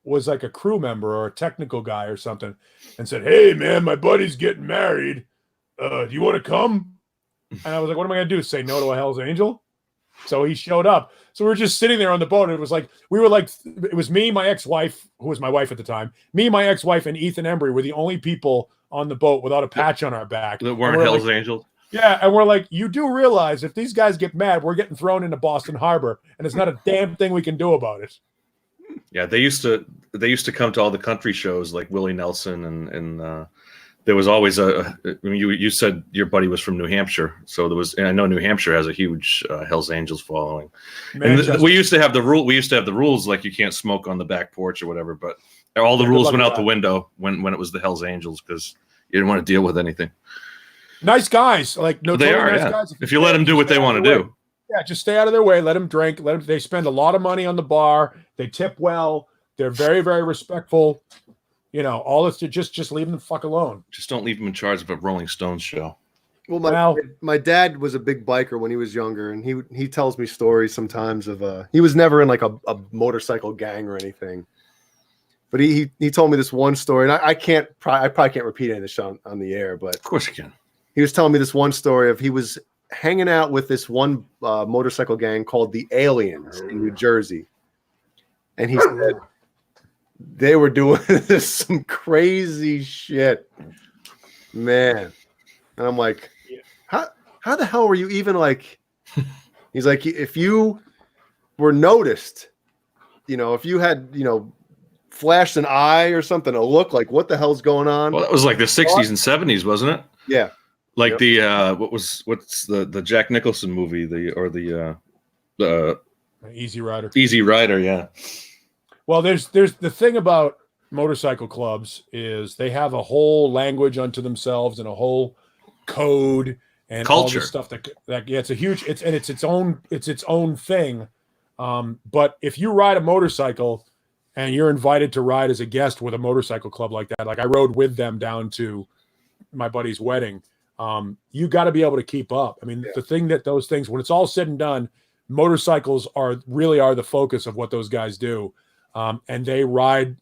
was like a crew member or a technical guy or something, and said, 'Hey man, my buddy's getting married. Do you want to come?' And I was like, 'What am I going to do? Say no to a Hell's Angel?' So he showed up. So we were just sitting there on the boat. And it was me, my ex-wife, who was my wife at the time, me, my ex-wife, and Ethan Embry were the only people on the boat without a patch on our back. That weren't Hell's Angels. Yeah, and we're like, you do realize if these guys get mad, we're getting thrown into Boston Harbor, and it's not a damn thing we can do about it. Yeah, they used to come to all the country shows like Willie Nelson, and there was always you said your buddy was from New Hampshire, so there was, and I know New Hampshire has a huge Hell's Angels following. And we used to have the rules like you can't smoke on the back porch or whatever, but all the rules went out the window when it was the Hell's Angels because you didn't want to deal with anything. Nice guys, like no, they are. Nice yeah. guys. If you let them do what they want to do. Yeah, just stay out of their way. Let them drink. They spend a lot of money on the bar. They tip well. They're very, very respectful. You know, all this to just leave them the fuck alone. Just don't leave them in charge of a Rolling Stones show. Well, my dad was a big biker when he was younger, and he tells me stories sometimes of he was never in like a motorcycle gang or anything. But he told me this one story, and I probably can't repeat any of this on the air, but of course you can. He was telling me this one story of he was hanging out with this one motorcycle gang called the Aliens in New Jersey. And he said they were doing some crazy shit, man. And I'm like, how the hell were you even like, he's like, if you were noticed, you know, if you had, you know, flashed an eye or something, a look like what the hell's going on. Well, that was like the 60s and 70s, wasn't it? Yeah. Like what's the Jack Nicholson movie, the Easy Rider. Easy Rider, yeah. Well, there's the thing about motorcycle clubs is they have a whole language unto themselves and a whole code and all Culture. this stuff that yeah, it's a huge it's its own thing. But if you ride a motorcycle and you're invited to ride as a guest with a motorcycle club like that, like I rode with them down to my buddy's wedding, you got to be able to keep up. I mean, the thing that those things, when it's all said and done, motorcycles really are the focus of what those guys do. And they ride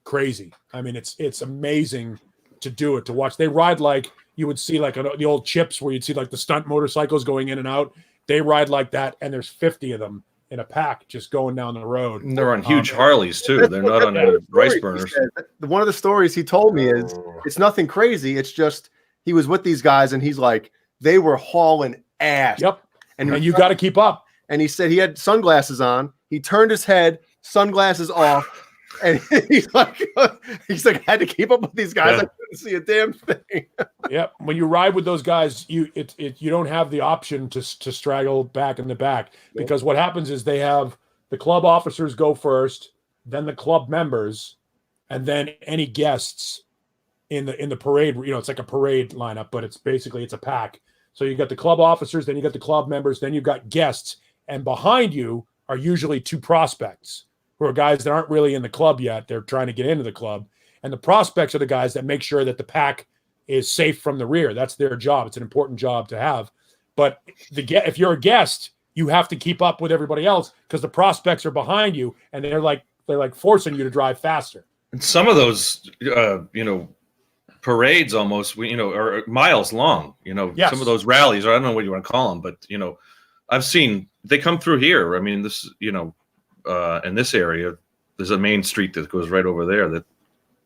crazy. I mean, it's amazing to do it, to watch. They ride like you would see like the old chips where you'd see like the stunt motorcycles going in and out. They ride like that, and there's 50 of them in a pack just going down the road. And they're on huge Harleys too. They're not on rice burners. One of the stories he told me is it's nothing crazy. It's just he was with these guys, and he's like, they were hauling ass. Yep. And you got to keep up. And he said he had sunglasses on. He turned his head, sunglasses off, and he's like, I had to keep up with these guys. Yeah. I couldn't see a damn thing. Yep. When you ride with those guys, you don't have the option to straggle back in the back, because what happens is they have the club officers go first, then the club members, and then any guests in the parade. You know, it's like a parade lineup, but it's a pack. So you got the club officers, then you got the club members, then you've got guests, and behind you are usually two prospects who are guys that aren't really in the club yet. They're trying to get into the club. And the prospects are the guys that make sure that the pack is safe from the rear. That's their job. It's an important job to have. But if you're a guest, you have to keep up with everybody else because the prospects are behind you, and they're like forcing you to drive faster. And some of those, parades almost, are miles long. Yes. Some of those rallies, or I don't know what you want to call them, but I've seen they come through here. I mean, this, in this area, there's a main street that goes right over there that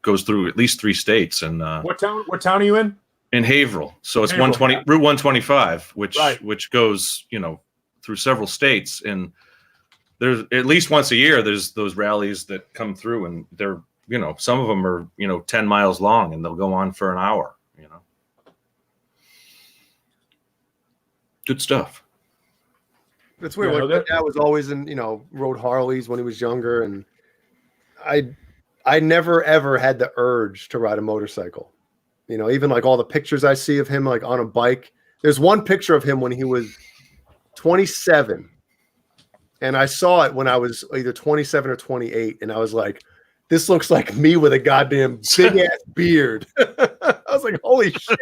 goes through at least 3 states. And what town are you in? In Haverhill. So it's Haverhill, Route 125, Right. which goes, through several states. And there's at least once a year, there's those rallies that come through, and they're, some of them are, 10 miles long, and they'll go on for an hour, Good stuff. It's weird. Yeah, my dad was always rode Harleys when he was younger, and I never ever had the urge to ride a motorcycle. Even like all the pictures I see of him like on a bike. There's one picture of him when he was 27, and I saw it when I was either 27 or 28, and I was like, this looks like me with a goddamn big ass beard. I was like, holy shit,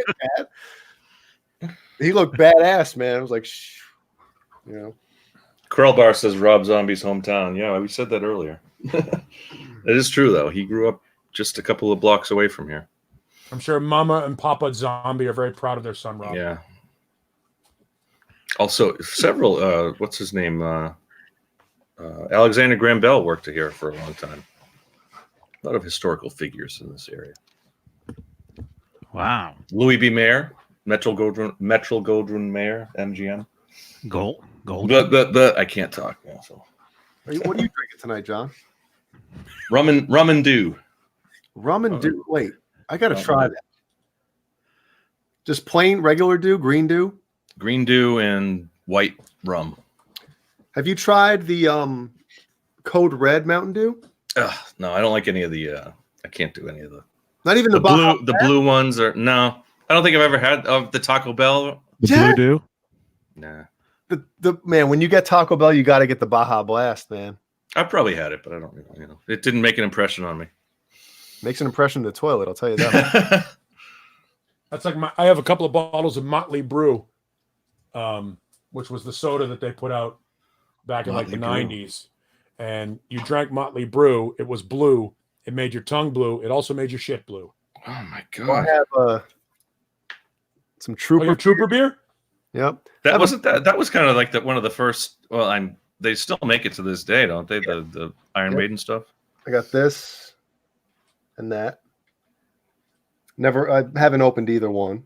man. He looked badass, man. I was like, Krellbar says Rob Zombie's hometown. Yeah, we said that earlier. It is true, though. He grew up just a couple of blocks away from here. I'm sure Mama and Papa Zombie are very proud of their son, Rob. Yeah. Also, several, what's his name? Alexander Graham Bell worked here for a long time. A lot of historical figures in this area. Wow. Louis B. Mayer, Metro Goldwyn Mayer, MGM. Gold. But I can't talk. Yeah, so. what are you drinking tonight, John? Rum and dew. Rum and dew. Wait, I got to try that. Just plain regular dew, green dew? Green dew and white rum. Have you tried the Code Red Mountain Dew? No, I don't like any of the. I can't do any of the. Not even the blue. The blue ones are no. I don't think I've ever had of the Taco Bell. The Blue Dew? Nah. The man, when you get Taco Bell, you got to get the Baja Blast, man. I probably had it, but I don't. It didn't make an impression on me. Makes an impression in the toilet, I'll tell you that. That's like I have a couple of bottles of Motley Brew, which was the soda that they put out back in Motley like the Brew. 90s. And you drank Motley Brew, it was blue. It made your tongue blue. It also made your shit blue. Oh my Well, I god! have some Trooper. Your Trooper beer? Yep. That wasn't that. That was kind of like one of the first. Well, they still make it to this day, don't they? The Iron Maiden stuff. I got this and that. I haven't opened either one.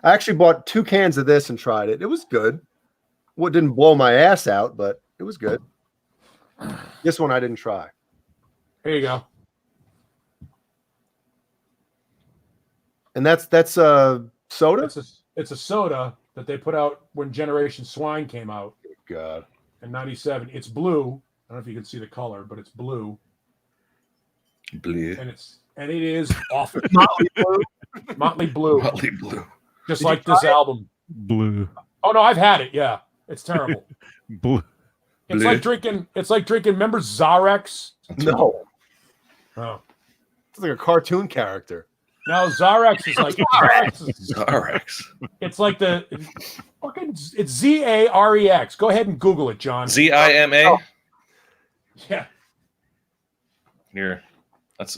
I actually bought 2 cans of this and tried it. It was good. Well, it didn't blow my ass out, but it was good. This one I didn't try. Here you go. And that's soda? It's a soda that they put out when Generation Swine came out God. in 97. It's blue. I don't know if you can see the color, but it's blue. Blue. And it is awful. Motley Blue. Motley Blue. Motley Blue. Just Did like you this try it? album. Blue. Oh no, I've had it. Yeah, it's terrible. Blue. It's Blue. like drinking. It's like drinking. Remember Zarex? No, Oh, it's like a cartoon character. no, Zarex is like Zarex. It's like the fucking. It's Zarex. Go ahead and Google it, John. Zima. Yeah. Here.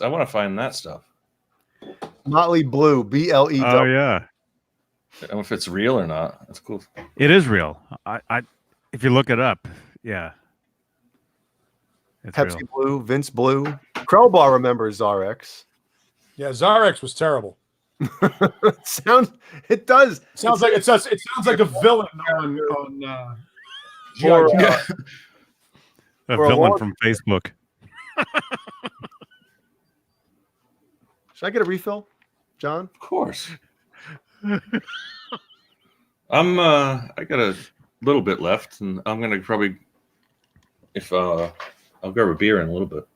I want to find that stuff. Motley Blue, BLE. Oh yeah, I don't know if it's real or not. That's cool. it is real. If you look it up, yeah, it's Pepsi real. Blue, Vince Blue. Crowbar remembers Zarex. Yeah, Zarex was terrible. It does. It sounds like a villain on G.I. Or, Joe. A For a villain long- from Facebook. Should I get a refill, John? Of course. I got a little bit left, and I'm gonna probably I'll grab a beer in a little bit.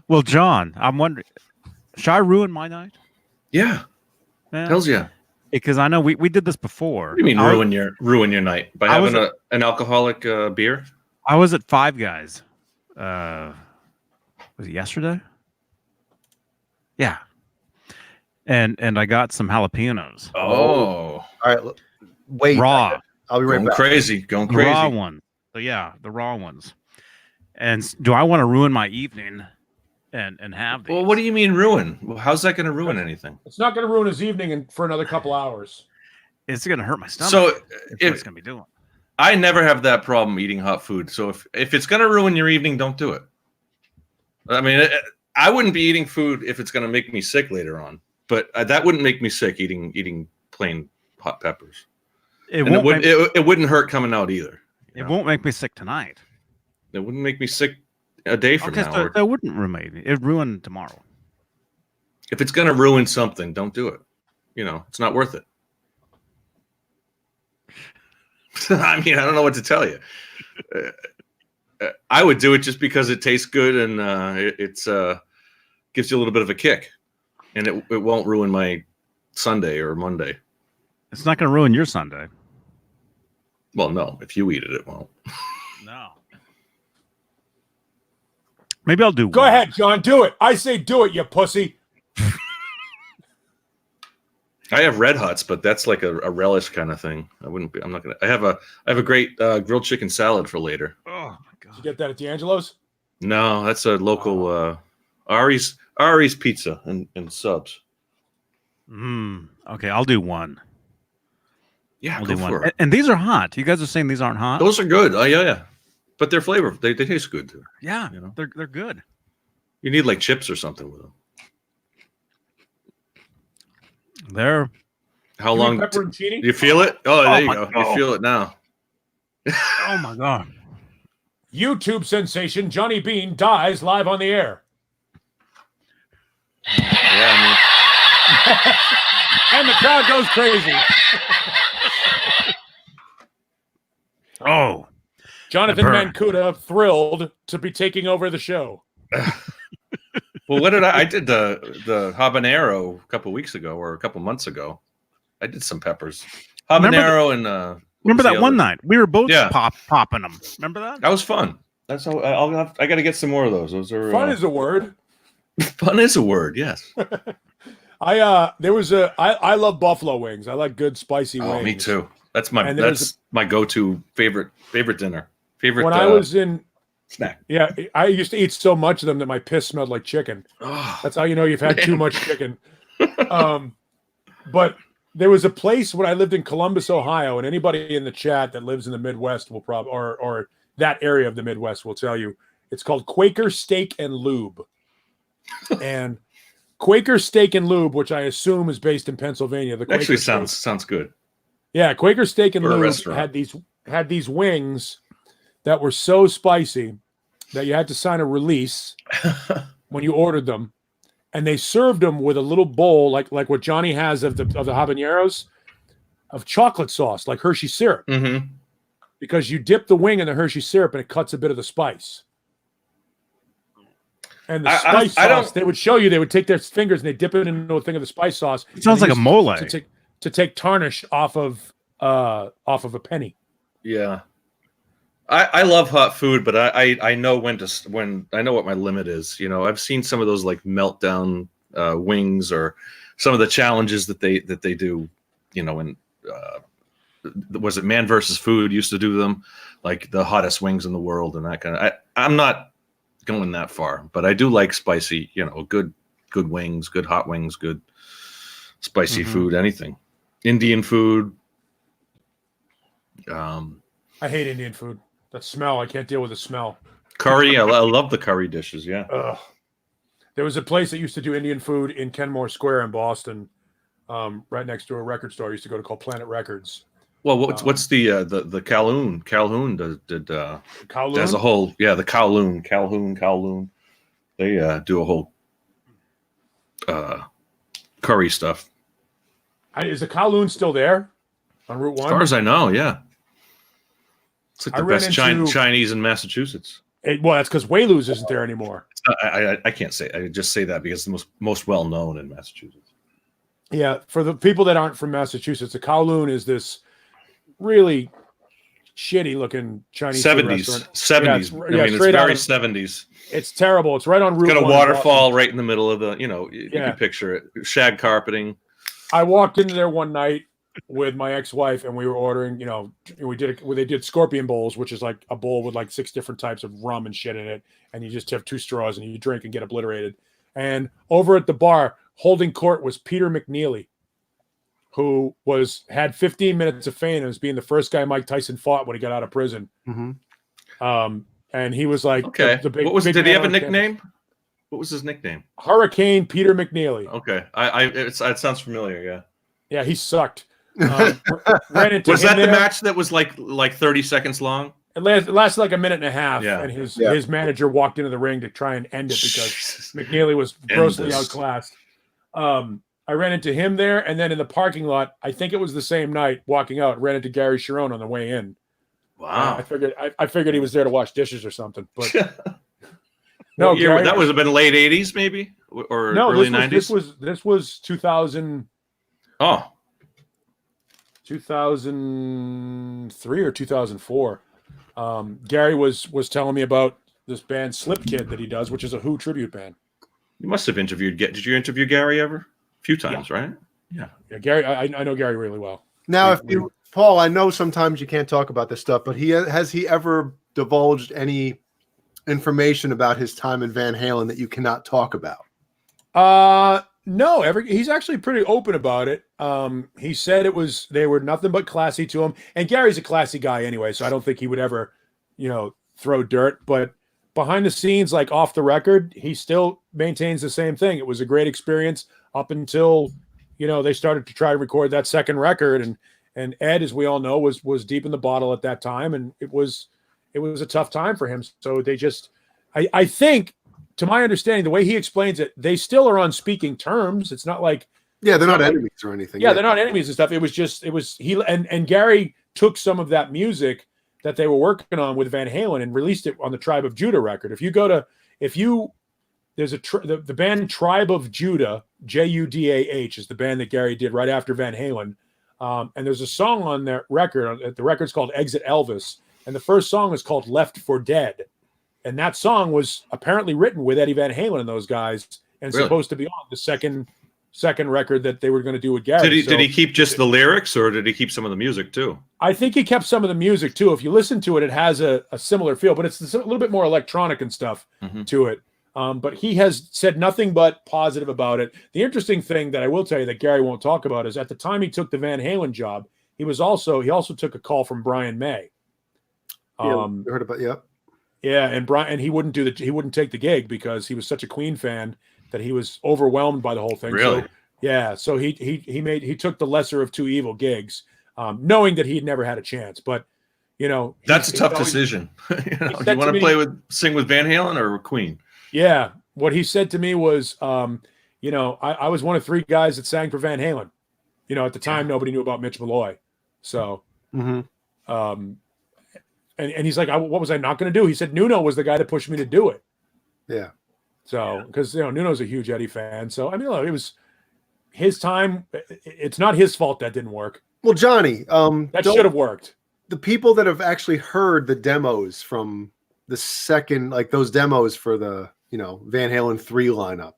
Well, John, I'm wondering, should I ruin my night? Yeah. Hells yeah. Because I know we did this before. What do you mean ruin your night by having an alcoholic beer? I was at Five Guys. Was it yesterday? Yeah. And I got some jalapenos. Oh, All right. Wait. Raw. I'll be right going back. crazy, going The crazy. raw one. So yeah, the raw ones. And do I want to ruin my evening and have these? Well, what do you mean ruin? Well, how's that going to ruin anything? It's not going to ruin his evening for another couple hours. It's going to hurt my stomach. So That's what it's going to be doing. I never have that problem eating hot food. So if it's going to ruin your evening, don't do it. I mean, I wouldn't be eating food if it's going to make me sick later on. But that wouldn't make me sick eating plain hot peppers. It wouldn't hurt coming out either. It won't make me sick tonight. It wouldn't make me sick a day from now. So that wouldn't ruin me. It ruined tomorrow. If it's going to ruin something, don't do it. It's not worth it. I mean, I don't know what to tell you. I would do it just because it tastes good and it's gives you a little bit of a kick, and it won't ruin my Sunday or Monday. It's not going to ruin your Sunday. Well, no, if you eat it, it won't. No. Maybe I'll do Go one. ahead, John. Do it. I say do it, you pussy. I have Red Hots, but that's like a relish kind of thing. I'm not gonna. I have a great grilled chicken salad for later. Oh my Did you god. get that at D'Angelo's? No, that's a local Ari's Pizza and subs. Okay, I'll do one. Yeah, I'll go do for one. it. And these are hot. You guys are saying these aren't hot? Those are good. Oh yeah. But they're flavorful. They taste good too. Yeah, they're good. You need like chips or something with them. They're How You long? eat pepperoncini? Do you feel it? Oh, there you my go. God. You feel it now. oh my god. YouTube sensation Johnny Beane dies live on the air. Yeah, And the crowd goes crazy. Oh. Jonathan Burn. Mancuda thrilled to be taking over the show. well, what did I did the habanero a couple weeks ago or a couple months ago. I did some peppers. Habanero and Remember what's that the one other? night? We were both Yeah. popping them. Remember that? That was fun. That's how I got to get some more of those. Those are Fun is a word. fun is a word. Yes. I love buffalo wings. I like good spicy wings. Oh, me too. That's And there's my go-to favorite dinner. Favorite When I was in snack. Yeah, I used to eat so much of them that my piss smelled like chicken. Oh, That's how you know you've had too much chicken. But there was a place when I lived in Columbus, Ohio, and anybody in the chat that lives in the Midwest will probably, or that area of the Midwest will tell you, it's called Quaker Steak and Lube. And Quaker Steak and Lube, which I assume is based in Pennsylvania. The Quaker actually Steak- sounds good. Yeah, Quaker Steak and For a Lube restaurant. had these wings that were so spicy that you had to sign a release when you ordered them, and they served them with a little bowl like what Johnny has of the habaneros, of chocolate sauce like Hershey syrup, Mm-hmm. because you dip the wing in the Hershey syrup and it cuts a bit of the spice. And the spice sauce, they would show you. They would take their fingers and they dip it into a thing of the spice sauce. It sounds like a mole to take tarnish off of a penny. Yeah. I love hot food, but I know when I know what my limit is. You know, I've seen some of those like meltdown wings or some of the challenges that they do. You know, and was it Man versus Food used to do them, like the hottest wings in the world and that kind of. I'm not going that far, but I do like spicy. You know, good wings, good hot wings, good spicy food, anything, Indian food. I hate Indian food. That smell, I can't deal with the smell. Curry, I love the curry dishes. Yeah. Ugh. There was a place that used to do Indian food in Kenmore Square in Boston, right next to a record store I used to go to called Planet Records. Well, what's the Kowloon? Calhoun did Kowloon? as a whole. Yeah, the Kowloon. They do a whole curry stuff. Is the Kowloon still there on Route 1? As far as I know, yeah. It's like the best Chinese in Massachusetts. Well, that's because Whaley's isn't there anymore. I can't say. I just say that because it's the most well known in Massachusetts. Yeah, for the people that aren't from Massachusetts, the Kowloon is this really shitty looking Chinese 70s. It's very 70s. It's terrible. It's right on Route 1. Got a waterfall right in the middle of the. You can picture it. Shag carpeting. I walked into there one night with my ex-wife and we were ordering, they did scorpion bowls, which is like a bowl with like 6 different types of rum and shit in it. And you just have 2 straws and you drink and get obliterated. And over at the bar, holding court was Peter McNeely, who had 15 minutes of fame and was being the first guy Mike Tyson fought when he got out of prison. Mm-hmm. And he was like, okay. Did he have a nickname? What was his nickname? Hurricane Peter McNeely. Okay. It sounds familiar. Yeah. Yeah. He sucked. Was that the match that was like 30 seconds long? It lasted like a minute and a half. Yeah. And his manager walked into the ring to try and end it because McNeely was grossly outclassed. I ran into him there, and then in the parking lot, I think it was the same night, walking out, ran into Gary Sharon on the way in. Wow. I figured he was there to wash dishes or something. But no, Gary, that would have been late 80s maybe or early 90s. This was 2000. Oh. 2003 or 2004. Gary was telling me about this band Slip Kid that he does, which is a Who tribute band. You must have interviewed. Did you interview Gary ever? A few times, right? Yeah, Gary. I know Gary really well. Now, Paul, I know sometimes you can't talk about this stuff, but has he ever divulged any information about his time in Van Halen that you cannot talk about? No, he's actually pretty open about it. He said they were nothing but classy to him. And Gary's a classy guy anyway, so I don't think he would ever, throw dirt. But behind the scenes, like off the record, he still maintains the same thing. It was a great experience up until, they started to try to record that second record. And Ed, as we all know, was deep in the bottle at that time. And it was a tough time for him. So they just, I think, to my understanding, the way he explains it, they still are on speaking terms. It's not like they're not enemies or anything. Yeah, they're not enemies and stuff. He and Gary took some of that music that they were working on with Van Halen and released it on the Tribe of Judah record. There's the band Tribe of Judah, Judah, is the band that Gary did right after Van Halen, and there's a song on that record. The record's called Exit Elvis, and the first song is called Left for Dead. And that song was apparently written with Eddie Van Halen and those guys, and supposed to be on the second record that they were going to do with Gary. Did he keep just the lyrics, or did he keep some of the music too? I think he kept some of the music too. If you listen to it, it has a similar feel, but it's a little bit more electronic and stuff to it. But he has said nothing but positive about it. The interesting thing that I will tell you that Gary won't talk about is at the time he took the Van Halen job, he also took a call from Brian May. You heard about Yeah, and he wouldn't take the gig because he was such a Queen fan that he was overwhelmed by the whole thing. Really? So he took the lesser of two evil gigs, knowing that he'd never had a chance. But that's a tough decision. You want to sing with Van Halen or Queen? Yeah, what he said to me was, I was one of 3 guys that sang for Van Halen. At the time nobody knew about Mitch Malloy, so. And he's like, what was I not going to do? He said, Nuno was the guy that pushed me to do it. Yeah. So, because Nuno's a huge Eddie fan. So, I mean, look, it was his time. It's not his fault that didn't work. Well, Johnny, that should have worked. The people that have actually heard the demos from the second, like those demos for the Van Halen 3 lineup.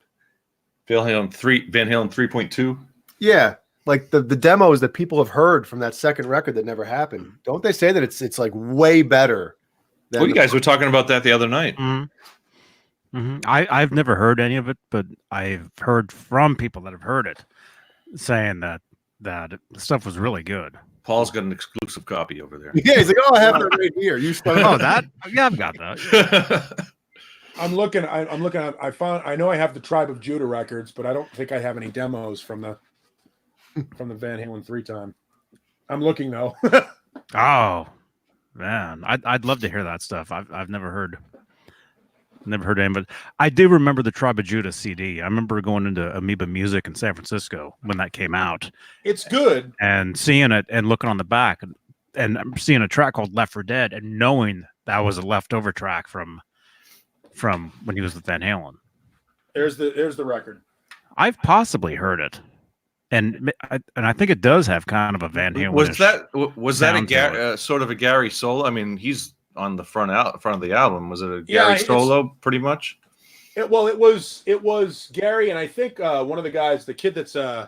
Van Halen 3.2. Yeah, like the demos that people have heard from that second record that never happened. Don't they say that it's like way better? Well, you guys were talking about that the other night. Mm-hmm. Mm-hmm. I've never heard any of it, but I've heard from people that have heard it saying that the stuff was really good. Paul's got an exclusive copy over there. Yeah, he's like, oh, I have it right here. You that? Yeah, I've got that. I'm looking. I know I have the Tribe of Judah records, but I don't think I have any demos from the Van Halen 3 time. I'm looking though. Oh man, I'd love to hear that stuff. I've never heard any, but I do remember the Tribe of Judah CD. I remember going into Amoeba Music in San Francisco when that came out. It's good. And seeing it and looking on the back and seeing a track called Left for Dead and knowing that was a leftover track from when he was with Van Halen. There's the record. I've possibly heard it. And I think it does have kind of a Van Halen. Was that a sort of a Gary solo? I mean, he's on the front of the album. Was it a Gary solo, pretty much? It was Gary, and I think one of the guys, the kid I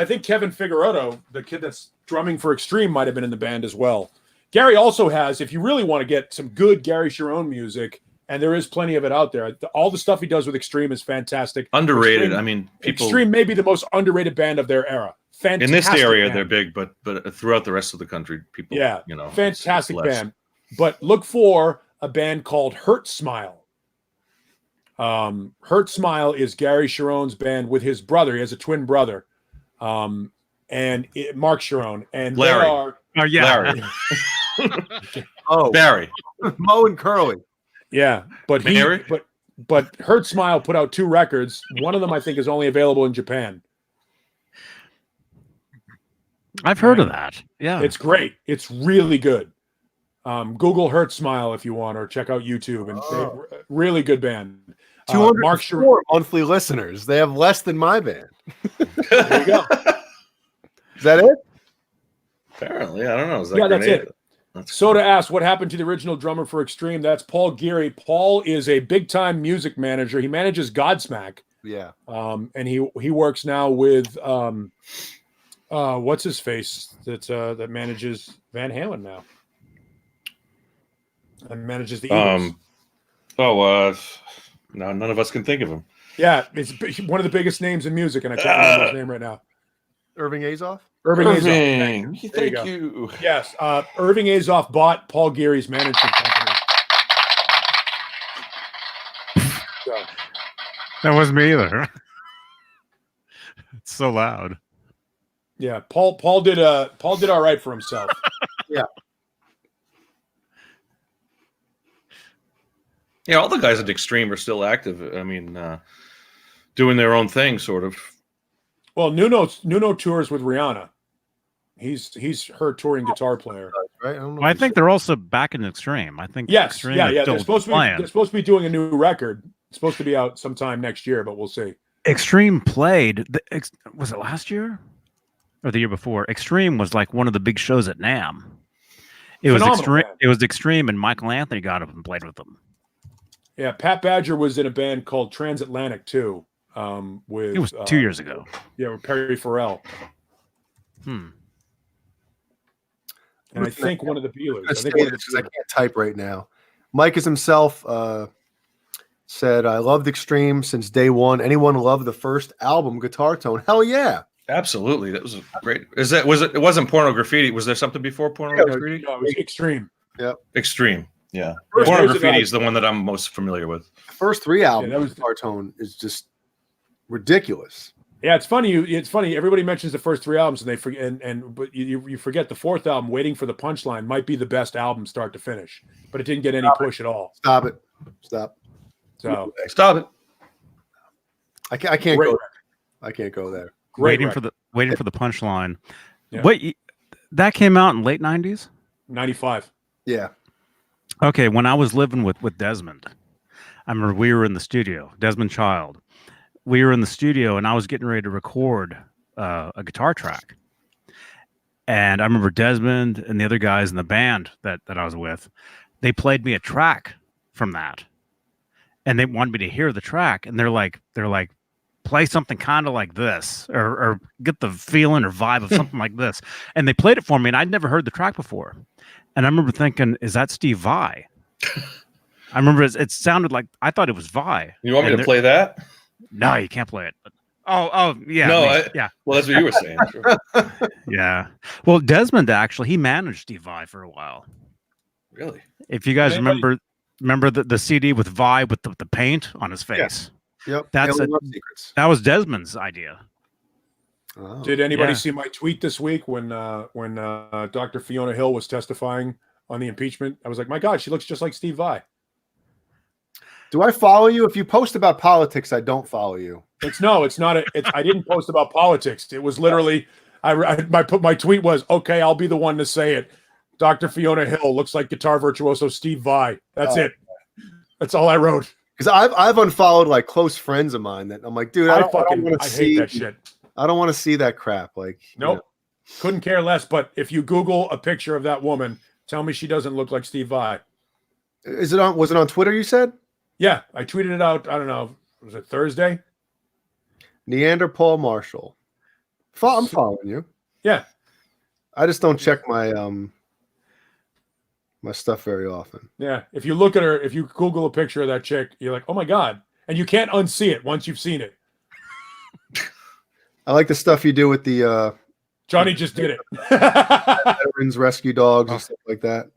think Kevin Figueroa, the kid that's drumming for Extreme, might have been in the band as well. Gary also has, if you really want to get some good Gary Sharon music, and there is plenty of it out there. All the stuff he does with Extreme is fantastic. Underrated. Extreme, I mean, Extreme may be the most underrated band of their era. Fantastic in this area, band. They're big, but throughout the rest of the country, people, fantastic band. But look for a band called Hurt Smile. Hurt Smile is Gary Sharon's band with his brother. He has a twin brother, Mark Sharon, and Larry. They are. Oh yeah, Larry. Barry, Mo and Curly. Yeah, but but Hurt Smile put out 2 records. One of them I think is only available in Japan. I've heard of that. Yeah, it's great. It's really good. Google Hurt Smile if you want, or check out YouTube. And really good band. 204 monthly listeners. They have less than my band. There you go. Is that it? Apparently, I don't know. That's it. Soda asks, what happened to the original drummer for Extreme? That's Paul Geary. Paul is a big-time music manager. He manages Godsmack. Yeah. And he works now with what's his face that manages Van Halen now. And manages the Eagles. No, none of us can think of him. Yeah, it's one of the biggest names in music, and I can't remember his name right now. Irving Azoff? Irving Azoff. Thank you. Yes, Irving Azoff bought Paul Geary's management company. So. That wasn't me either. It's so loud. Yeah, Paul did all right for himself. Yeah. Yeah, all the guys at Extreme are still active. I mean, doing their own thing, sort of. Well, Nuno tours with Rihanna. He's her touring guitar player. Right? I think they're also back in Extreme. I think yes, Extreme yeah. They're supposed to be doing a new record. It's supposed to be out sometime next year, but we'll see. Extreme played. Was it last year or the year before? Extreme was like one of the big shows at NAMM. It was Extreme. It was Extreme, and Michael Anthony got up and played with them. Yeah, Pat Badger was in a band called Transatlantic too. With it was 2 years ago. Yeah, with Perry Farrell. And I think one of the Bealers. I can't type right now. Mike is himself said, "I loved Extreme since day one. Anyone love the first album, Guitar Tone? Hell yeah, absolutely. That was great. It wasn't Porno Graffiti? Was there something before Porno Graffiti? No, it was Extreme. Yep, Extreme. Yeah, Porno Graffiti is the one that I'm most familiar with. The first 3 albums, Guitar Tone is just ridiculous. Yeah, it's funny. Everybody mentions the first 3 albums, and they forget, but you forget the 4th album, Waiting for the Punchline, might be the best album, start to finish, but it didn't get any push at all. Stop it. Stop. So stop it. I can't go there. I can't go there. Waiting for the Punchline. Yeah. Wait, that came out in late 90s? 95. Yeah. Okay, when I was living with Desmond, I remember we were in the studio, Desmond Child. We were in the studio, and I was getting ready to record a guitar track. And I remember Desmond and the other guys in the band that I was with, they played me a track from that. And they wanted me to hear the track. And they're like, play something kind of like this, or get the feeling or vibe of something like this. And they played it for me, and I'd never heard the track before. And I remember thinking, is that Steve Vai? I remember it sounded like, I thought it was Vai. You want me to play that? No, you can't play it. But, oh, yeah. No, yeah. Well, that's what you were saying. Sure. Yeah. Well, Desmond actually, he managed Steve Vai for a while. Really? If you guys remember the CD with Vi with the paint on his face. Yeah. Yep. That was Desmond's idea. Oh. Did anybody see my tweet this week when Dr. Fiona Hill was testifying on the impeachment? I was like, my God, she looks just like Steve Vai. Do I follow you? If you post about politics, I don't follow you. It's not. I didn't post about politics. It was literally, my tweet was, okay, I'll be the one to say it. Dr. Fiona Hill looks like guitar virtuoso Steve Vai. That's it. That's all I wrote. Because I've unfollowed like close friends of mine that I'm like, dude, I hate that shit. I don't want to see that crap. Like, nope, couldn't care less. But if you Google a picture of that woman, tell me she doesn't look like Steve Vai. Was it on Twitter? You said? Yeah, I tweeted it out. I don't know. Was it Thursday? Neanderthal Marshall. I'm following you. Yeah. I just don't check my my stuff very often. Yeah. If you look at her, if you Google a picture of that chick, you're like, oh my God. And you can't unsee it once you've seen it. I like the stuff you do with the Johnny just did it. Veterans rescue dogs and stuff like that.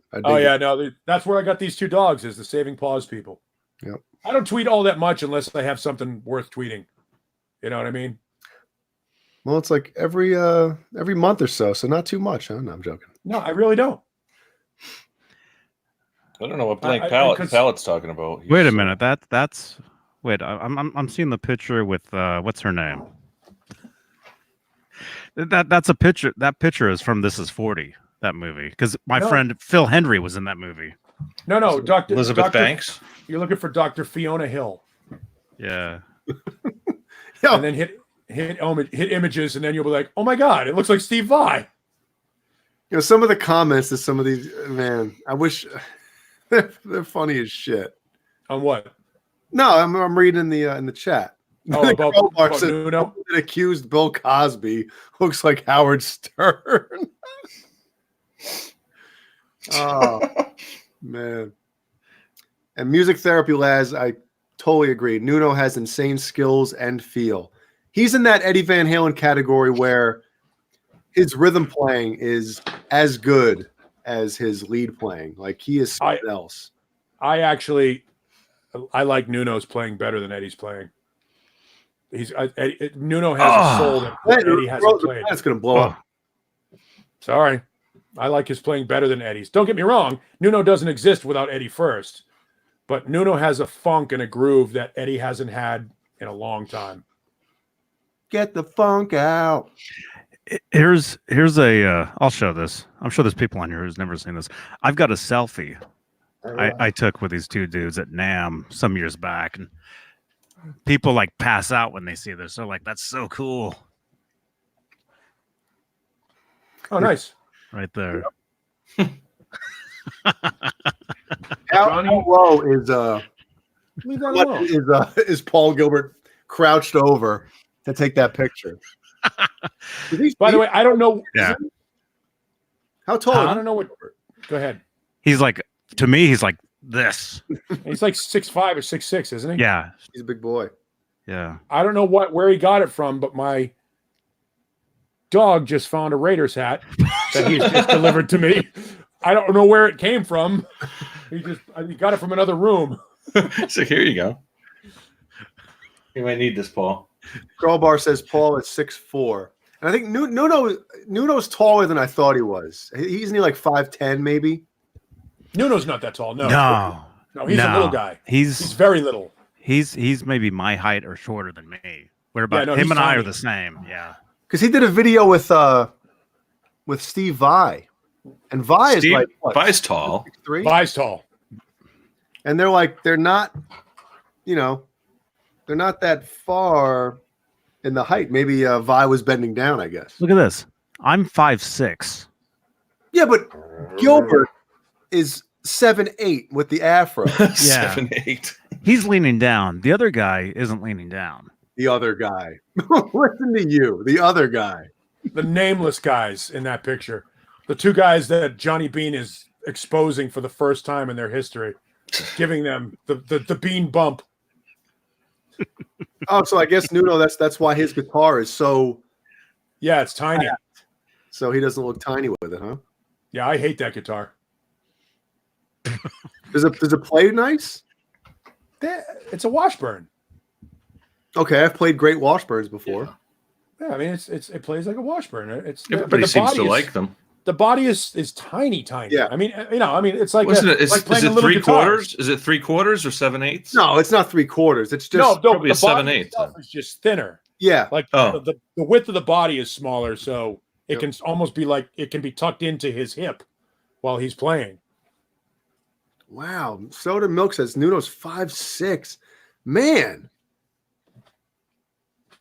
That's where I got these two dogs, is the Saving Paws people. Yep. I don't tweet all that much unless I have something worth tweeting. You know what I mean? Well, it's like every month or so not too much, huh? No, I'm joking. No, I really don't. I don't know what blank pallet's talking about. Wait a minute. That's wait. I'm seeing the picture with what's her name? That's a picture. That picture is from This Is 40. That movie, because my friend Phil Hendry was in that movie. No, Dr. Elizabeth Banks. You're looking for Dr. Fiona Hill. Yeah. And then hit images, and then you'll be like, oh my God, it looks like Steve Vai. You know, some of the comments to some of these, man, I wish they're funny as shit. On what? No, I'm reading in the chat. Oh, about Nuno? That accused Bill Cosby looks like Howard Stern. Oh man. And Music Therapy Laz, I totally agree. Nuno has insane skills and feel. He's in that Eddie Van Halen category where his rhythm playing is as good as his lead playing. Like, he is something else. I like Nuno's playing better than Eddie's playing. Nuno has a soul that Eddie hasn't played. That's going to blow up. Sorry. I like his playing better than Eddie's. Don't get me wrong. Nuno doesn't exist without Eddie first. But Nuno has a funk and a groove that Eddie hasn't had in a long time. Get the funk out. Here's a I'll show this. I'm sure there's people on here who's never seen this. I've got a selfie I took with these two dudes at NAMM some years back, and people like pass out when they see this. They're like, that's so cool. Oh, nice. Right there. How low is Paul Gilbert crouched over to take that picture? By the way, I don't know. Yeah. How tall? I don't know what. Go ahead. He's like, to me, he's like this. He's like 6'5" or 6'6", isn't he? Yeah. He's a big boy. Yeah. I don't know where he got it from, but my dog just found a Raiders hat that he's just delivered to me. I don't know where it came from. He got it from another room. So here you go. You might need this, Paul. Crowbar says Paul is 6'4". And I think Nuno's taller than I thought he was. Isn't he like 5'10", maybe? Nuno's not that tall. No, he's a little guy. He's very little. He's maybe my height or shorter than me. Him and I are the same. Yeah. Because he did a video with Steve Vai. And Vai is like what? Vai's tall. 6'3"? Vai's tall. And they're not you know, they're not that far in the height. Maybe Vi was bending down, I guess. Look at this. I'm 5'6". Yeah, but Gilbert is 7'8" with the afro. 7'8". He's leaning down. The other guy isn't leaning down. The other guy. Listen to you. The other guy. The nameless guys in that picture. The two guys that Johnny Beane is exposing for the first time in their history, giving them the Beane bump. Oh, so I guess Nuno, that's why his guitar is so. Yeah, it's tiny. So he doesn't look tiny with it, huh? Yeah, I hate that guitar. Does it play nice? It's a Washburn. Okay, I've played great Washburns before. Yeah, I mean it plays like a Washburn. Everybody seems to like them. The body is tiny. Yeah. I mean, it's like Is it playing 3/4? guitars. Is it 3/4 or 7/8? No, it's not 3/4. It's just probably a the body 7/8 itself is just thinner. Yeah. Like the width of the body is smaller, so it can almost be like it can be tucked into his hip while he's playing. Wow. Soda Milk says Nuno's 5'6". Man.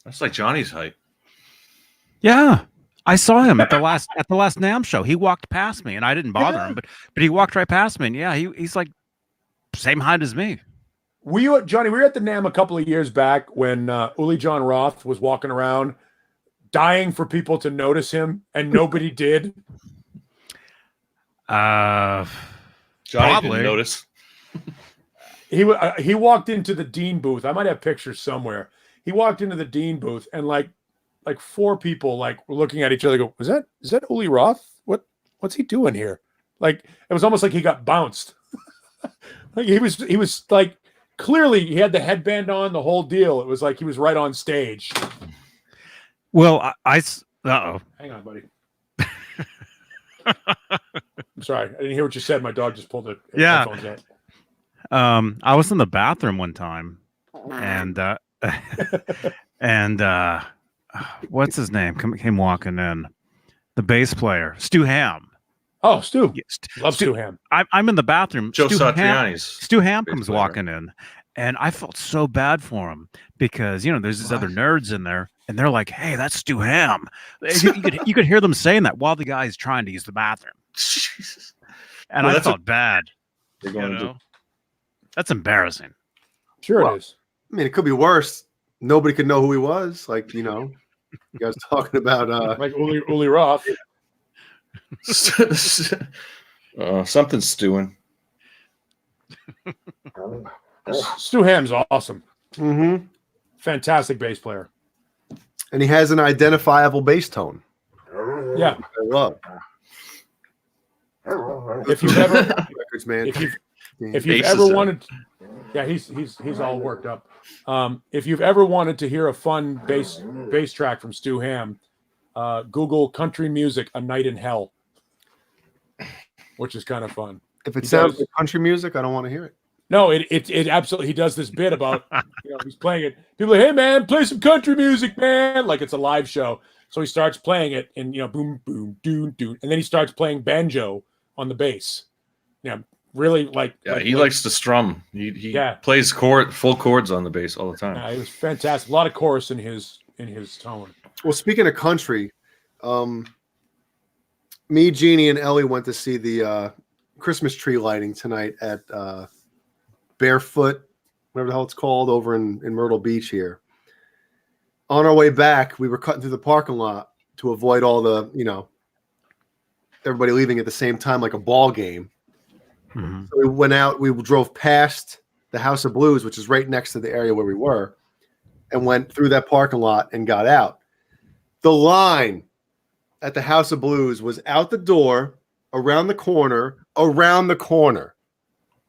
That's like Johnny's height. Yeah. I saw him at the last NAMM show. He walked past me and I didn't bother him, but he walked right past me. And yeah, he's like same height as me. Johnny, we were at the NAMM a couple of years back when Uli John Roth was walking around dying for people to notice him and nobody did. Johnny didn't notice. He walked into the Dean booth. I might have pictures somewhere. He walked into the Dean booth and like four people were looking at each other. Go, is that Uli Roth? What's he doing here? Like it was almost like he got bounced. Like he was like clearly he had the headband on, the whole deal. It was like he was right on stage. Well, uh-oh. Hang on, buddy. I'm sorry, I didn't hear what you said. My dog just pulled the headphones out. I was in the bathroom one time, and what's his name? Came walking in, the bass player, Stu Ham. Oh, Stu. Yes, Love Stu Ham. I'm in the bathroom. Joe Satriani's. Stu Ham comes walking in, and I felt so bad for him because there's these other nerds in there, and they're like, "Hey, that's Stu Ham." You could hear them saying that while the guy's trying to use the bathroom. Jesus. And I felt bad. That's embarrassing. Sure it is. I mean, it could be worse. Nobody could know who he was. Like, you guys talking about like Uli Roth. Something's stewing. Stu Ham's awesome. Mm-hmm. Fantastic bass player. And he has an identifiable bass tone. Yeah. I love. If you've ever records, man. If you've ever wanted, yeah, he's all worked up. If you've ever wanted to hear a fun bass track from Stu Ham, Google "country music a night in hell," which is kind of fun. If it sounds like country music, I don't want to hear it. No, it absolutely. He does this bit about he's playing it. People are like, "Hey man, play some country music, man!" Like it's a live show. So he starts playing it, and boom, boom, doon, doon, and then he starts playing banjo on the bass. Yeah, really like. Yeah, he likes to strum. He plays full chords on the bass all the time. Yeah, it was fantastic. A lot of chorus in his tone. Well, speaking of country, me, Jeannie, and Ellie went to see the Christmas tree lighting tonight at Barefoot, whatever the hell it's called, over in Myrtle Beach here. On our way back, we were cutting through the parking lot to avoid all the, everybody leaving at the same time like a ball game. Mm-hmm. So we went out, we drove past the House of Blues, which is right next to the area where we were, and went through that parking lot and got out. The line at the House of Blues was out the door, around the corner.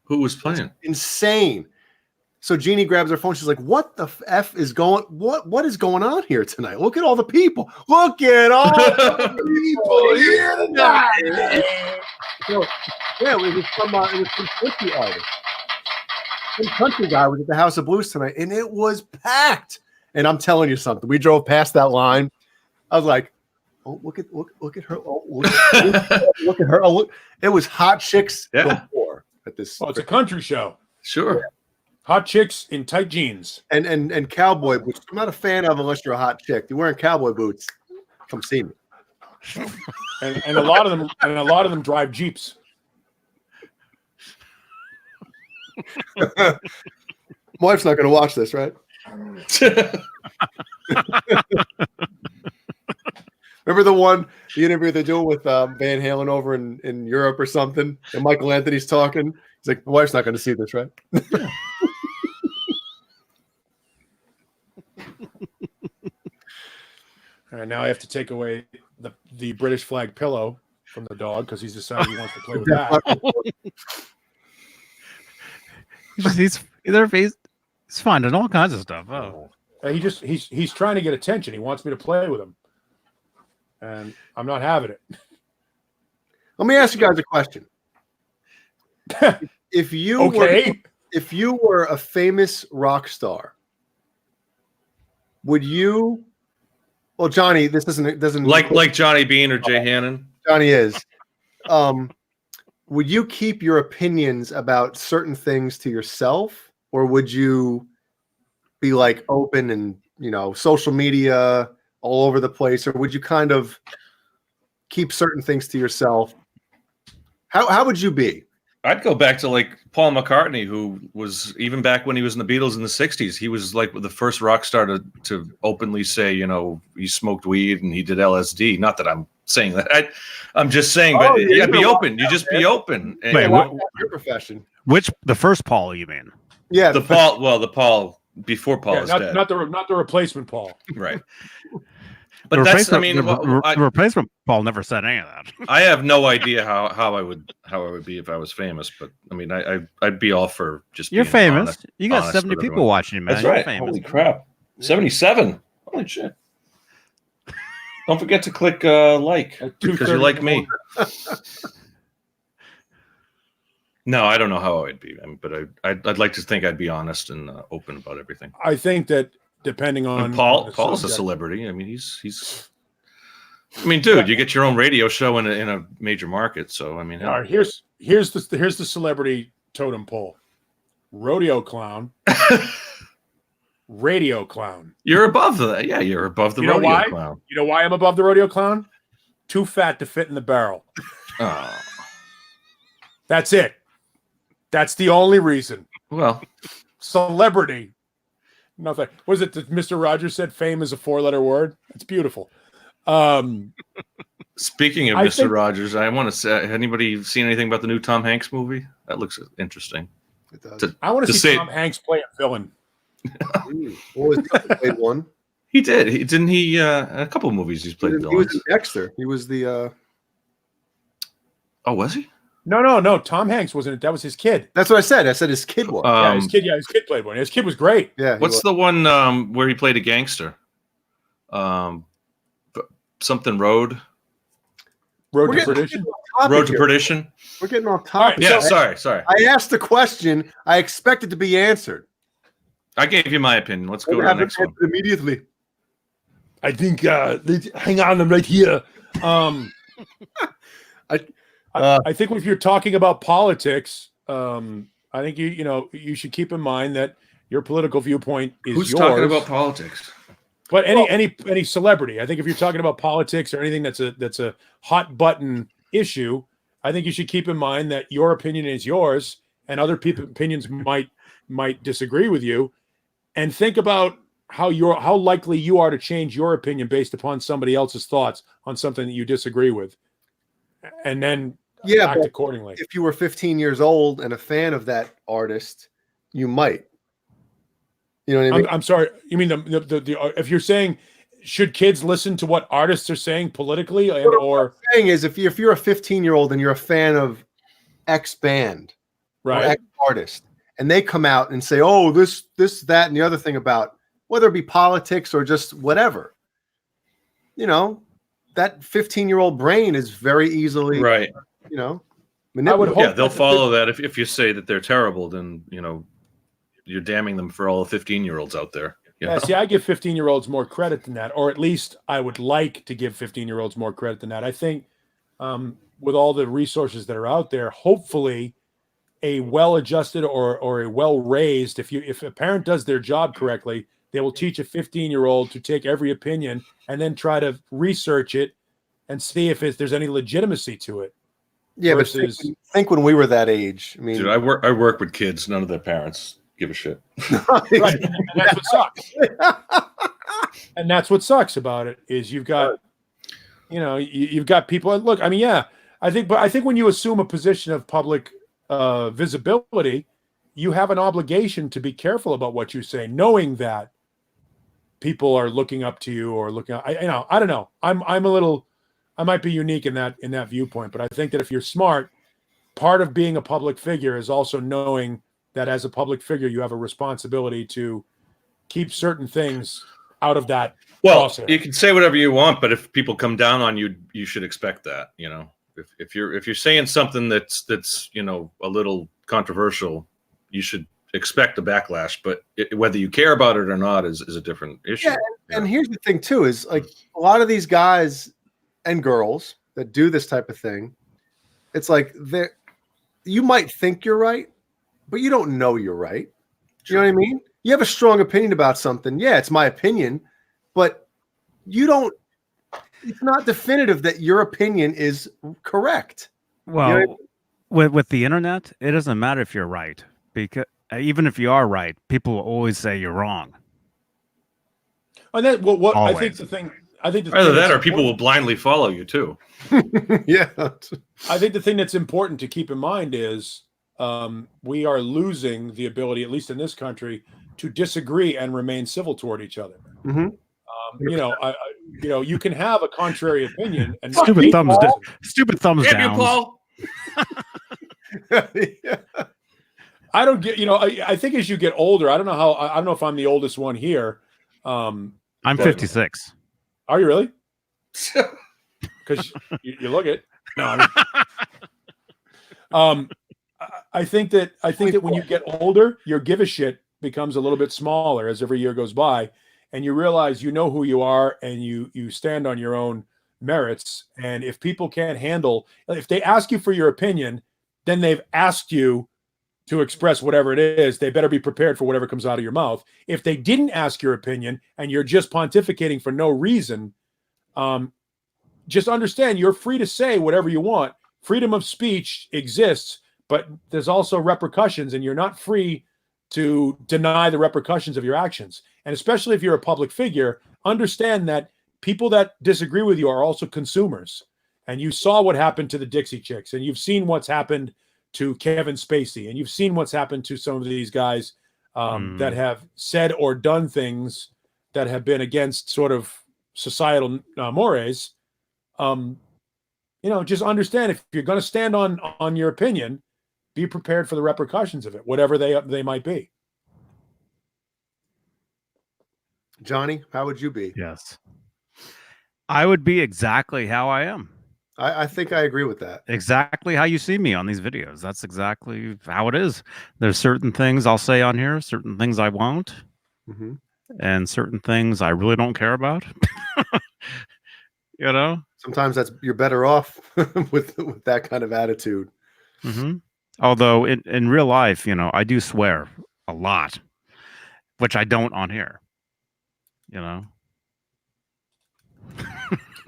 Who was playing? Insane. So Jeannie grabs her phone. She's like, "What the f is going? What is going on here tonight? Look at all the people. Look at all the people here tonight." So, yeah, it was some country artist. Some country guy was at the House of Blues tonight, and it was packed. And I'm telling you something. We drove past that line. I was like, "Oh, look at her! Oh, look at her! Oh, look!" It was hot chicks before at this. Oh, it's a country show. Sure. Hot chicks in tight jeans and cowboy boots. I'm not a fan of unless you're a hot chick. You're wearing cowboy boots. Come see me. and a lot of them drive Jeeps. My wife's not going to watch this, right? Remember the interview they're doing with Van Halen over in Europe or something, and Michael Anthony's talking. He's like, "My wife's not going to see this, right?" All right, now I have to take away the British flag pillow from the dog because he's decided he wants to play with that. He's finding all kinds of stuff. Oh, He's trying to get attention. He wants me to play with him, and I'm not having it. Let me ask you guys a question. If you were a famous rock star, would you? Well, Johnny, this doesn't like Johnny Beane or Jay Hannon. Johnny is. Would you keep your opinions about certain things to yourself, or would you be like open and social media all over the place, or would you kind of keep certain things to yourself? How would you be? I'd go back to like Paul McCartney, who was, even back when he was in the Beatles in the 60s, he was like the first rock star to openly say, he smoked weed and he did LSD. Not that I'm saying that. I'm just saying, but be open. You just be open. And wait, your profession? The first Paul you mean? Yeah, the Paul before Paul is dead. Not the replacement Paul. Right. But the replacement Paul never said any of that. I have no idea how I would be if I was famous, but I mean, I'd be all for just. You're famous. Honest, you got 70 people watching you, man. That's right. You're famous. Holy crap! 77. Holy shit! Don't forget to click like because you like me. No, I don't know how I'd be, but I'd like to think I'd be honest and open about everything. I think that. Depending on Paul's a celebrity. I mean, he's. I mean, dude, you get your own radio show in a major market, so I mean. All right, here's the celebrity totem pole: rodeo clown, radio clown. You're above that, yeah. You're above the rodeo clown. You know why I'm above the rodeo clown? Too fat to fit in the barrel. Oh. That's it. That's the only reason. Well, celebrity. Nothing. Was it that Mr. Rogers said fame is a 4-letter word? It's beautiful. Speaking of Mr. Rogers, I want to say, anybody seen anything about the new Tom Hanks movie? That looks interesting. It does. I want to see Tom Hanks play a villain. Well, he played one. He did. Didn't he? A couple of movies he's played villains. He was in Dexter. He was the. Oh, was he? No. Tom Hanks wasn't it. That was his kid. That's what I said. I said his kid was. His kid played one. His kid was great. Yeah. What's the one where he played a gangster? Something Road. Road to Perdition. Road to Perdition. We're getting off topic. Right, yeah, sorry. I asked the question. I expect it to be answered. I gave you my opinion. Let's go to the next one. Immediately. I think. Hang on, I'm right here. I think if you're talking about politics, I think you should keep in mind that your political viewpoint is Who's yours. talking about politics? But any celebrity, I think if you're talking about politics or anything that's a hot button issue, I think you should keep in mind that your opinion is yours, and other people's opinions might disagree with you, and think about how likely you are to change your opinion based upon somebody else's thoughts on something that you disagree with, and then act accordingly. If you were 15 years old and a fan of that artist, you might. You know what I mean? I'm sorry. You mean the if you're saying should kids listen to what artists are saying politically, or what I'm saying is if you're a 15-year-old and you're a fan of X band, right, or X artist, and they come out and say, "Oh, this, that, and the other thing about whether it be politics or just whatever," that 15-year-old brain is very easily right. I would hope they'll follow that. If you say that they're terrible, then you're damning them for all the 15-year-olds out there. See, I give 15-year-olds more credit than that, or at least I would like to give 15-year-olds more credit than that. I think with all the resources that are out there, hopefully a well-adjusted or a well-raised, if a parent does their job correctly, they will teach a 15-year-old to take every opinion and then try to research it and see if there's any legitimacy to it. Yeah, versus... but think when we were that age. I mean, dude, I work with kids. None of their parents give a shit. Right. And that's what sucks. And that's what sucks about it is you've got, you've got people. Look, I mean, yeah, I think when you assume a position of public visibility, you have an obligation to be careful about what you say, knowing that people are looking up to you or looking. I don't know. I might be unique in that viewpoint, but I think that if you're smart, part of being a public figure is also knowing that as a public figure, you have a responsibility to keep certain things out of that. Well, crosshair. You can say whatever you want, but if people come down on you, you should expect that. If you're saying something that's a little controversial, you should expect a backlash. But whether you care about it or not is a different issue. Yeah, and here's the thing too: is like a lot of these guys and girls that do this type of thing. It's like you might think you're right, but you don't know you're right. Do you know what I mean? You have a strong opinion about something. Yeah, it's my opinion, but you don't. It's not definitive that your opinion is correct. Well, you know I mean? with the internet, it doesn't matter if you're right, because even if you are right, people will always say you're wrong. And that what Always. I think the thing. I think Either that or people will blindly follow you too. Yeah. I think the thing that's important to keep in mind is we are losing the ability, at least in this country, to disagree and remain civil toward each other. Mm-hmm. You can have a contrary opinion and Stupid thumbs down. Paul. Yeah. I don't get. I think as you get older, I don't know if I'm the oldest one here. I'm 56. Are you really? Because you look it. No, I think that when you get older, your give a shit becomes a little bit smaller as every year goes by, and you realize you know who you are and you stand on your own merits. And if people can't handle, if they ask you for your opinion, then they've asked you to express whatever it is. They better be prepared for whatever comes out of your mouth. If they didn't ask your opinion and you're just pontificating for no reason, just understand you're free to say whatever you want. Freedom of speech exists, but there's also repercussions, and you're not free to deny the repercussions of your actions. And especially if you're a public figure, understand that people that disagree with you are also consumers. And you saw what happened to the Dixie Chicks, and you've seen what's happened to Kevin Spacey, and you've seen what's happened to some of these guys that have said or done things that have been against sort of societal mores. Just understand if you're going to stand on your opinion, be prepared for the repercussions of it, whatever they might be. Johnny, how would you be? Yes. I would be exactly how I am. I think I agree with that. Exactly how you see me on these videos. That's exactly how it is. There's certain things I'll say on here, certain things I won't, and certain things I really don't care about. Sometimes you're better off with that kind of attitude. Although in real life, I do swear a lot, which I don't on here.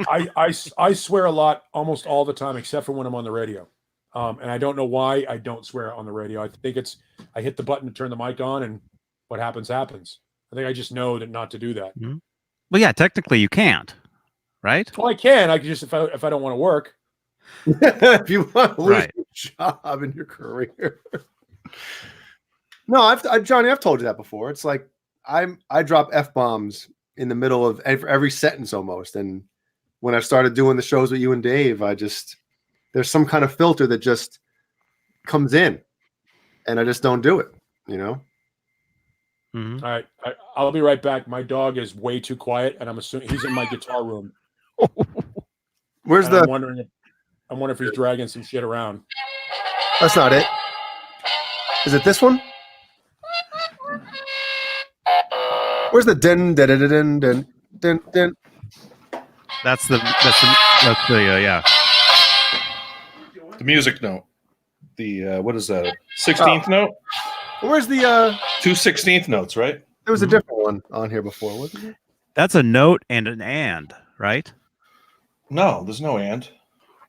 I swear a lot almost all the time, except for when I'm on the radio. And I don't know why I don't swear on the radio. I think I hit the button to turn the mic on, and what happens, happens. I think I just know that not to do that. Well, yeah, technically you can't, right? Well, I can. I can just if I don't want to work. If you want to lose your job and your career. No, Johnny, I've told you that before. It's like I drop F-bombs in the middle of every sentence almost, and when I started doing the shows with you and Dave, there's some kind of filter that just comes in, and I just don't do it, All right. I'll be right back. My dog is way too quiet, and I'm assuming he's in my guitar room. Where's I'm wondering if he's dragging some shit around. That's not it. Is it this one? Where's the din din din din din din? That's the yeah. The music note. the what is that? 16th note? Where's the 2 16th notes, right? there was a different one on here before, wasn't there? That's a note and an and, right? No, there's no and.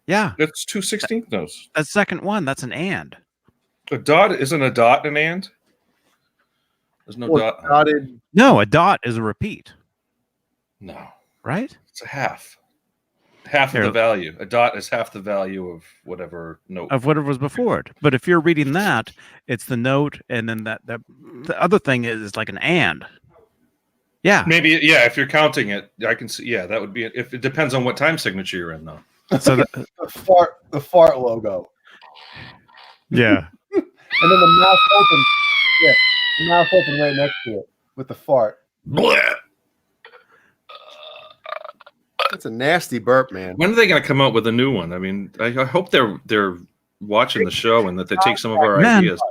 Yeah. That's 2 16th notes. That second one, that's an and. A dot isn't a dot an and? There's no dot. Dotted. No, a dot is a repeat, No. right? It's a half. Half of the value. A dot is half the value of whatever note. Of whatever was before it. But if you're reading that, it's the note, and then that the other thing is like an and. Yeah. Maybe, yeah, if you're counting it, I can see, yeah, that would be, if it depends on what time signature you're in, though. So the fart logo. yeah. And then the mouth open. Yeah, the mouth open right next to it with the fart. Blech. That's a nasty burp, man. When are they going to come out with a new one? I mean, I hope they're watching the show and that they take some of our ideas.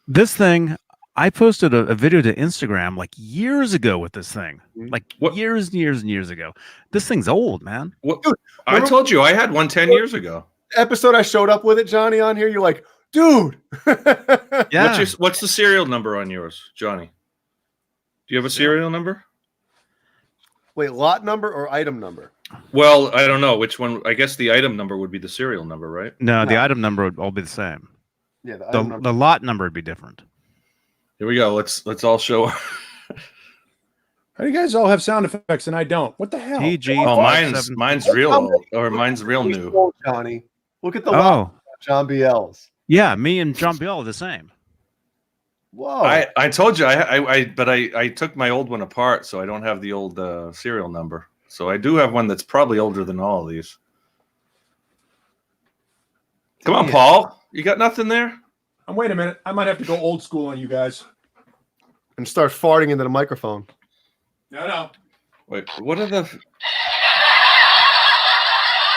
This thing, I posted a video to Instagram like years ago with this thing. Like years and years and years ago. This thing's old, man. What? Dude, I told you I had one 10 years ago. Episode I showed up with it, Johnny, on here. You're like, dude. Yeah. What's the serial number on yours, Johnny? Do you have a serial number? Wait, lot number or item number? Well, I don't know which one. I guess the item number would be the serial number, right? No, the item number would all be the same. Yeah, the lot number would be different. Here we go. Let's all show. How do you guys all have sound effects and I don't? What the hell? Oh, mine's real old, or mine's real new. Johnny, look at the John BL's. Yeah, me and John Biel are the same. Whoa! I told you I took my old one apart, so I don't have the old serial number. So I do have one that's probably older than all of these. Come on, Paul. You got nothing there? Wait a minute. I might have to go old school on you guys. And start farting into the microphone. No. Wait, what are the...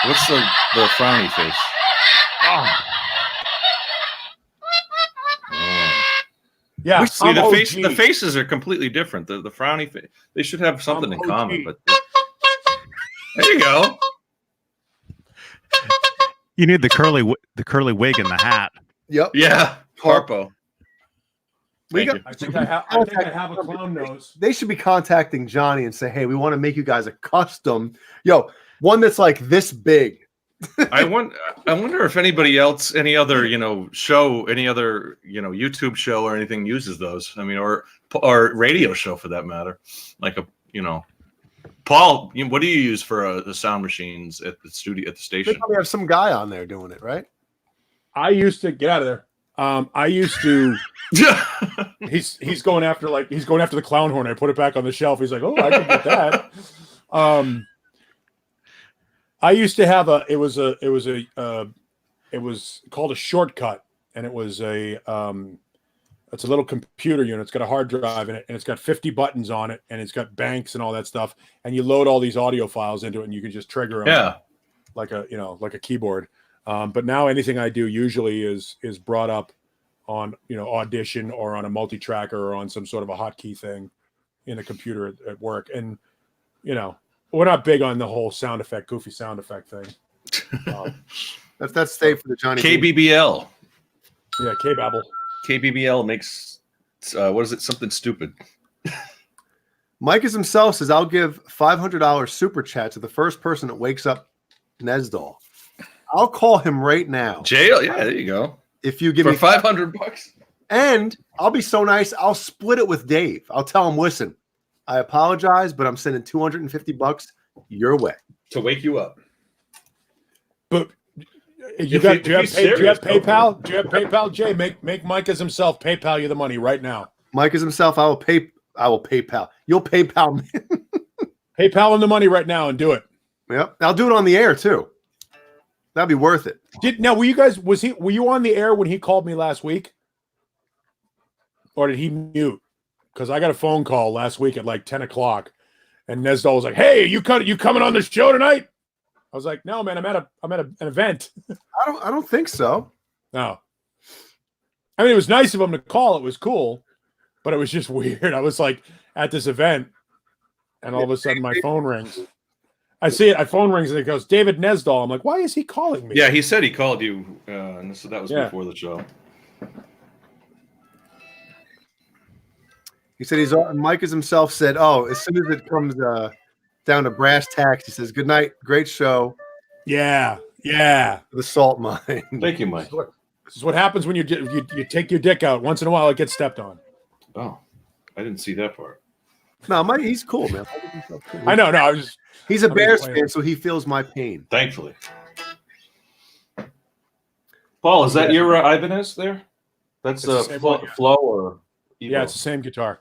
What's the frowny face? Oh. Yeah, see, the faces are completely different. The frowny face. They should have something in common, but... There you go. You need the curly wig and the hat. Yep. Yeah. Harpo. I think I have a clown nose. They should be contacting Johnny and say, "Hey, we want to make you guys a custom, one that's like this big." I wonder if anybody else, any other, show, any other, YouTube show or anything uses those. I mean, or radio show for that matter. Like Paul, what do you use for the sound machines at the studio, at the station? They probably have some guy on there doing it, right? I used to get out of there. I used to. he's going after the clown horn. I put it back on the shelf. He's like, "Oh, I can get that." I used to have it was called a shortcut, and it was it's a little computer unit. It's got a hard drive in it, and it's got 50 buttons on it, and it's got banks and all that stuff. And you load all these audio files into it, and you can just trigger them. Yeah, like a keyboard. But now anything I do usually is brought up on Audition or on a multi-tracker or on some sort of a hotkey thing in a computer at work. And we're not big on the whole goofy sound effect thing. That's safe for the Johnny. KBBL. Yeah, K-Babble. KBBL makes what is it? Something stupid. Mike is himself says, "I'll give $500 super chat to the first person that wakes up Nesdal." I'll call him right now. Jail, yeah, there you go. If you give me $500, $500, and I'll be so nice, I'll split it with Dave. I'll tell him, "Listen, I apologize, but I'm sending $250 your way to wake you up." But do you have PayPal? Do you have PayPal, Jay? Make Mike as himself PayPal you the money right now. Mike as himself. I will PayPal. You'll PayPal me. PayPal him the money right now and do it. Yep, I'll do it on the air too. That'd be worth it. Were you on the air when he called me last week? Or did he mute? Because I got a phone call last week at like 10 o'clock, and Nesdal was like, "Hey, you coming on the show tonight?" I was like, "No, man, I'm at an event." I don't think so. No. I mean, it was nice of him to call. It was cool, but it was just weird. I was like at this event, and all of a sudden my phone rings. I see it. My phone rings and it goes, David Nesdall. I'm like, why is he calling me? Yeah, he said he called you, and so that was before the show. He said Mike as himself said, "Oh, as soon as it comes down to brass tacks, he says, good night, great show." Yeah. The salt mine. Thank you, Mike. This is what happens when you take your dick out. Once in a while, it gets stepped on. Oh, I didn't see that part. No, Mike, he's cool, man. I know. No, he's a Bears fan, so he feels my pain. Thankfully. Paul, is that your Ibanez there? That's Flow or Evo? Yeah, it's the same guitar.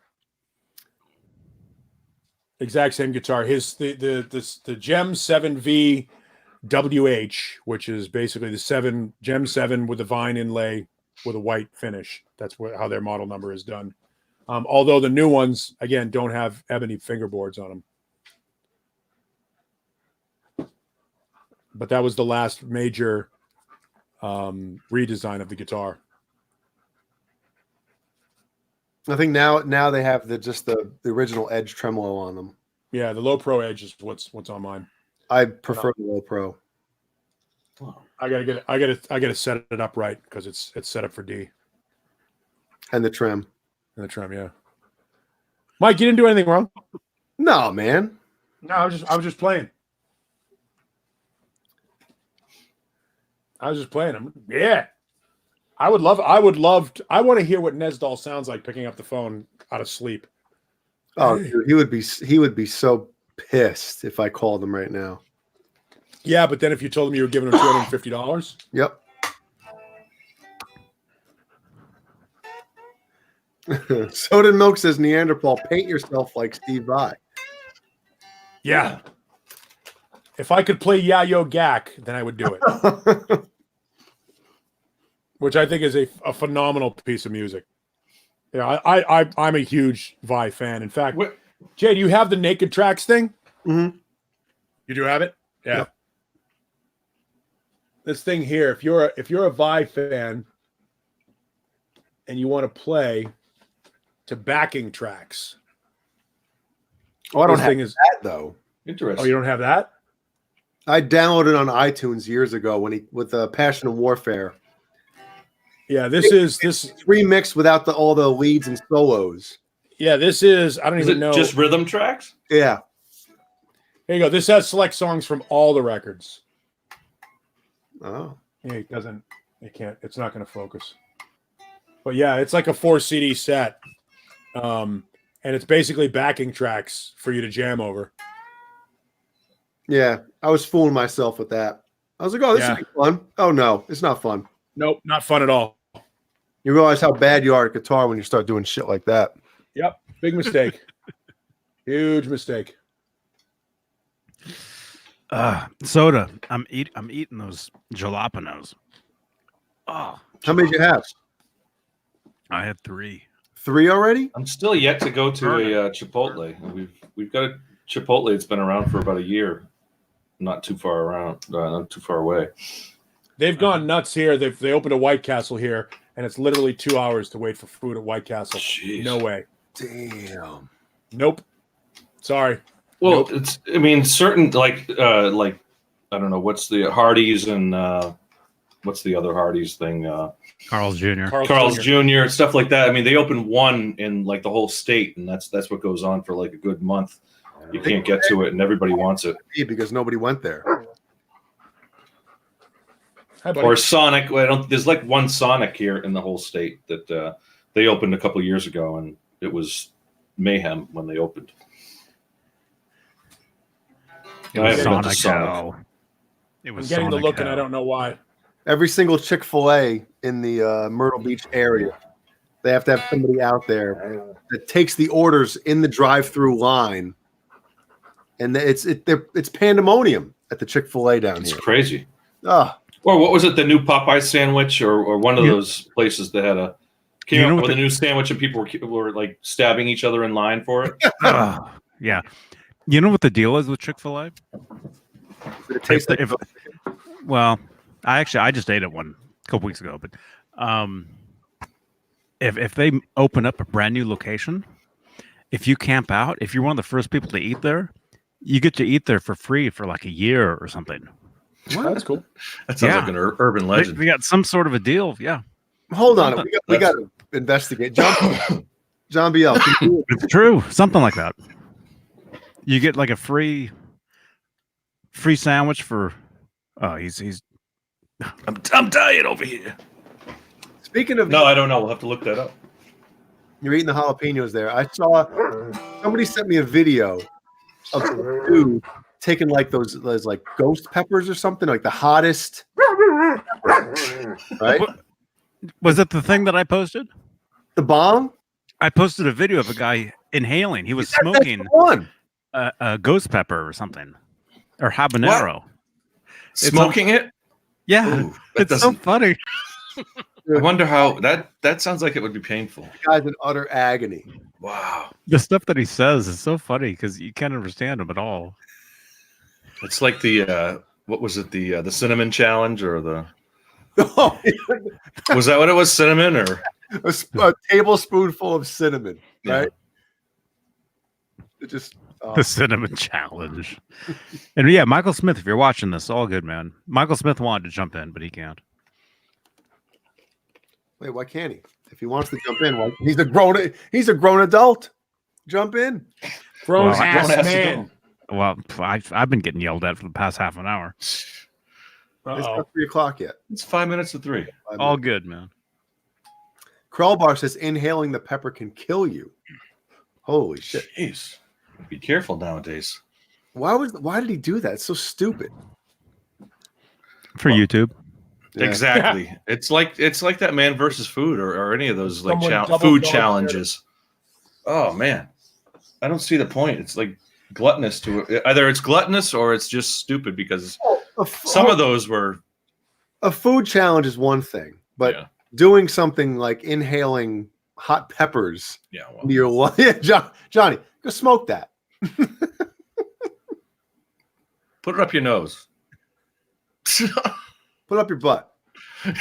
Exact same guitar. The Gem 7V WH, which is basically the Gem 7 with the vine inlay with a white finish. That's how their model number is done. Although the new ones, again, don't have ebony fingerboards on them. But that was the last major redesign of the guitar. I think now they have the original Edge tremolo on them. Yeah, the Low Pro Edge is what's on mine. I prefer the Low Pro. I gotta set it up right because it's set up for D. And the trim. Yeah. Mike, you didn't do anything wrong. No, man. No, I was just playing. Yeah. I want to hear what Nesdall sounds like picking up the phone out of sleep. Oh, dude, he would be so pissed if I called him right now. Yeah, but then if you told him you were giving him $250. Yep. Soda Milk says Neanderthal, paint yourself like Steve Vai. Yeah. If I could play Yayo Gak, then I would do it. Which I think is a phenomenal piece of music. Yeah, I'm a huge Vi fan. In fact, Jay, do you have the Naked Tracks thing? Mm-hmm. You do have it? Yeah. Yep. This thing here, if you're a Vi fan and you want to play to backing tracks. Oh, I don't have that though. Interesting. Oh, you don't have that? I downloaded it on iTunes years ago with Passion of Warfare. Yeah, this is remixed without all the leads and solos. Yeah, this is I don't even know. Just rhythm tracks? Yeah. There you go. This has select songs from all the records. Oh. Yeah, it's not going to focus. But yeah, it's like a 4 CD set. And it's basically backing tracks for you to jam over. Yeah, I was fooling myself with that. I was like, oh, this will be fun. Oh, no, it's not fun. Nope, not fun at all. You realize how bad you are at guitar when you start doing shit like that. Yep, big mistake. Huge mistake. Soda, I'm eating those jalapenos. Oh, how many did you have? I had 3. 3 already? I'm still yet to go to a Chipotle. We've got a Chipotle. It's been around for about a year, not too far away. They've gone nuts here. They opened a White Castle here, and it's literally 2 hours to wait for food at White Castle. Jeez. No way. Damn. Nope. Sorry. Well, nope. Certain like I don't know what's the Hardee's and what's the other Hardee's thing? Carl's Jr. Carl's Jr. Stuff like that. I mean, they opened one in like the whole state, and that's what goes on for like a good month. You can't get to it, and everybody wants it because nobody went there. Hi, or Sonic. There's like one Sonic here in the whole state that they opened a couple years ago, and it was mayhem when they opened. I have Sonic. It was. I'm getting the look, and I don't know why. Every single Chick-fil-A in the Myrtle Beach area, they have to have somebody out there that takes the orders in the drive-through line, and it's pandemonium at the Chick-fil-A down here. It's crazy. Ah. Or what was it? The new Popeye sandwich, or one of those places that had came up with a new sandwich, and people were like stabbing each other in line for it. Yeah. You know what the deal is with Chick-fil-A? It tastes like. Well, I just ate it a couple weeks ago, but if they open up a brand new location, if you camp out, if you're one of the first people to eat there, You get to eat there for free for like a year or something. That's cool. That sounds like an urban legend. We got some sort of a deal. Yeah. Hold on. We got to investigate. John BL. It's true. Something like that. You get like a free sandwich for. Oh, he's. I'm dying over here. Speaking of. No, I don't know. We'll have to look that up. You're eating the jalapenos there. I saw somebody sent me a video of some dude taking like those like ghost peppers or something, like the hottest. Right? Was it the thing that I posted? The bomb? I posted a video of a guy inhaling. He was smoking a ghost pepper or something, or habanero. What? Smoking it? Yeah, Ooh, it's so funny. I wonder how that sounds like it would be painful. The guy's in utter agony. Wow. The stuff that he says is so funny because you can't understand him at all. It's like the what was it, the cinnamon challenge or the was that what it was, cinnamon or a tablespoonful of cinnamon, right? It just the cinnamon challenge. And yeah, Michael Smith, if you're watching this, all good, man. Michael Smith wanted to jump in, but he can't. Wait, why can't he? If he wants to jump in, why? He's a grown adult. Jump in. Grown ass man. Well, I've been getting yelled at for the past half an hour. It's not 3 o'clock yet. It's 5 minutes to 3. All good, man. Krellbar says inhaling the pepper can kill you. Holy shit! Jeez, be careful nowadays. Why did he do that? It's so stupid. For YouTube. Yeah. Exactly. It's like that Man versus Food or any of those like food challenges. Oh man, I don't see the point. It's like gluttonous to it. Either it's gluttonous or it's just stupid because some of those were. A food challenge is one thing, but doing something like inhaling hot peppers. Yeah. Into your lungs. Yeah, Johnny, go smoke that. Put it up your nose. Put up your butt.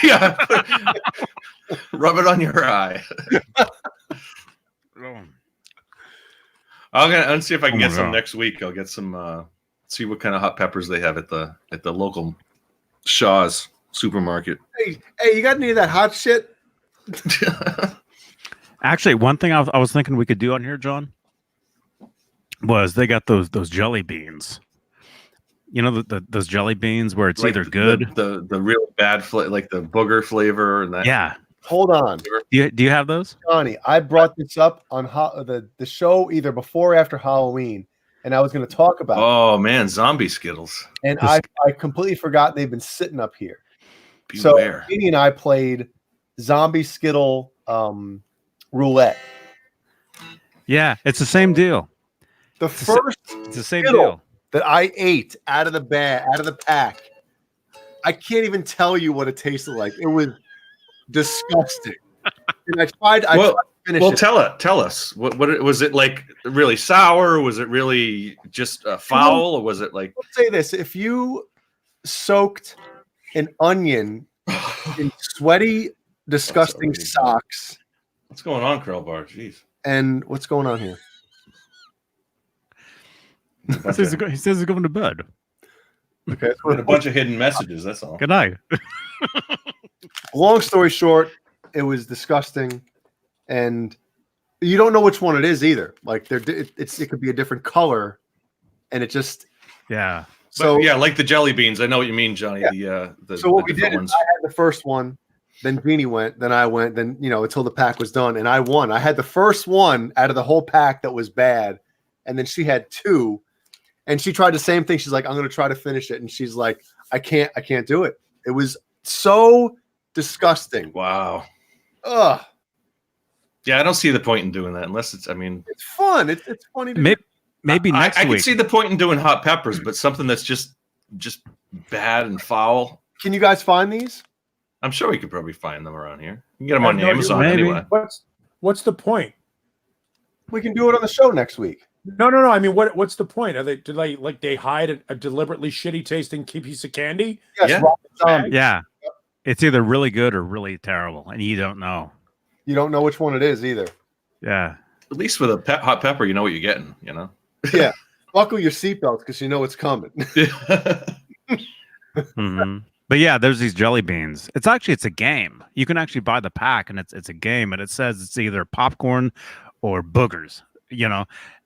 Yeah. Rub it on your eye. Let's see if I can get some next week. I'll get some see what kind of hot peppers they have at the local Shaw's supermarket. Hey, you got any of that hot shit? Actually, one thing I was thinking we could do on here, John, was they got those jelly beans. You know those jelly beans where it's like either good, the real bad flavor, like the booger flavor, and that. Yeah. Hold on. Do you have those, Johnny? I brought this up on the show either before or after Halloween, and I was going to talk about. Oh man, zombie Skittles! And I completely forgot they've been sitting up here. Beware. So Beane and I played zombie Skittle roulette. Yeah, it's the same deal. It's the same deal that I ate out of the pack. I can't even tell you what it tasted like. It was disgusting. And I tried to finish it. Tell us. What was it like? Really sour? Was it really just foul? Or was it like? Let's say this: if you soaked an onion in sweaty, disgusting socks. What's going on, Krellbar? Jeez. And what's going on here? He says he's going to bed. Okay, a bunch of hidden messages. That's all. Good night. Long story short, it was disgusting, and you don't know which one it is either. Like it could be a different color, and it just So like the jelly beans. I know what you mean, Johnny. Yeah. So what we did is I had the first one, then Beanie went, then I went, then until the pack was done, and I won. I had the first one out of the whole pack that was bad, and then she had 2. And she tried the same thing. She's like, I'm going to try to finish it. And she's like, I can't do it. It was so disgusting. Wow. Ugh. Yeah, I don't see the point in doing that unless it's fun. It's funny to maybe next week. I can see the point in doing hot peppers, but something that's just bad and foul. Can you guys find these? I'm sure we could probably find them around here. You can get them on Amazon anyway. What's the point? We can do it on the show next week. No. I mean, what's the point? Did they hide a deliberately shitty tasting piece of candy? Yes, yeah. It's either really good or really terrible, and you don't know. You don't know which one it is either. Yeah. At least with a hot pepper, you know what you're getting. Yeah. Buckle your seatbelts because you know it's coming. But yeah, there's these jelly beans. It's a game. You can actually buy the pack, and it's a game, and it says it's either popcorn or boogers.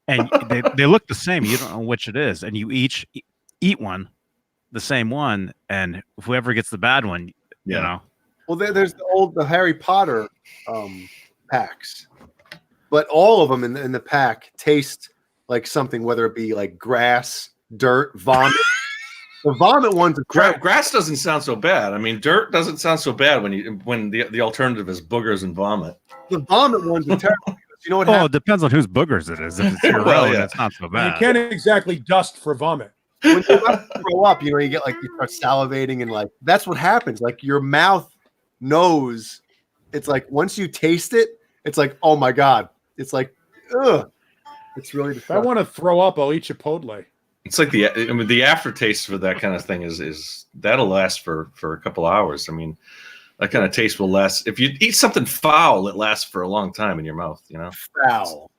And they look the same. You don't know which it is, and you each eat one, the same one, and whoever gets the bad one, you know. Well, there's the Harry Potter packs, but all of them in the pack taste like something, whether it be like grass, dirt, vomit. The vomit ones are grass doesn't sound so bad. I mean, dirt doesn't sound so bad when the alternative is boogers and vomit. The vomit ones are terrible. You know what? It depends on whose boogers it is. If it's your own, it's not so bad. You can't exactly dust for vomit. When you throw up, you get like you start salivating, and like that's what happens. Like your mouth knows. It's like once you taste it, it's like, oh my god. It's like, ugh. It's really. If I want to throw up, I'll eat Chipotle. It's like the aftertaste for that kind of thing is that'll last for a couple hours. I mean, that kind of taste will last. If you eat something foul, it lasts for a long time in your mouth. Foul.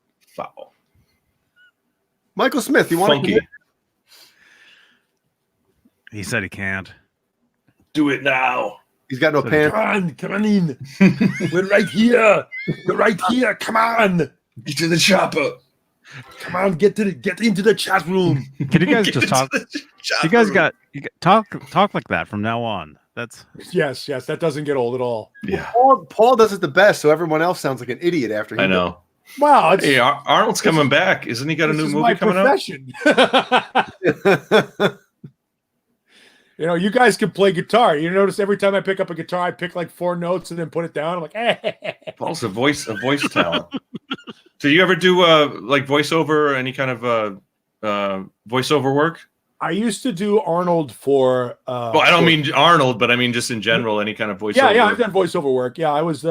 Michael Smith, you want funky? To he said he can't. Do it now. He's got no pants. Come on in. We're right here. Come on. Get to the chopper. Come on, get into the chat room. Can you guys just talk? You guys talk like that from now on. That's yes. That doesn't get old at all. Yeah. Paul does it the best, so everyone else sounds like an idiot after he. I know. Wow. Hey, Arnold's coming back. Isn't he got a new movie coming out? You guys can play guitar. You notice every time I pick up a guitar, I pick like 4 notes and then put it down. I'm like, Paul's a voice talent. Do you ever do like voiceover, any kind of voiceover work? I used to do Arnold for. Well, I don't mean Arnold, but I mean just in general, any kind of voiceover. Yeah, I've done voiceover work. Yeah, I was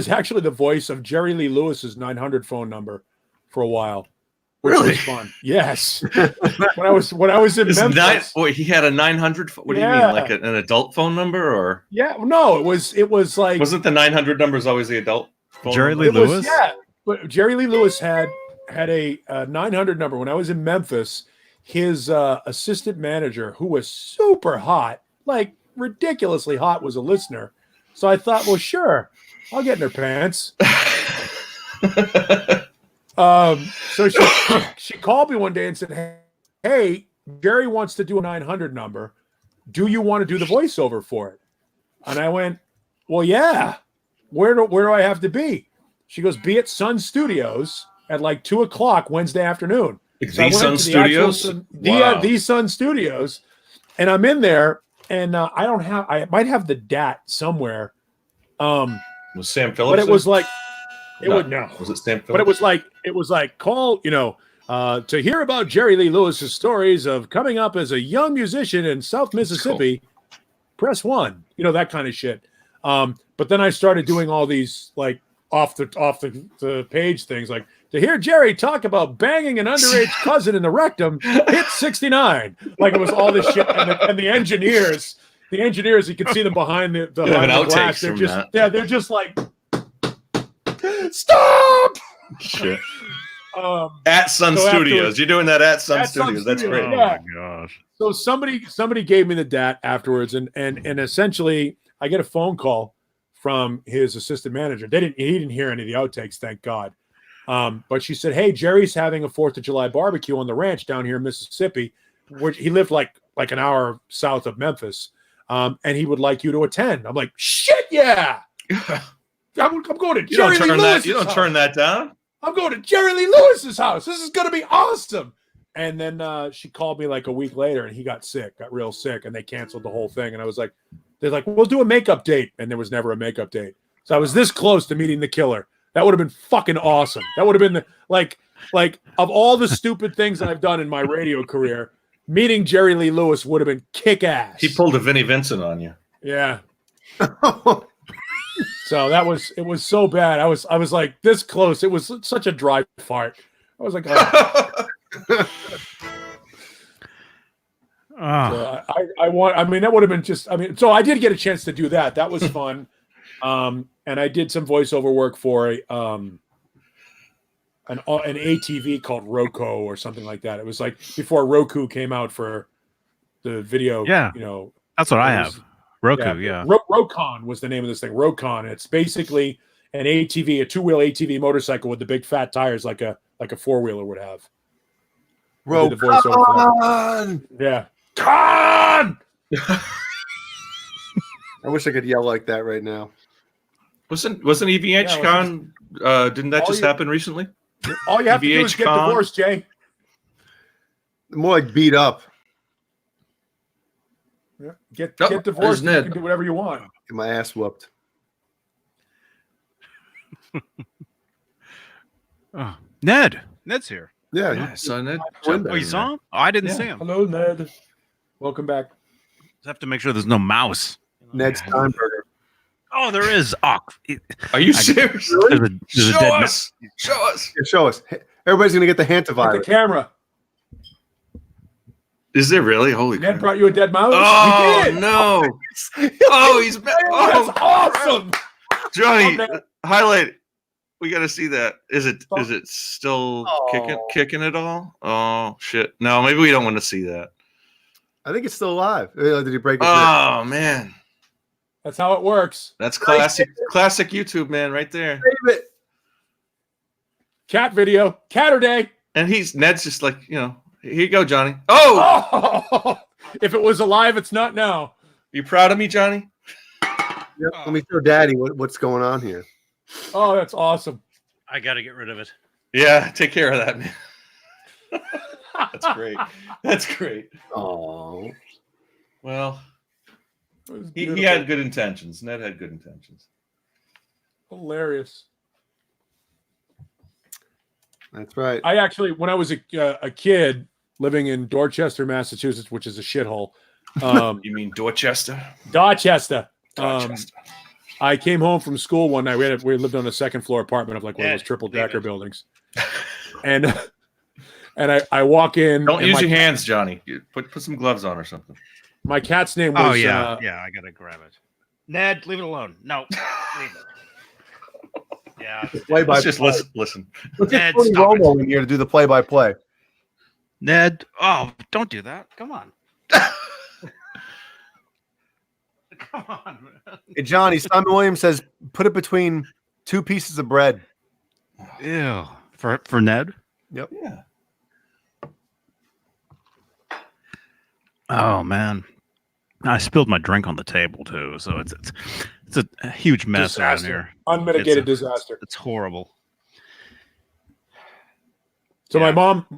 actually the voice of Jerry Lee Lewis's 900 phone number for a while. Which was fun. Yes. when I was in Memphis. He had a 900. What do you mean, like an adult phone number, or? Yeah, no, it was like. Wasn't the 900 numbers always the adult phone Jerry number? Lee Lewis? But Jerry Lee Lewis had a 900 number when I was in Memphis. His assistant manager, who was super hot, like ridiculously hot, was a listener. So I thought, well, sure, I'll get in her pants. So she called me one day and said, hey, Jerry wants to do a 900 number. Do you want to do the voiceover for it? And I went, well, yeah. Where do I have to be? She goes, be at Sun Studios at like 2:00 Wednesday afternoon. So Sun Studios? The Sun Studios. And I'm in there, and I might have the DAT somewhere. Was Sam Phillips? But it was like, Was it Sam Phillips? But it was like call, to hear about Jerry Lee Lewis's stories of coming up as a young musician in South Mississippi, press 1, that kind of shit. But then I started doing all these like off the page things, like to hear Jerry talk about banging an underage cousin in the rectum, hit 69. Like it was all this shit, and the engineers, you could see them behind the glass. They're just like. Stop! Shit. At Sun Studios. You're doing that at Sun Studios. That's great. Yeah. Oh my gosh. So somebody gave me the DAT afterwards, and essentially I get a phone call from his assistant manager. He didn't hear any of the outtakes, thank God. But she said, hey, Jerry's having a 4th of July barbecue on the ranch down here in Mississippi, where he lived like an hour south of Memphis. And he would like you to attend. I'm like, shit, yeah. I'm going to Jerry Lee Lewis's house. You don't turn that down. I'm going to Jerry Lee Lewis's house. This is going to be awesome. And then she called me like a week later, and he got real sick, and they canceled the whole thing. And I was like, they're like, we'll do a makeup date. And there was never a makeup date. So I was this close to meeting the killer. That would have been fucking awesome. That would have been like of all the stupid things I've done in my radio career, meeting Jerry Lee Lewis would have been kick ass. He pulled a Vinnie Vincent on you. Yeah. So it was so bad. I was like this close. It was such a dry fart. I was like, oh. That would have been so I did get a chance to do that. That was fun. And I did some voiceover work for an ATV called Roku or something like that. It was like before Roku came out for the video. Yeah. You know, That's what I have. Roku. Yeah. Rokon was the name of this thing. Rokon. It's basically an ATV, a two-wheel ATV motorcycle with the big fat tires, like a four-wheeler would have. Rokon! Yeah. Con! I wish I could yell like that right now. Wasn't EVH Con? Didn't that just happen recently? All you have to do is get divorced, Jay. More like beat up. Yeah. Get divorced. And you can do whatever you want. Get my ass whooped. Oh, Ned's here. Yeah, I saw Ned. Oh, you saw him? Oh, I didn't see him. Hello, Ned. Welcome back. Just have to make sure there's no mouse. Ned's Steinberger. Oh, there is. Oh, Are you serious? There's a dead mouse. Show us. Yeah, show us. Everybody's gonna get the The hantavirus. camera. Is there really? Holy Ned crap. brought you a dead mouse? Oh, He did. no. Oh, he's back. That's Oh, awesome. Johnny, Oh, highlight it. We got to see that. Is it still Oh. kicking it all? Oh, shit. No, maybe we don't want to see that. I think it's still alive. Did he break it? Oh, man. That's how it works. That's classic YouTube, man, right there. Save it. Cat video. Catterday. And Ned's just like, here you go, Johnny. Oh, Oh! If it was alive, it's not now. you proud of me, Johnny? Yep. Let me show Daddy what's going on here. Oh, that's awesome. I got to get rid of it. Yeah, take care of that, man. That's great. That's great. Oh, Well, It was he beautiful. had good intentions. Ned had good intentions. Hilarious. that's right. I actually, when I was a kid living in Dorchester, Massachusetts, which is a shithole, You mean Dorchester? Dorchester. Dorchester. I came home from school one night. We lived on a second floor apartment of like one of those triple decker buildings, and I walk in. Don't and use your hands, Johnny. Put some gloves on or something. My cat's name was. Oh, yeah. I got to grab it. Ned, leave it alone. No. Leave it. Yeah. Let's just listen. Let's get Ned, Tony stop Romo in here to do the play-by-play. Ned. Oh, don't do that. Come on. Come on, man. Hey, Johnny, Simon Williams says, put it between two pieces of bread. Ew. For Ned? Yep. Yeah. Oh, man. I spilled my drink on the table, too. So it's a huge mess around Disaster. here. Unmitigated disaster. It's horrible. So Yeah.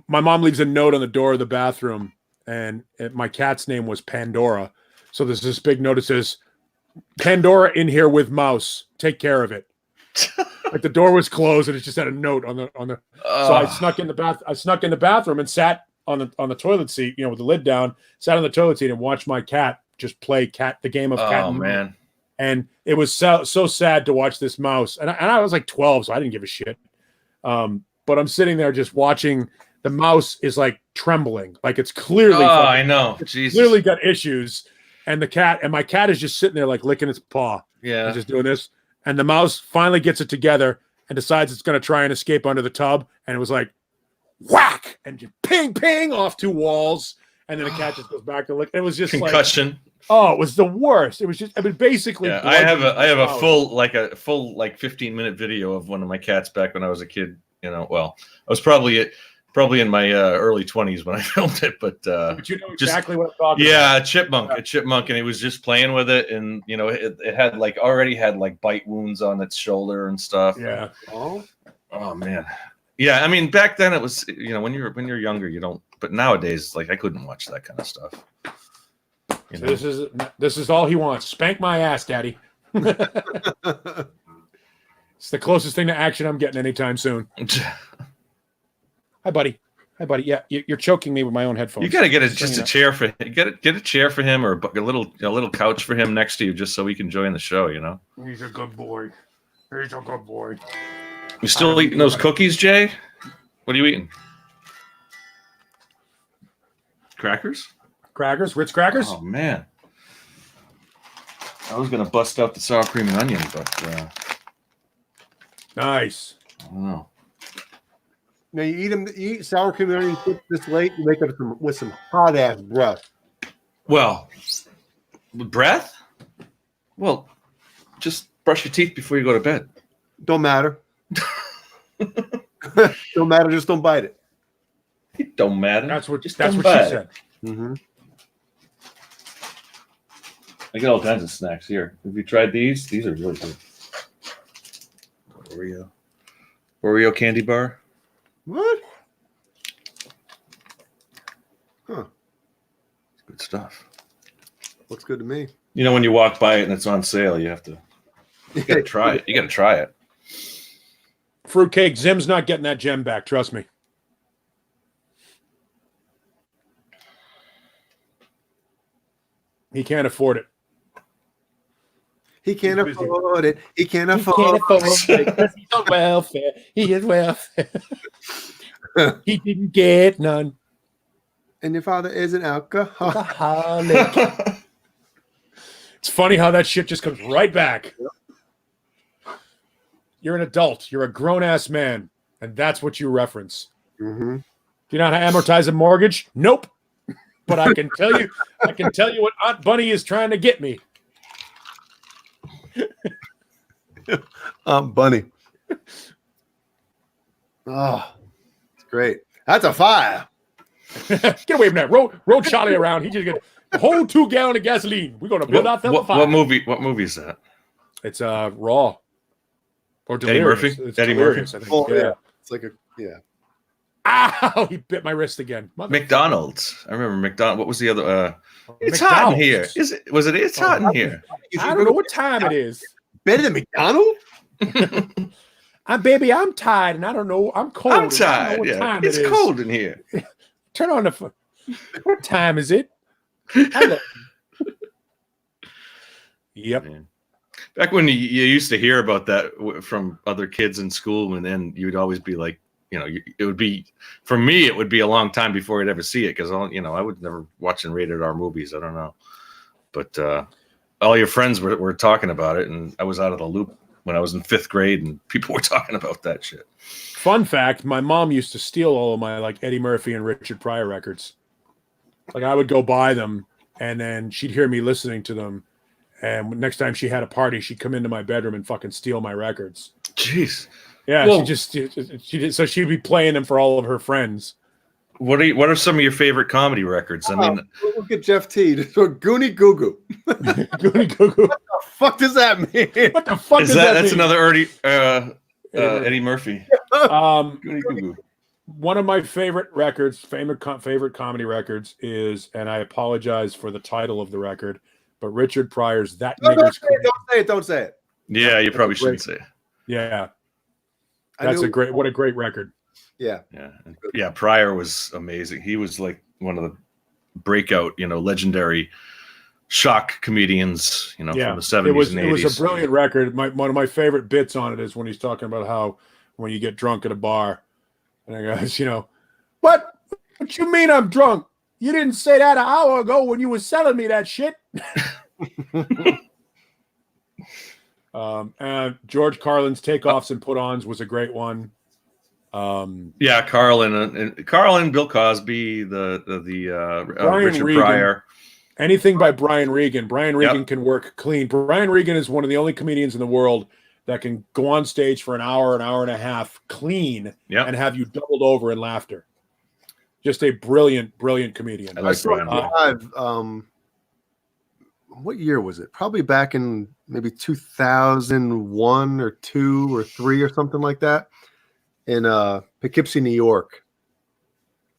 my mom leaves a note on the door of the bathroom, and my cat's name was Pandora. So there's this big note that says, "Pandora in here with mouse. Take care of it." Like the door was closed, and it just had a note on the. So I snuck in the bathroom and sat on the toilet seat, with the lid down. Sat on the toilet seat and watched my cat just play the game of cat. Oh, and mouse. man. And it was so sad to watch this mouse. And I was like 12, so I didn't give a shit. But I'm sitting there just watching. The mouse is like trembling, like it's clearly. I know. Jesus. Clearly got issues. And my cat is just sitting there like licking its paw. Yeah. And just doing this. And the mouse finally gets it together and decides it's going to try and escape under the tub. And it was like, whack! And just ping, ping off two walls. And then the cat just goes back to lick. It was just Concussion. it was the worst. It was just, basically. Yeah, I have a full 15-minute video of one of my cats back when I was a kid. Well, I was probably in my early 20s when I filmed it, but you know exactly what I'm talking about. Yeah, a chipmunk, and he was just playing with it, and it had already had bite wounds on its shoulder and stuff. Yeah. Oh man. Yeah, I mean back then it was when you're younger you don't, but nowadays I couldn't watch that kind of stuff. So this is all he wants. Spank my ass, Daddy. It's the closest thing to action I'm getting anytime soon. Hi, buddy. Yeah, you're choking me with my own headphones. You got to get a chair for him. Get a chair for him, or a little couch for him next to you, just so he can join the show. He's a good boy. You still eating those cookies, Jay? What are you eating? Crackers? Ritz crackers. Oh man, I was gonna bust out the sour cream and onion, but Nice. I don't know. Now you eat sour cream and onion chips this late. You wake up with some hot ass breath. Well, breath. Well, just brush your teeth before you go to bed. Don't matter. Don't matter. Just don't bite it. It don't matter. That's what she said. Mm-hmm. I get all kinds of snacks here. Have you tried these? These are really good. Oreo candy bar. What? Huh. Good stuff. Looks good to me. You know, when you walk by it and it's on sale, you gotta try it. You gotta try it. Fruitcake. Zim's not getting that gem back. Trust me. He can't afford it. He can't afford it. He can't afford it because he's on welfare. He is welfare. He didn't get none. And your father is an alcoholic. It's funny how that shit just comes right back. You're an adult. You're a grown-ass man. And that's what you reference. Mm-hmm. Do you know how to amortize a mortgage? Nope. But I can tell you what Aunt Bunny is trying to get me. Bunny. Oh, it's great. That's a fire. Get away from that. Roll Charlie around. He just get a whole 2 gallons of gasoline. We're gonna build out that fire. What movie is that? It's Raw. Or Eddie Murphy? It's Eddie Delirious, Murphy? I think. Yeah. It's like Ow! He bit my wrist again. McDonald's. I remember McDonald's. What was the other? It's McDonald's. hot in here. Was it? It's hot in here. I don't know what time it is. Better than McDonald's? I'm tired and I don't know. I'm cold. I'm tired. Yeah. It's cold in here. Turn on the what time is it? Yep. Man. Back when you used to hear about that from other kids in school, and then you'd always be like, it would be, for me, it would be a long time before I'd ever see it because, I would never watching rated R movies. I don't know. But all your friends were talking about it, and I was out of the loop when I was in 5th grade, and people were talking about that shit. Fun fact, my mom used to steal all of my, Eddie Murphy and Richard Pryor records. I would go buy them, and then she'd hear me listening to them. And next time she had a party, she'd come into my bedroom and fucking steal my records. Jeez. Yeah, well, she did. So she'd be playing them for all of her friends. What are some of your favorite comedy records? I mean, look at Jeff T. Goonie Goo Goo. Goonie Goo Goo. What the fuck does that mean? What the fuck is that? That's mean? Another Eddie Murphy. Goonie Goo Goo. One of my favorite records, favorite comedy records is, and I apologize for the title of the record, but Richard Pryor's "That Nigger's." Don't say it. Yeah, you probably shouldn't say it. Yeah, that's what a great record. Yeah. Pryor was amazing. He was like one of the breakout, legendary shock comedians, from the 70s and 80s. It was a brilliant record. One of my favorite bits on it is when he's talking about how when you get drunk at a bar, and I goes, what you mean I'm drunk? You didn't say that an hour ago when you were selling me that shit. And George Carlin's takeoffs and put-ons was a great one. Carlin, Bill Cosby, the Richard Regan. Pryor. Anything by Brian Regan. Brian Regan can work clean. Brian Regan is one of the only comedians in the world that can go on stage for an hour and a half clean and have you doubled over in laughter. Just a brilliant comedian. I like Brian Regan. What year was it? Probably back in maybe 2001 or 2 or 3 or something like that in Poughkeepsie, New York.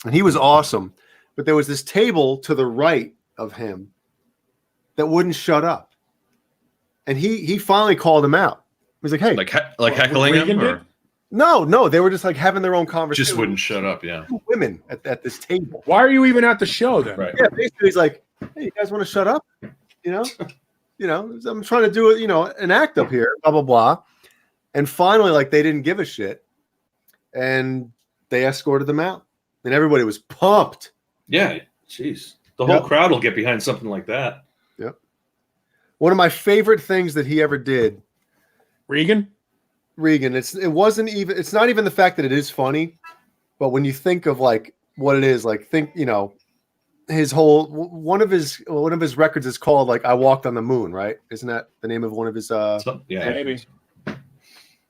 And he was awesome. But there was this table to the right of him that wouldn't shut up. And he finally called him out. He was like, hey. Like heckling him? Or? No. They were just having their own conversation. Just wouldn't shut up, yeah. 2 women at this table. Why are you even at the show then? Right. Yeah, basically he's like, hey, you guys want to shut up? I'm trying to do an act up here, blah, blah, blah. And finally, they didn't give a shit. And they escorted them out. And everybody was pumped. Yeah, jeez. The whole crowd will get behind something like that. Yep. One of my favorite things that he ever did. Regan. It's not even the fact that it is funny. But when you think of like what it is, like think, you know, his whole one of his records is called like "I Walked on the Moon," right? Isn't that the name of one of his? Yeah, maybe.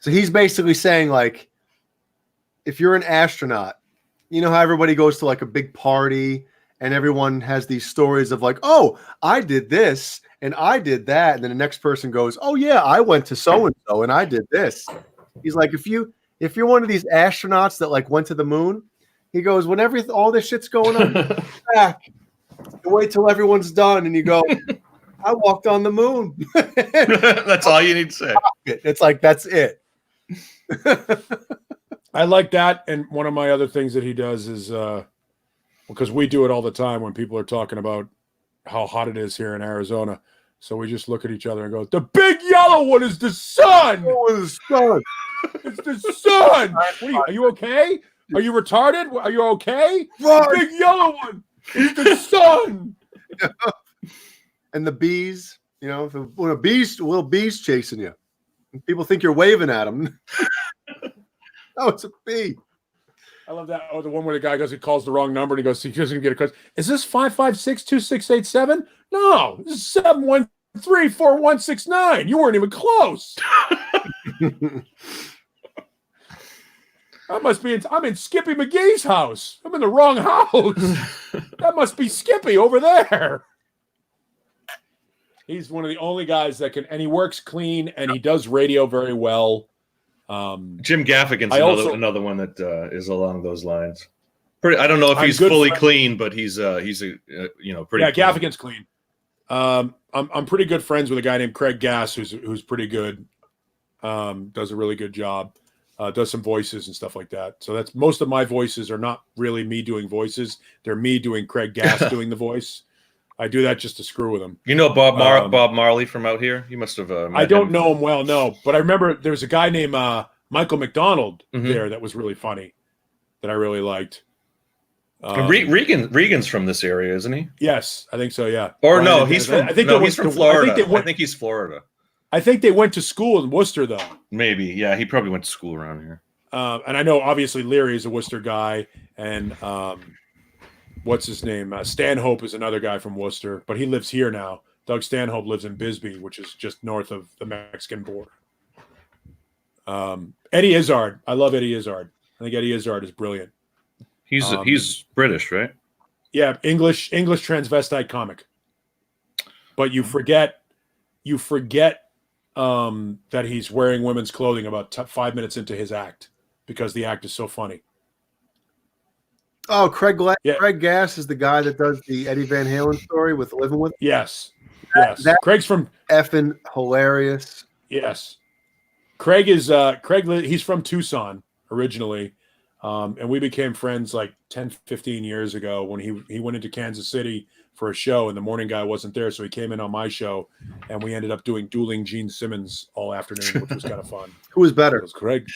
So he's basically saying like, if you're an astronaut, you know how everybody goes to like a big party and everyone has these stories of like, oh, I did this and I did that, and then the next person goes, oh yeah, I went to so and so and I did this. He's like, if you're one of these astronauts that like went to the moon, he goes, whenever all this shit's going on, back, you wait till everyone's done, and you go, I walked on the moon. That's all you need to say. It's like that's it. I like that, and one of my other things that he does is because we do it all the time when people are talking about how hot it is here in Arizona. So we just look at each other and go, "The big yellow one is the sun. Oh, the sun. It's the sun. Are you okay? Are you retarded? Are you okay? Right. The big yellow one is the sun." And the bees, you know, when a little bee's chasing you, people think you're waving at them. Oh, it's a bee. I love that. Oh, the one where the guy goes, he calls the wrong number, and he goes, he doesn't get a question. Is this 556-2687? No, this is 713-4169. You weren't even close. I'm in Skippy McGee's house. I'm in the wrong house. That must be Skippy over there. He's one of the only guys that can, and he works clean, and he does radio very well. Jim Gaffigan's another one that is along those lines. I don't know if he's fully clean, but he's a pretty. Yeah, clean. Gaffigan's clean. I'm pretty good friends with a guy named Craig Gass, who's pretty good. Does a really good job. Does some voices and stuff like that. So that's most of my voices are not really me doing voices. They're me doing Craig Gass doing the voice. I do that just to screw with him. You know Bob Marley from out here? You must have. I don't know him well, no. But I remember there was a guy named Michael McDonald there that was really funny, that I really liked. Regan's from this area, isn't he? Yes, I think so. Yeah. Or no, he's from. He's from Florida. I think he's Florida. I think they went to school in Worcester, though. Maybe, yeah. He probably went to school around here. And I know, obviously, Leary is a Worcester guy, and what's his name? Stanhope is another guy from Worcester, but he lives here now. Doug Stanhope lives in Bisbee, which is just north of the Mexican border. Eddie Izzard. I love Eddie Izzard. I think Eddie Izzard is brilliant. He's British, right? Yeah, English transvestite comic. But you forget that he's wearing women's clothing about 5 minutes into his act because the act is so funny. Oh, Craig Gass is the guy that does the Eddie Van Halen story with Living With. Yes. Craig's from effing hilarious. Yes. Craig is he's from Tucson originally. And we became friends like 10, 15 years ago when he went into Kansas City for a show and the morning guy wasn't there. So he came in on my show and we ended up doing dueling Gene Simmons all afternoon, which was kind of fun. Who was better? It was Craig.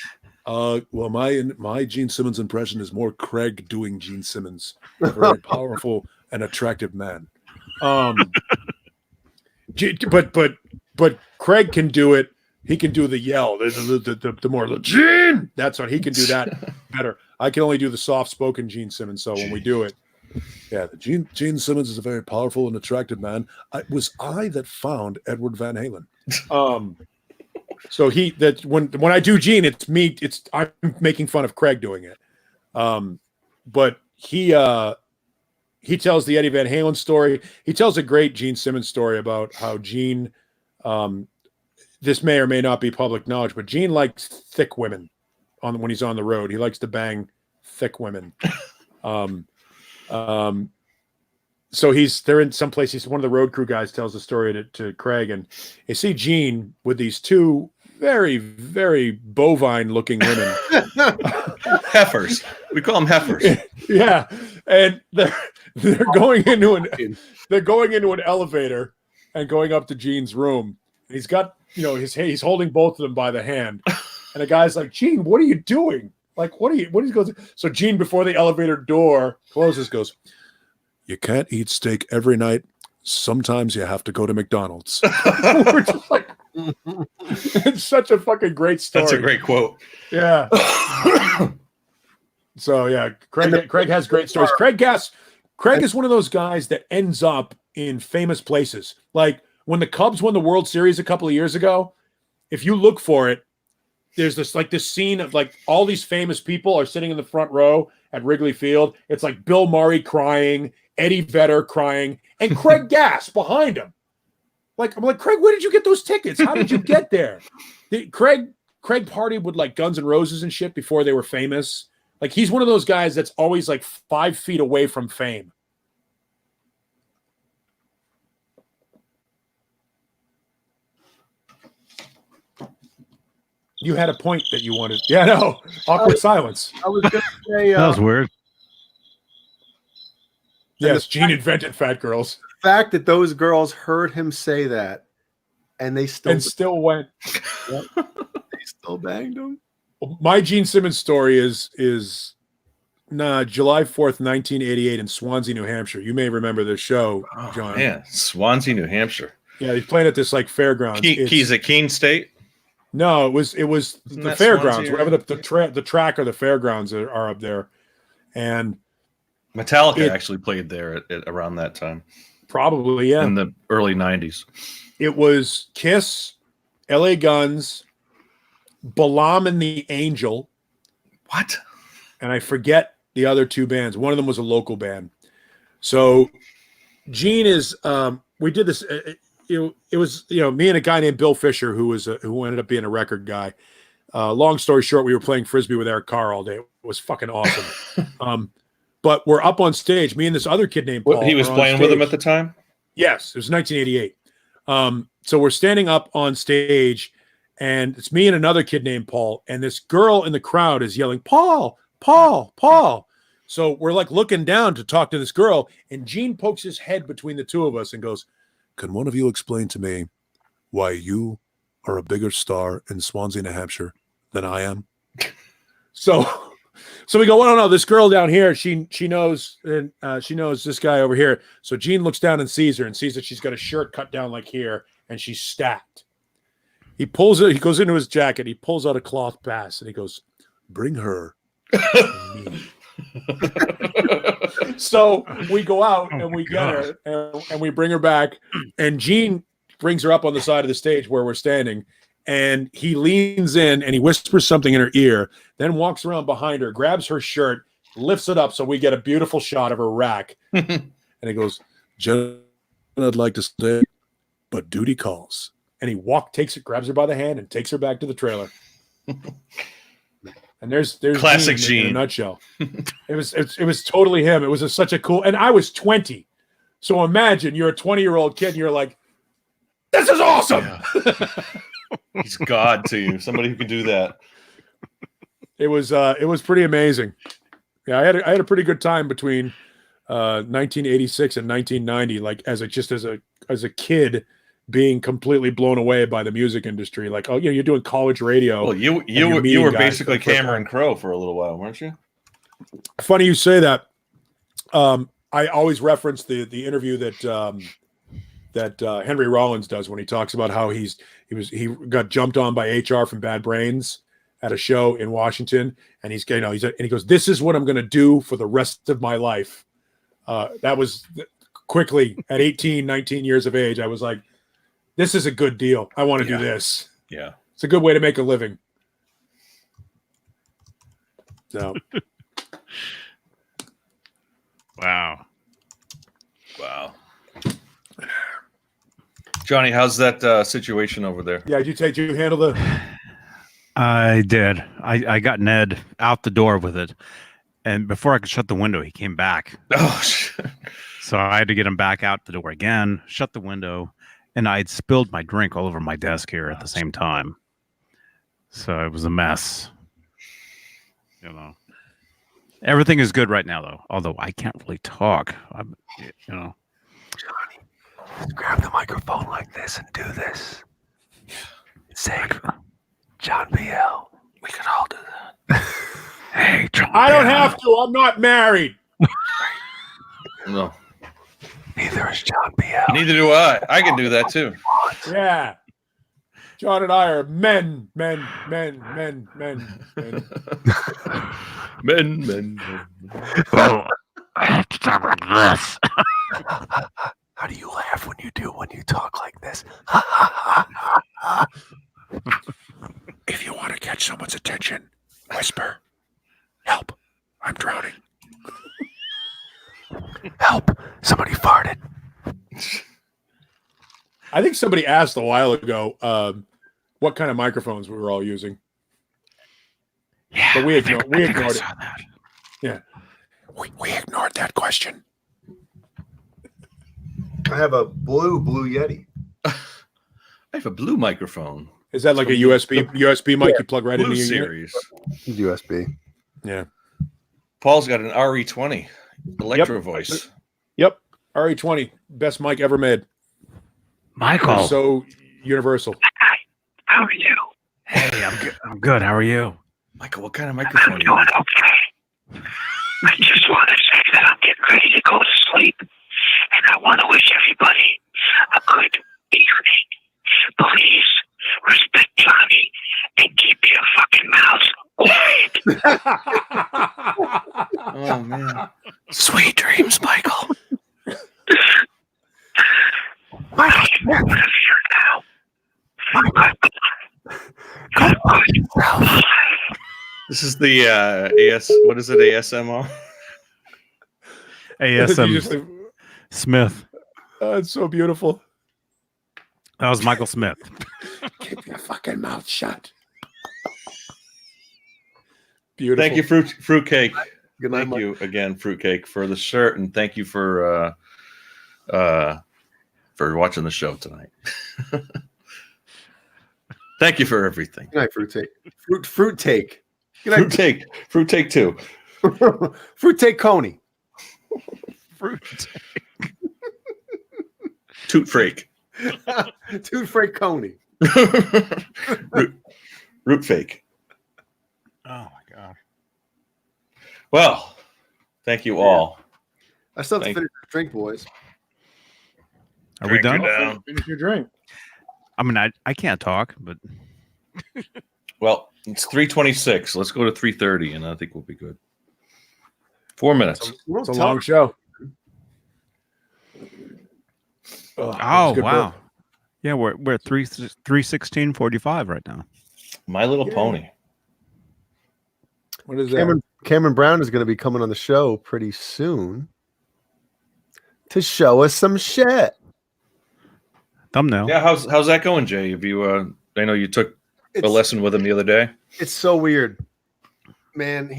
Well, my Gene Simmons impression is more Craig doing Gene Simmons, a very powerful and attractive man. But Craig can do it. He can do the yell, the more Gene. That's what he can do that better. I can only do the soft-spoken Gene Simmons. So when we do it, yeah, Gene Simmons is a very powerful and attractive man. It was I that found Edward Van Halen. So when I do Gene, it's me. I'm making fun of Craig doing it. But he tells the Eddie Van Halen story. He tells a great Gene Simmons story about how Gene. This may or may not be public knowledge, but Gene likes thick women when he's on the road. He likes to bang thick women. So they're in some place. He's one of the road crew guys tells the story to Craig, and you see Gene with these two very, very bovine looking women. Heifers. We call them heifers. Yeah. And they're going into an elevator and going up to Gene's room. He's got, he's holding both of them by the hand. And the guy's like, Gene, what are you doing? Like, what is going? So Gene, before the elevator door closes, goes, "You can't eat steak every night. Sometimes you have to go to McDonald's." We're just like, it's such a fucking great story. That's a great quote. Yeah. So yeah, Craig has great stories. Craig is one of those guys that ends up in famous places. Like when the Cubs won the World Series a couple of years ago, if you look for it, there's this scene of like all these famous people are sitting in the front row at Wrigley Field. It's like Bill Murray crying, Eddie Vedder crying, and Craig Gass behind him. Like I'm like, Craig, where did you get those tickets? How did you get there? Craig partied with like Guns N' Roses and shit before they were famous. Like he's one of those guys that's always like 5 feet away from fame. You had a point that you wanted. Yeah, no. Awkward silence. I was going to say that was weird. Yes, Gene invented fat girls. The fact that those girls heard him say that, and they still went. They still banged him. My Gene Simmons story is July 4th, 1988 in Swansea, New Hampshire. You may remember this show, John. Yeah, Swansea, New Hampshire. Yeah, he's playing at this like fairgrounds. Keys at Keene State? No, it was the fairgrounds, wherever the track or the fairgrounds are up there. And Metallica actually played there at around that time. Probably, yeah. In the early 90s. It was Kiss, LA Guns, Balaam and the Angel. What? And I forget the other two bands. One of them was a local band. So Gene is we did this it was me and a guy named Bill Fisher who ended up being a record guy. Long story short, we were playing Frisbee with Eric Carr all day. It was fucking awesome. But we're up on stage. Me and this other kid named Paul. He was playing with him at the time? Yes, it was 1988. So we're standing up on stage, and it's me and another kid named Paul. And this girl in the crowd is yelling, "Paul, Paul, Paul." So we're like looking down to talk to this girl, and Gene pokes his head between the two of us and goes, "Can one of you explain to me why you are a bigger star in Swansea, New Hampshire than I am?" So we go, "Well, no, this girl down here, she knows, and she knows this guy over here." So Gene looks down and sees her and sees that she's got a shirt cut down like here, and she's stacked. He pulls it. He goes into his jacket. He pulls out a cloth pass, and he goes, "Bring her to me." So we go out and we get her and we bring her back, and Gene brings her up on the side of the stage where we're standing, and he leans in and he whispers something in her ear, then walks around behind her, grabs her shirt, lifts it up so we get a beautiful shot of her rack. And he goes, "Jen, I'd like to stay, but duty calls." And he takes her, grabs her by the hand and takes her back to the trailer. And there's classic Gene in a nutshell. It was totally him. It was such a cool, and I was 20. So imagine you're a 20-year-old kid and you're like, "This is awesome." Yeah. He's God to you. Somebody who can do that. It was pretty amazing. Yeah, I had a pretty good time between 1986 and 1990, like as a kid being completely blown away by the music industry. Like, oh, you're doing college radio. Well, you were basically Cameron Crowe for a little while, weren't you? Funny you say that. I always reference the interview that Henry Rollins does when he talks about how he got jumped on by HR from Bad Brains at a show in Washington, and he goes, "This is what I'm going to do for the rest of my life." That was quickly at 18, 19 years of age. I was like, "This is a good deal. I want to do this." Yeah, it's a good way to make a living. So, wow. Johnny, how's that situation over there? Yeah, did you handle the? I did. I got Ned out the door with it, and before I could shut the window, he came back. Oh, shit. So I had to get him back out the door again, shut the window, and I'd spilled my drink all over my desk here at the same time. So it was a mess. Everything is good right now, though. Although I can't really talk. Johnny, just grab the microphone like this and do this. Say, "John BL." We can all do that. Hey, John. I don't have to. I'm not married. No. Neither is John BL. Neither do I. I can do that too. Yeah. John and I are men. Men. Oh, I have to talk like this. How do you laugh when you talk like this? If you want to catch someone's attention, whisper, "Help! I'm drowning." Help! Somebody farted. I think somebody asked a while ago what kind of microphones we were all using. Yeah, But we ignored it. That. Yeah. We ignored that question. I have a blue Yeti. I have a blue microphone. Is that like a USB mic you plug right Blue into your series. USB. Yeah. Paul's got an RE20 Electro voice. Yep. RE20, best mic ever made. Michael. So universal. Hi, how are you? Hey, I'm good. I'm good. How are you? Michael, what kind of microphone I'm are you doing using? okay. I just want to say that I'm getting ready to go to sleep, and I want to wish everybody a good evening. Please respect Johnny and keep your fucking mouth quiet. Oh, man. Sweet dreams, Michael. Michael, I'm out of here now. Good. This is the what is it, ASMR? ASM Smith. Oh, it's so beautiful. That was Michael Smith. Keep your fucking mouth shut. Beautiful. Thank you, Fruitcake. Good night, Thank you again, Fruitcake, for the shirt, and thank you for watching the show tonight. Thank you for everything. Good night, Fruit Take. Fruit Take. Good night. Fruit take 2. Fruit Take Coney. Fruit. Toot Freak. Toot Freak Coney. Root Fake. Oh my god. Well, thank you all. I still have to finish the drink, boys. Are we done? Finish your drink. I mean, I can't talk, but Well, it's 3:26. Let's go to 3:30, and I think we'll be good. 4 minutes. It's a long show. oh wow. Yeah, we're at 3:16:45 right now. My Little Pony. What is that? Cameron Brown is going to be coming on the show pretty soon to show us some shit. Thumbnail. Yeah, how's that going, Jay? Have you? I know you took a lesson with him the other day. It's so weird, man.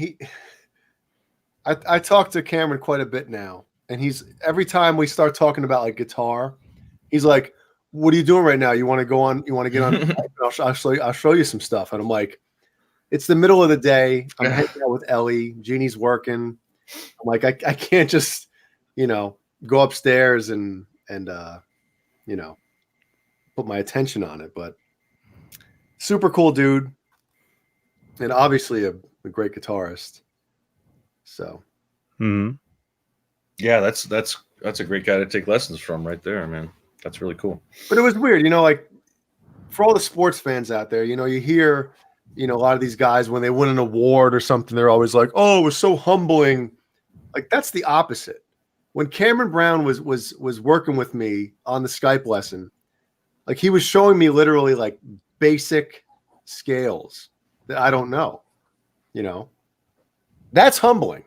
I talk to Cameron quite a bit now, and every time we start talking about like guitar, he's like, "What are you doing right now? You want to go on? You want to get on? I'll show you some stuff." And I'm like, "It's the middle of the day. I'm hanging out with Ellie. Jeannie's working. I'm like, I can't just, go upstairs and put my attention on it." But super cool dude, and obviously a great guitarist. So, yeah, that's a great guy to take lessons from right there, man. That's really cool. but it was weird, like for all the sports fans out there, you hear, a lot of these guys when they win an award or something, they're always like, "Oh, it was so humbling." Like that's the opposite. When Cameron Brown was working with me on the Skype lesson, like he was showing me literally like basic scales that I don't know, That's humbling.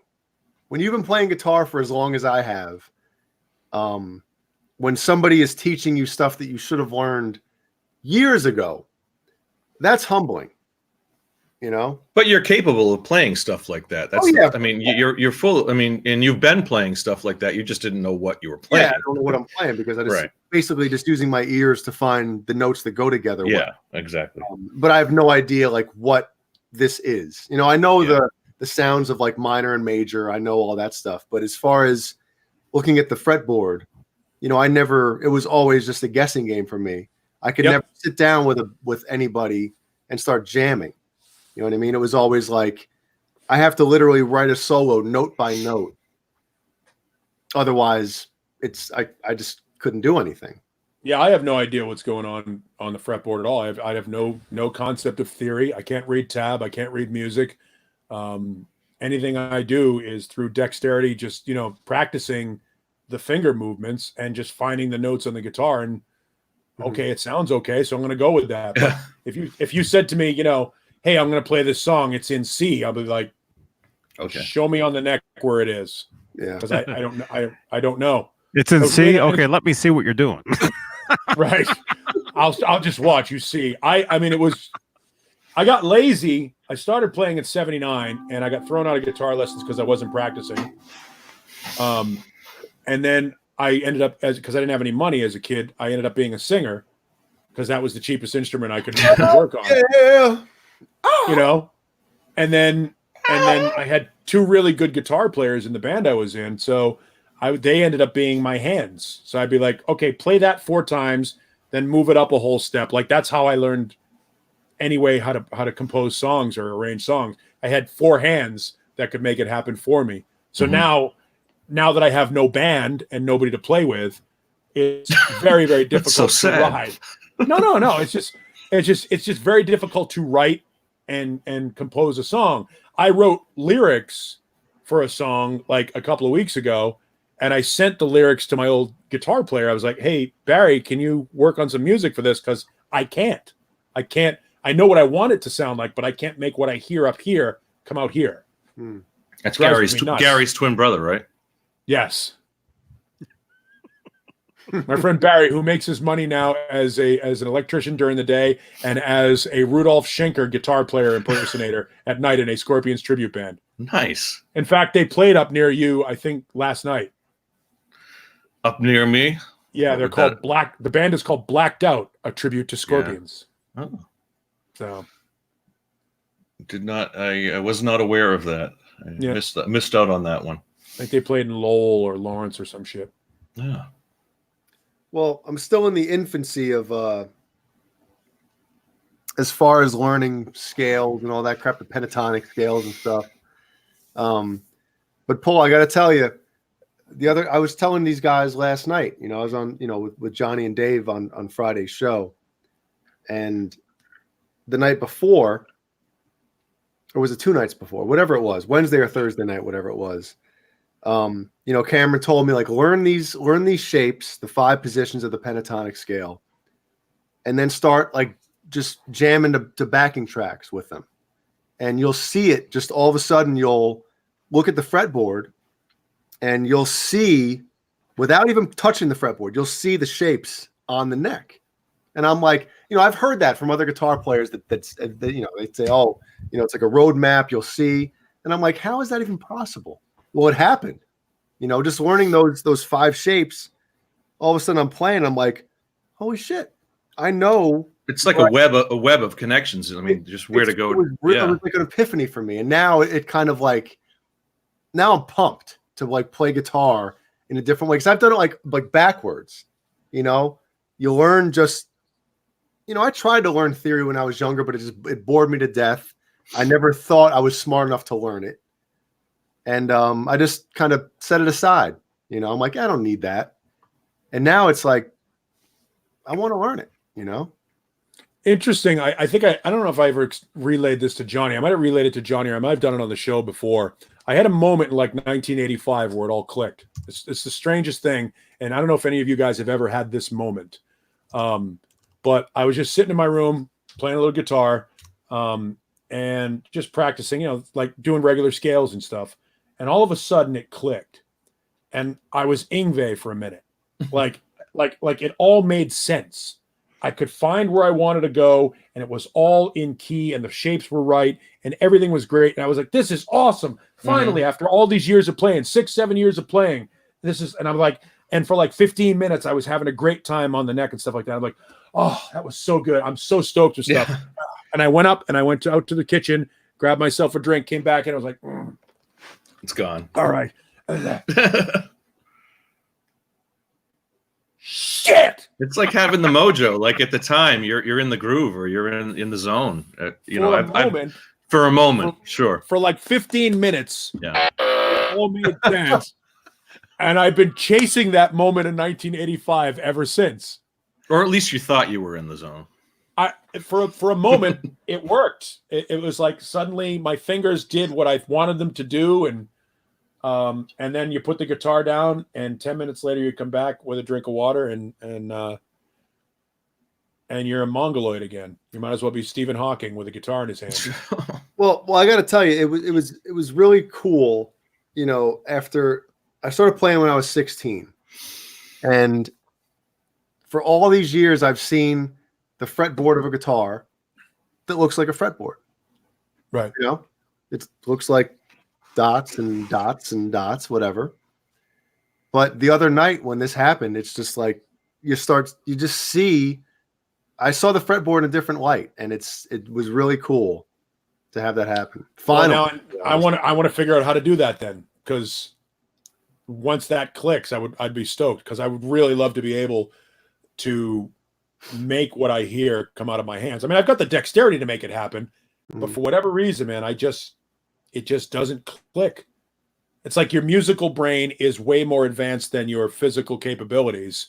When you've been playing guitar for as long as I have, when somebody is teaching you stuff that you should have learned years ago, that's humbling, But you're capable of playing stuff like that. That's I mean, you're full. I mean, and you've been playing stuff like that. You just didn't know what you were playing. Yeah, I don't know what I'm playing because I just basically just using my ears to find the notes that go together. Yeah, exactly. But I have no idea like what this is. I know the sounds of like minor and major. I know all that stuff. But as far as looking at the fretboard, it was always just a guessing game for me. I could never sit down with anybody and start jamming. You know what I mean? It was always like I have to literally write a solo note by note. Otherwise, I just couldn't do anything. Yeah, I have no idea what's going on the fretboard at all. I have no concept of theory. I can't read tab. I can't read music. Anything I do is through dexterity, just practicing the finger movements and just finding the notes on the guitar. And okay, it sounds okay, so I'm going to go with that. But if you said to me, hey, I'm going to play this song, it's in C, I'll be like, okay, show me on the neck where it is. Yeah, because I don't know. It's in C. Okay, let me see what you're doing. Right. I'll just watch. You see, I mean, I got lazy. I started playing at 79 and I got thrown out of guitar lessons because I wasn't practicing. And then I ended up, because I didn't have any money as a kid, I ended up being a singer because that was the cheapest instrument I could work on. Yeah. And then I had two really good guitar players in the band I was in. So they ended up being my hands. So I'd be like, okay, play that 4 times, then move it up a whole step. Like that's how I learned anyway how to compose songs or arrange songs. I had 4 hands that could make it happen for me. So now that I have no band and nobody to play with, it's very, very difficult to write. No. It's just very difficult to write and compose a song. I wrote lyrics for a song like a couple of weeks ago, and I sent the lyrics to my old guitar player. I was like, hey, Barry, can you work on some music for this? Because I can't. I know what I want it to sound like, but I can't make what I hear up here come out here. That's Gary's twin brother, right? Yes. My friend Barry, who makes his money now as an electrician during the day and as a Rudolf Schenker guitar player impersonator at night in a Scorpions tribute band. Nice. In fact, they played up near you, I think, last night. Up near me? Yeah, they're called Black. The band is called Blacked Out, a tribute to Scorpions. Yeah. Oh. So, I was not aware of that. I missed out on that one. I think they played in Lowell or Lawrence or some shit. Yeah. Well, I'm still in the infancy of as far as learning scales and all that crap, the pentatonic scales and stuff. But Paul, I got to tell you, I was telling these guys last night, I was on, with Johnny and Dave on Friday's show, and the night before, or was it 2 nights before, whatever it was, Wednesday or Thursday night, whatever it was. Cameron told me, like, learn these shapes, the 5 positions of the pentatonic scale, and then start like just jamming to backing tracks with them. And you'll see it just all of a sudden, you'll look at the fretboard and you'll see, without even touching the fretboard, you'll see the shapes on the neck. And I'm like, I've heard that from other guitar players that they say, oh, it's like a road map, you'll see. And I'm like, how is that even possible? Well, it happened, just learning those 5 shapes. All of a sudden I'm playing. I'm like, holy shit. I know. It's like a web of connections. I mean, just where to go. It was like an epiphany for me. And now it kind of like, now I'm pumped to like play guitar in a different way. Cause I've done it like backwards, you learn just, I tried to learn theory when I was younger, but it bored me to death. I never thought I was smart enough to learn it. And I just kind of set it aside. I'm like, I don't need that. And now it's like, I want to learn it, Interesting. I think I don't know if I ever relayed this to Johnny. I might have relayed it to Johnny, or I might have done it on the show before. I had a moment in like 1985 where it all clicked. It's the strangest thing. And I don't know if any of you guys have ever had this moment. But I was just sitting in my room playing a little guitar and just practicing, like doing regular scales and stuff. And all of a sudden it clicked. And I was Yngwie for a minute. like it all made sense. I could find where I wanted to go, and it was all in key, and the shapes were right, and everything was great. And I was like, this is awesome. Finally, after all these years of playing, 6-7 years of playing, and I'm like, and for like 15 minutes, I was having a great time on the neck and stuff like that. I'm like, oh, that was so good. I'm so stoked with stuff. Yeah. And I went up and I went out to the kitchen, grabbed myself a drink, came back, and I was like, it's gone. All right. Shit. It's like having the mojo. Like at the time, you're in the groove or you're in the zone. For a moment, sure. For like 15 minutes. Yeah. It all made sense. And I've been chasing that moment in 1985 ever since. Or at least you thought you were in the zone. For a moment, it worked. It was like suddenly my fingers did what I wanted them to do, and then you put the guitar down, and 10 minutes later you come back with a drink of water, and you're a mongoloid again. You might as well be Stephen Hawking with a guitar in his hand. Well, I got to tell you, it was really cool. You know, after I started playing when I was 16, and for all these years, I've seen the fretboard of a guitar that looks like a fretboard. Right. You know, it looks like dots and dots and dots, whatever. But the other night when this happened, it's just like you just see. I saw the fretboard in a different light, and it was really cool to have that happen. Finally, well, now I want to figure out how to do that then, because once that clicks, I'd be stoked, because I would really love to be able to make what I hear come out of my hands. I mean, I've got the dexterity to make it happen, but for whatever reason, man, it just doesn't click. It's like your musical brain is way more advanced than your physical capabilities.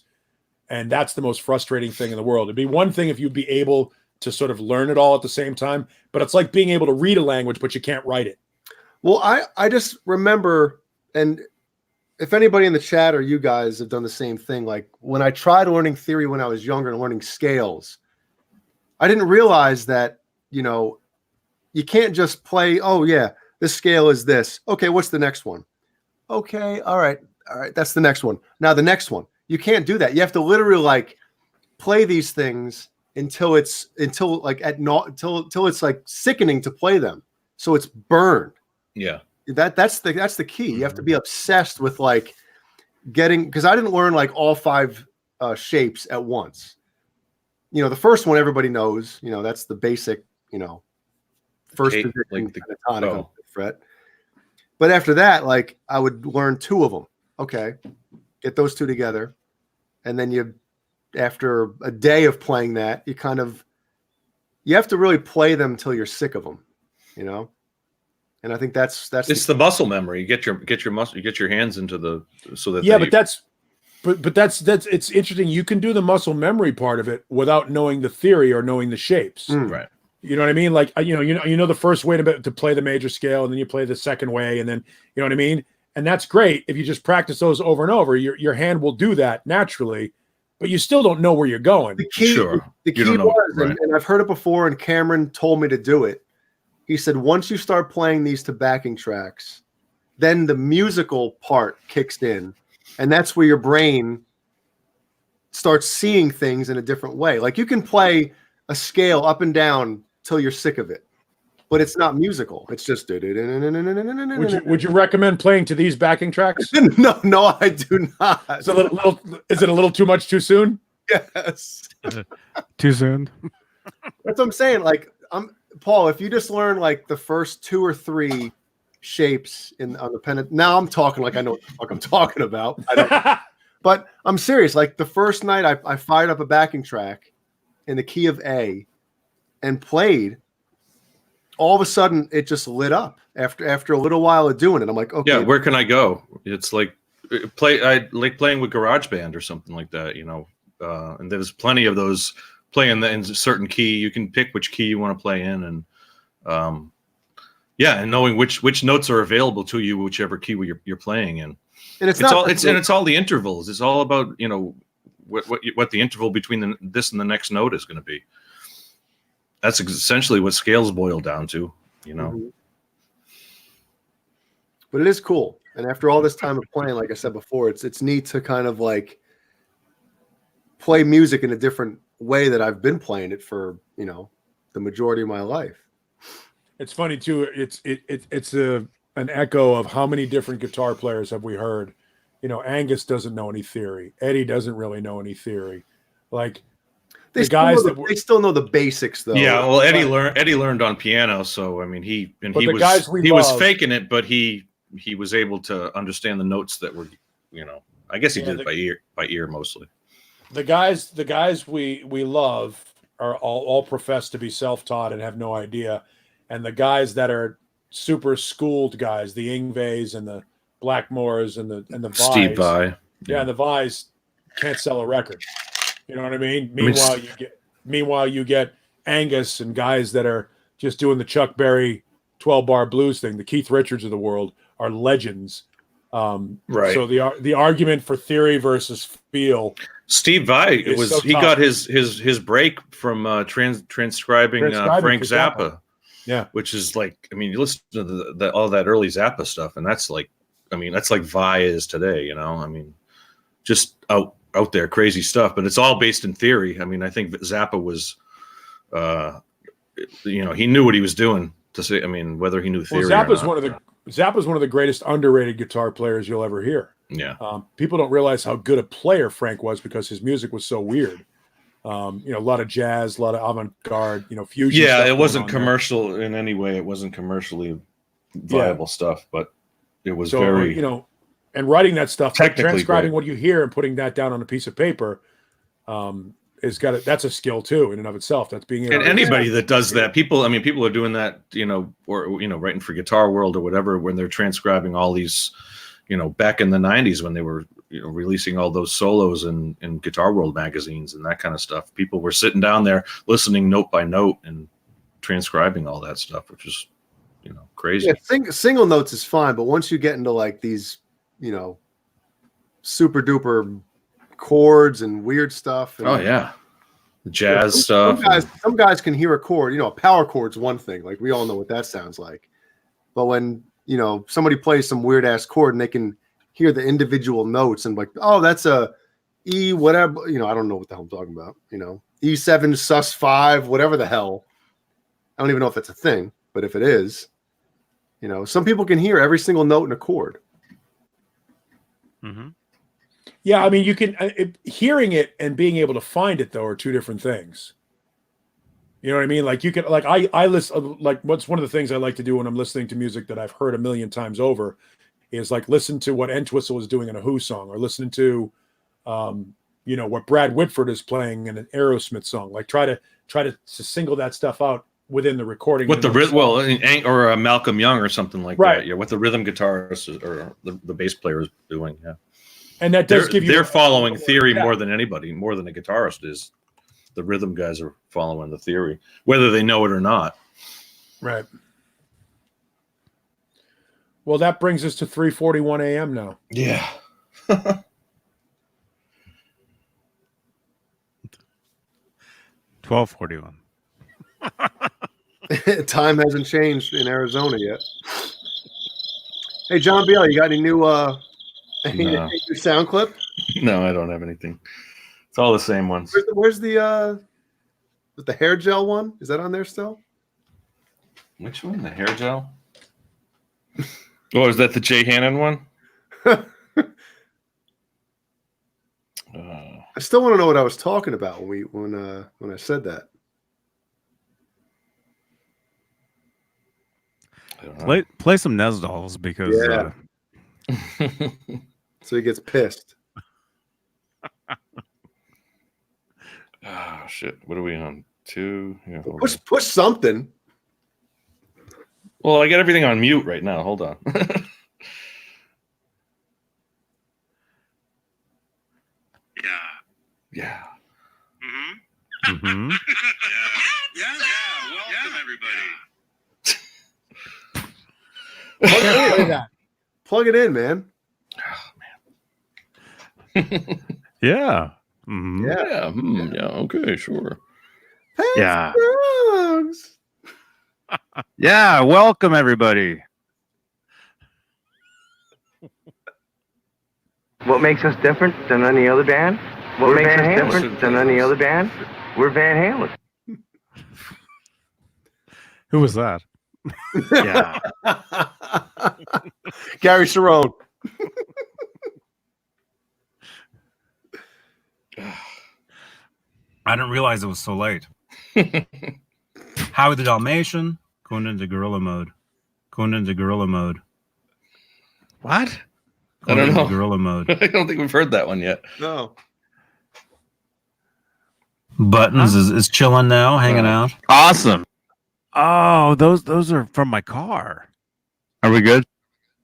And that's the most frustrating thing in the world. It'd be one thing if you'd be able to sort of learn it all at the same time, but it's like being able to read a language, but you can't write it. Well, I just remember, and if anybody in the chat or you guys have done the same thing, like when I tried learning theory when I was younger and learning scales, I didn't realize that, you know, you can't just play, oh yeah, this scale is this. Okay, what's the next one? Okay, all right, that's the next one. Now the next one. You can't do that. You have to literally like play these things until it's like sickening to play them. So it's burned. Yeah. That's the key. You have to be obsessed with like getting, because I didn't learn like all 5 shapes at once. You know, the first one everybody knows, you know, that's the basic, you know, first position like the pentatonic fret. But after that, like I would learn 2 of them. Okay. Get those 2 together, and then after a day of playing that, you have to really play them until you're sick of them, you know. And I think that's it's the muscle memory. You get your hands into so that but that's it's interesting. You can do the muscle memory part of it without knowing the theory or knowing the shapes, right? You know what I mean? Like you know the first way to play the major scale, and then you play the second way, and then you know what I mean. And that's great if you just practice those over and over. Your hand will do that naturally, but you still don't know where you're going. The key was, right. and I've heard it before, and Cameron told me to do it. He said, once you start playing these to backing tracks, then the musical part kicks in, and that's where your brain starts seeing things in a different way. Like you can play a scale up and down till you're sick of it, but it's not musical. It's just. Would you recommend playing to these backing tracks? No, I do not. Is it a little too much too soon? Yes. Too soon. That's what I'm saying. Like, Paul, if you just learn like the first 2 or 3 shapes on the pen. Now I'm talking like I know what the fuck I'm talking about. I don't, but I'm serious. Like the first night I fired up a backing track in the key of A and played. All of a sudden, it just lit up after a little while of doing it. I'm like, okay. Yeah, where can I go? It's like I like playing with GarageBand or something like that, you know. And there's plenty of those playing in a certain key. You can pick which key you want to play in, and and knowing which notes are available to you, whichever key you're playing in. And it's all the intervals. It's all about, you know, what the interval between this and the next note is going to be. That's essentially what scales boil down to, you know. Mm-hmm. But it is cool. And after all this time of playing, like I said before, it's neat to kind of like play music in a different way that I've been playing it for, you know, the majority of my life. It's funny too. It's an echo of how many different guitar players have we heard. You know, Angus doesn't know any theory. Eddie doesn't really know any theory. Like, they still know the basics, though. Yeah, well, Eddie learned on piano, so I mean, he was faking it, but he was able to understand the notes that were, you know, I guess he did it by ear mostly. The guys we love are all profess to be self-taught and have no idea, and the guys that are super schooled guys, the Yngwies and the Blackmores and the Vais, Steve Vai, the Vais can't sell a record. You know what I mean? Meanwhile, you get Angus and guys that are just doing the Chuck Berry 12-bar blues thing. The Keith Richards of the world are legends. Right. So the argument for theory versus feel. Steve Vai got his break from transcribing Frank Zappa. Yeah, which is like, I mean, you listen to all that early Zappa stuff, and that's like Vai is today. You know, I mean, just out there crazy stuff, but it's all based in theory. I mean, I think Zappa was, he knew what he was doing. To say, I mean, whether he knew theory. Well, Zappa's one of the greatest underrated guitar players you'll ever hear. Yeah. People don't realize how good a player Frank was because his music was so weird. A lot of jazz, a lot of avant-garde, fusion. Yeah, it wasn't commercial in any way. It wasn't commercially viable stuff, but it was very, and writing that stuff, transcribing great. what you hear and putting that down on a piece of paper, that's a skill too in and of itself. That's being able and anybody that does that, people are doing that, writing for Guitar World or whatever, when they're transcribing all these, back in the 90s when they were releasing all those solos in Guitar World magazines and that kind of stuff. People were sitting down there listening note by note and transcribing all that stuff, which is crazy. Yeah, single notes is fine, but once you get into like these super duper chords and weird stuff. And, the jazz stuff. Some guys can hear a chord. A power chord's one thing. Like we all know what that sounds like. But when somebody plays some weird ass chord and they can hear the individual notes and like, oh, that's a E whatever. I don't know what the hell I'm talking about. E7 sus5, whatever the hell. I don't even know if that's a thing, but if it is, some people can hear every single note in a chord. Mm-hmm. Yeah, I mean, you can hearing it and being able to find it though are two different things. You know what I mean? Like you can, like I listen, like what's one of the things I like to do when I'm listening to music that I've heard a million times over is like listen to what Entwistle was doing in a Who song, or listening to, what Brad Whitford is playing in an Aerosmith song. Like try to single that stuff out within the recording. What or a Malcolm Young or something like that. Yeah, what the rhythm guitarist or the bass player is doing. Yeah. And that does give you. They're following theory more than anybody, more than a guitarist is. The rhythm guys are following the theory, whether they know it or not. Right. Well, that brings us to 3:41 a.m. now. Yeah. 12:41. Time hasn't changed in Arizona yet. Hey, John Biel, you got any new new sound clip? No, I don't have anything. It's all the same ones. Where's the hair gel one? Is that on there still? Which one? The hair gel? Oh, is that the Jay Hannon one? I still want to know what I was talking about when I said that. Play some Nesdolls because so he gets pissed. Oh shit! What are we on? 2? Yeah, push something. Well, I got everything on mute right now. Hold on. Yeah. Mm-hmm. Mm-hmm. Yeah. Welcome, everybody. Plug it in, man. Oh man. Yeah. Mm-hmm. Yeah. Yeah. Okay. Sure. Yeah. Yeah. Welcome, everybody. What makes us different than any other band? What makes us different than any other band? We're Van Halen. Who was that? Yeah. Gary Sharon. I didn't realize it was so late. Howie the Dalmatian going into gorilla mode. What? I don't know. Gorilla mode. I don't think we've heard that one yet. No. Buttons is chilling now, hanging out. Awesome. Oh, those are from my car. Are we good?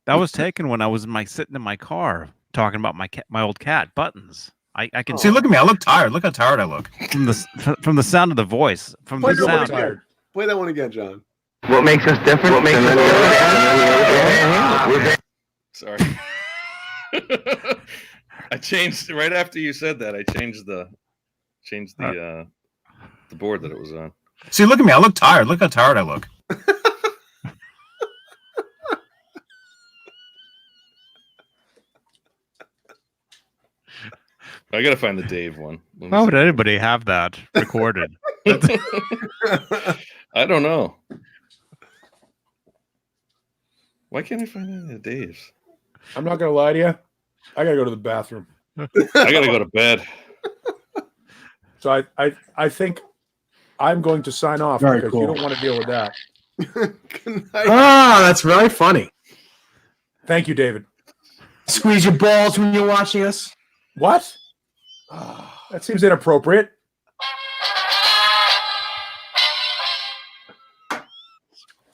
That was taken when I was sitting in my car talking about my old cat, Buttons. I can See, look at me. I look tired. Look how tired I look. from the sound of the voice. From Play the that one sound. again. Play that one again, John. What makes us different? What makes us different? Sorry. I changed right after you said that. I changed the board that it was on. See, look at me. I look tired. Look how tired I look. I gotta find the Dave one. Why would anybody have that recorded? I don't know. Why can't I find any of the Daves? I'm not gonna lie to you. I gotta go to the bathroom. I gotta go to bed. So I think I'm going to sign off Very because cool. you don't want to deal with that. Good night. Ah, that's really funny. Thank you, David. Squeeze your balls when you're watching us. What? That seems inappropriate.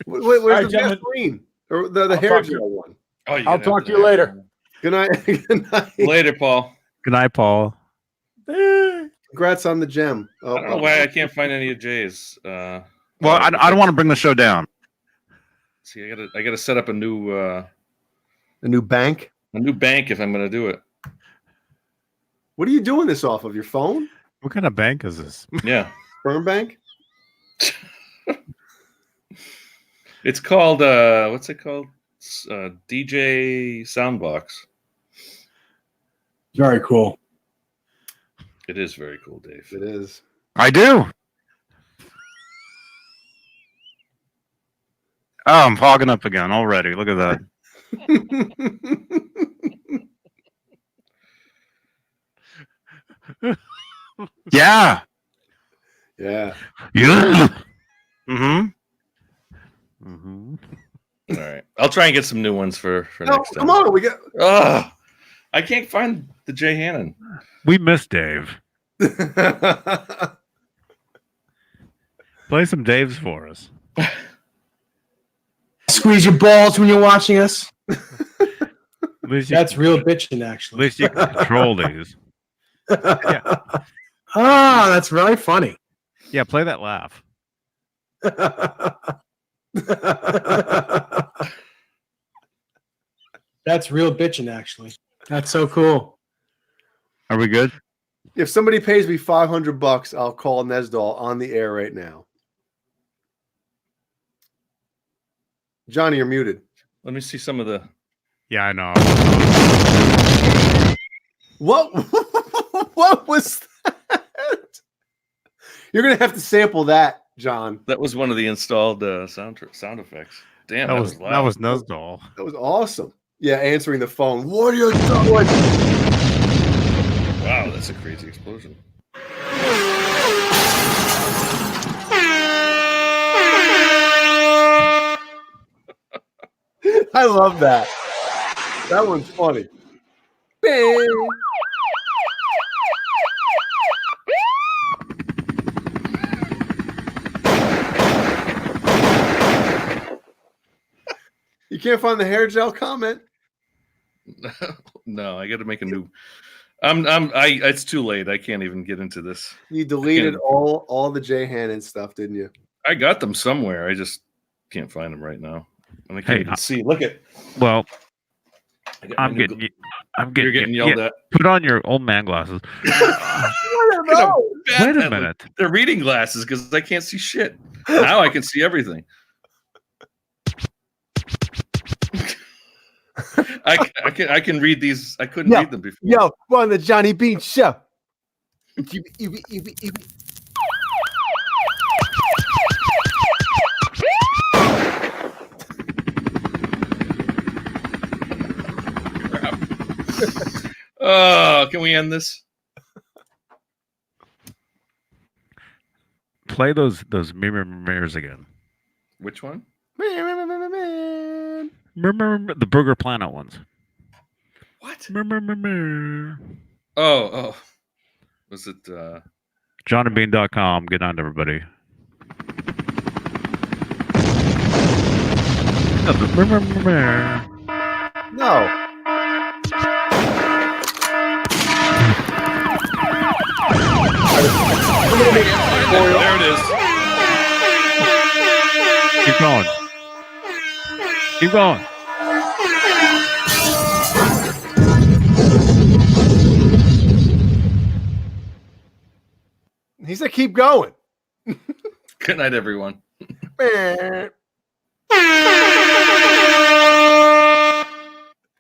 Where's right, the gentlemen. Vaseline? Or the I'll hair talk to gel you. one? Oh, I'll talk to you later. Good night. Good night. Later, Paul. Good night, Paul. Congrats on the gem. I don't know why I can't find any of Jay's. Well, I don't want to bring the show down. See, I gotta set up a new A new bank. if I'm gonna do it. What are you doing this off of? Your phone? What kind of bank is this? Yeah, Sperm bank? it's called what's it called? DJ Soundbox. Very cool. It is very cool, Dave. It is. I do. Oh, I'm fogging up again already. Look at that. Yeah. Yeah. Yeah. Mm-hmm. Mm-hmm. All right, I'll try and get some new ones for No, next time. come on. We got. Ugh, I can't find the Jay Hannon. We miss Dave. Play some Daves for us. Squeeze your balls when you're watching us. At least you That's can, real bitching, at actually. least you can control these. Ah, that's really funny. Yeah, play that laugh. That's real bitching, actually. That's so cool. Are we good? If somebody pays me $500, I'll call Nesdal on the air right now. Johnny, you're muted. Let me see some of the. Yeah, I know. What? What was that? You're gonna have to sample that, John. That was one of the installed sound effects. Damn, That was loud. Nesdal. That was awesome. Yeah, answering the phone. What are you doing? Wow, that's a crazy explosion. I love that. That one's funny. Bang. You can't find the hair gel comment. No, I got to make a new. It's too late. I can't even get into this. You deleted all the Jay Hannon stuff, didn't you? I got them somewhere. I just can't find them right now. And I can't Hey, even see. Look at. Well, I got my I'm new getting. You're getting yelled at. Put on your old man glasses. I don't know. Wait a minute. They're reading glasses because I can't see shit. Now I can see everything. I can read these. I couldn't read them before. Yo, we're on the Johnny Bean show. Oh, can we end this? Play those mirrors again. Which one? The Burger Planet ones. What? Mirror. Oh. Was it? JohnandBean.com. Good night, everybody. No. Memorial. There it is. Keep going. Keep going. He said, "Keep going." Good night, everyone.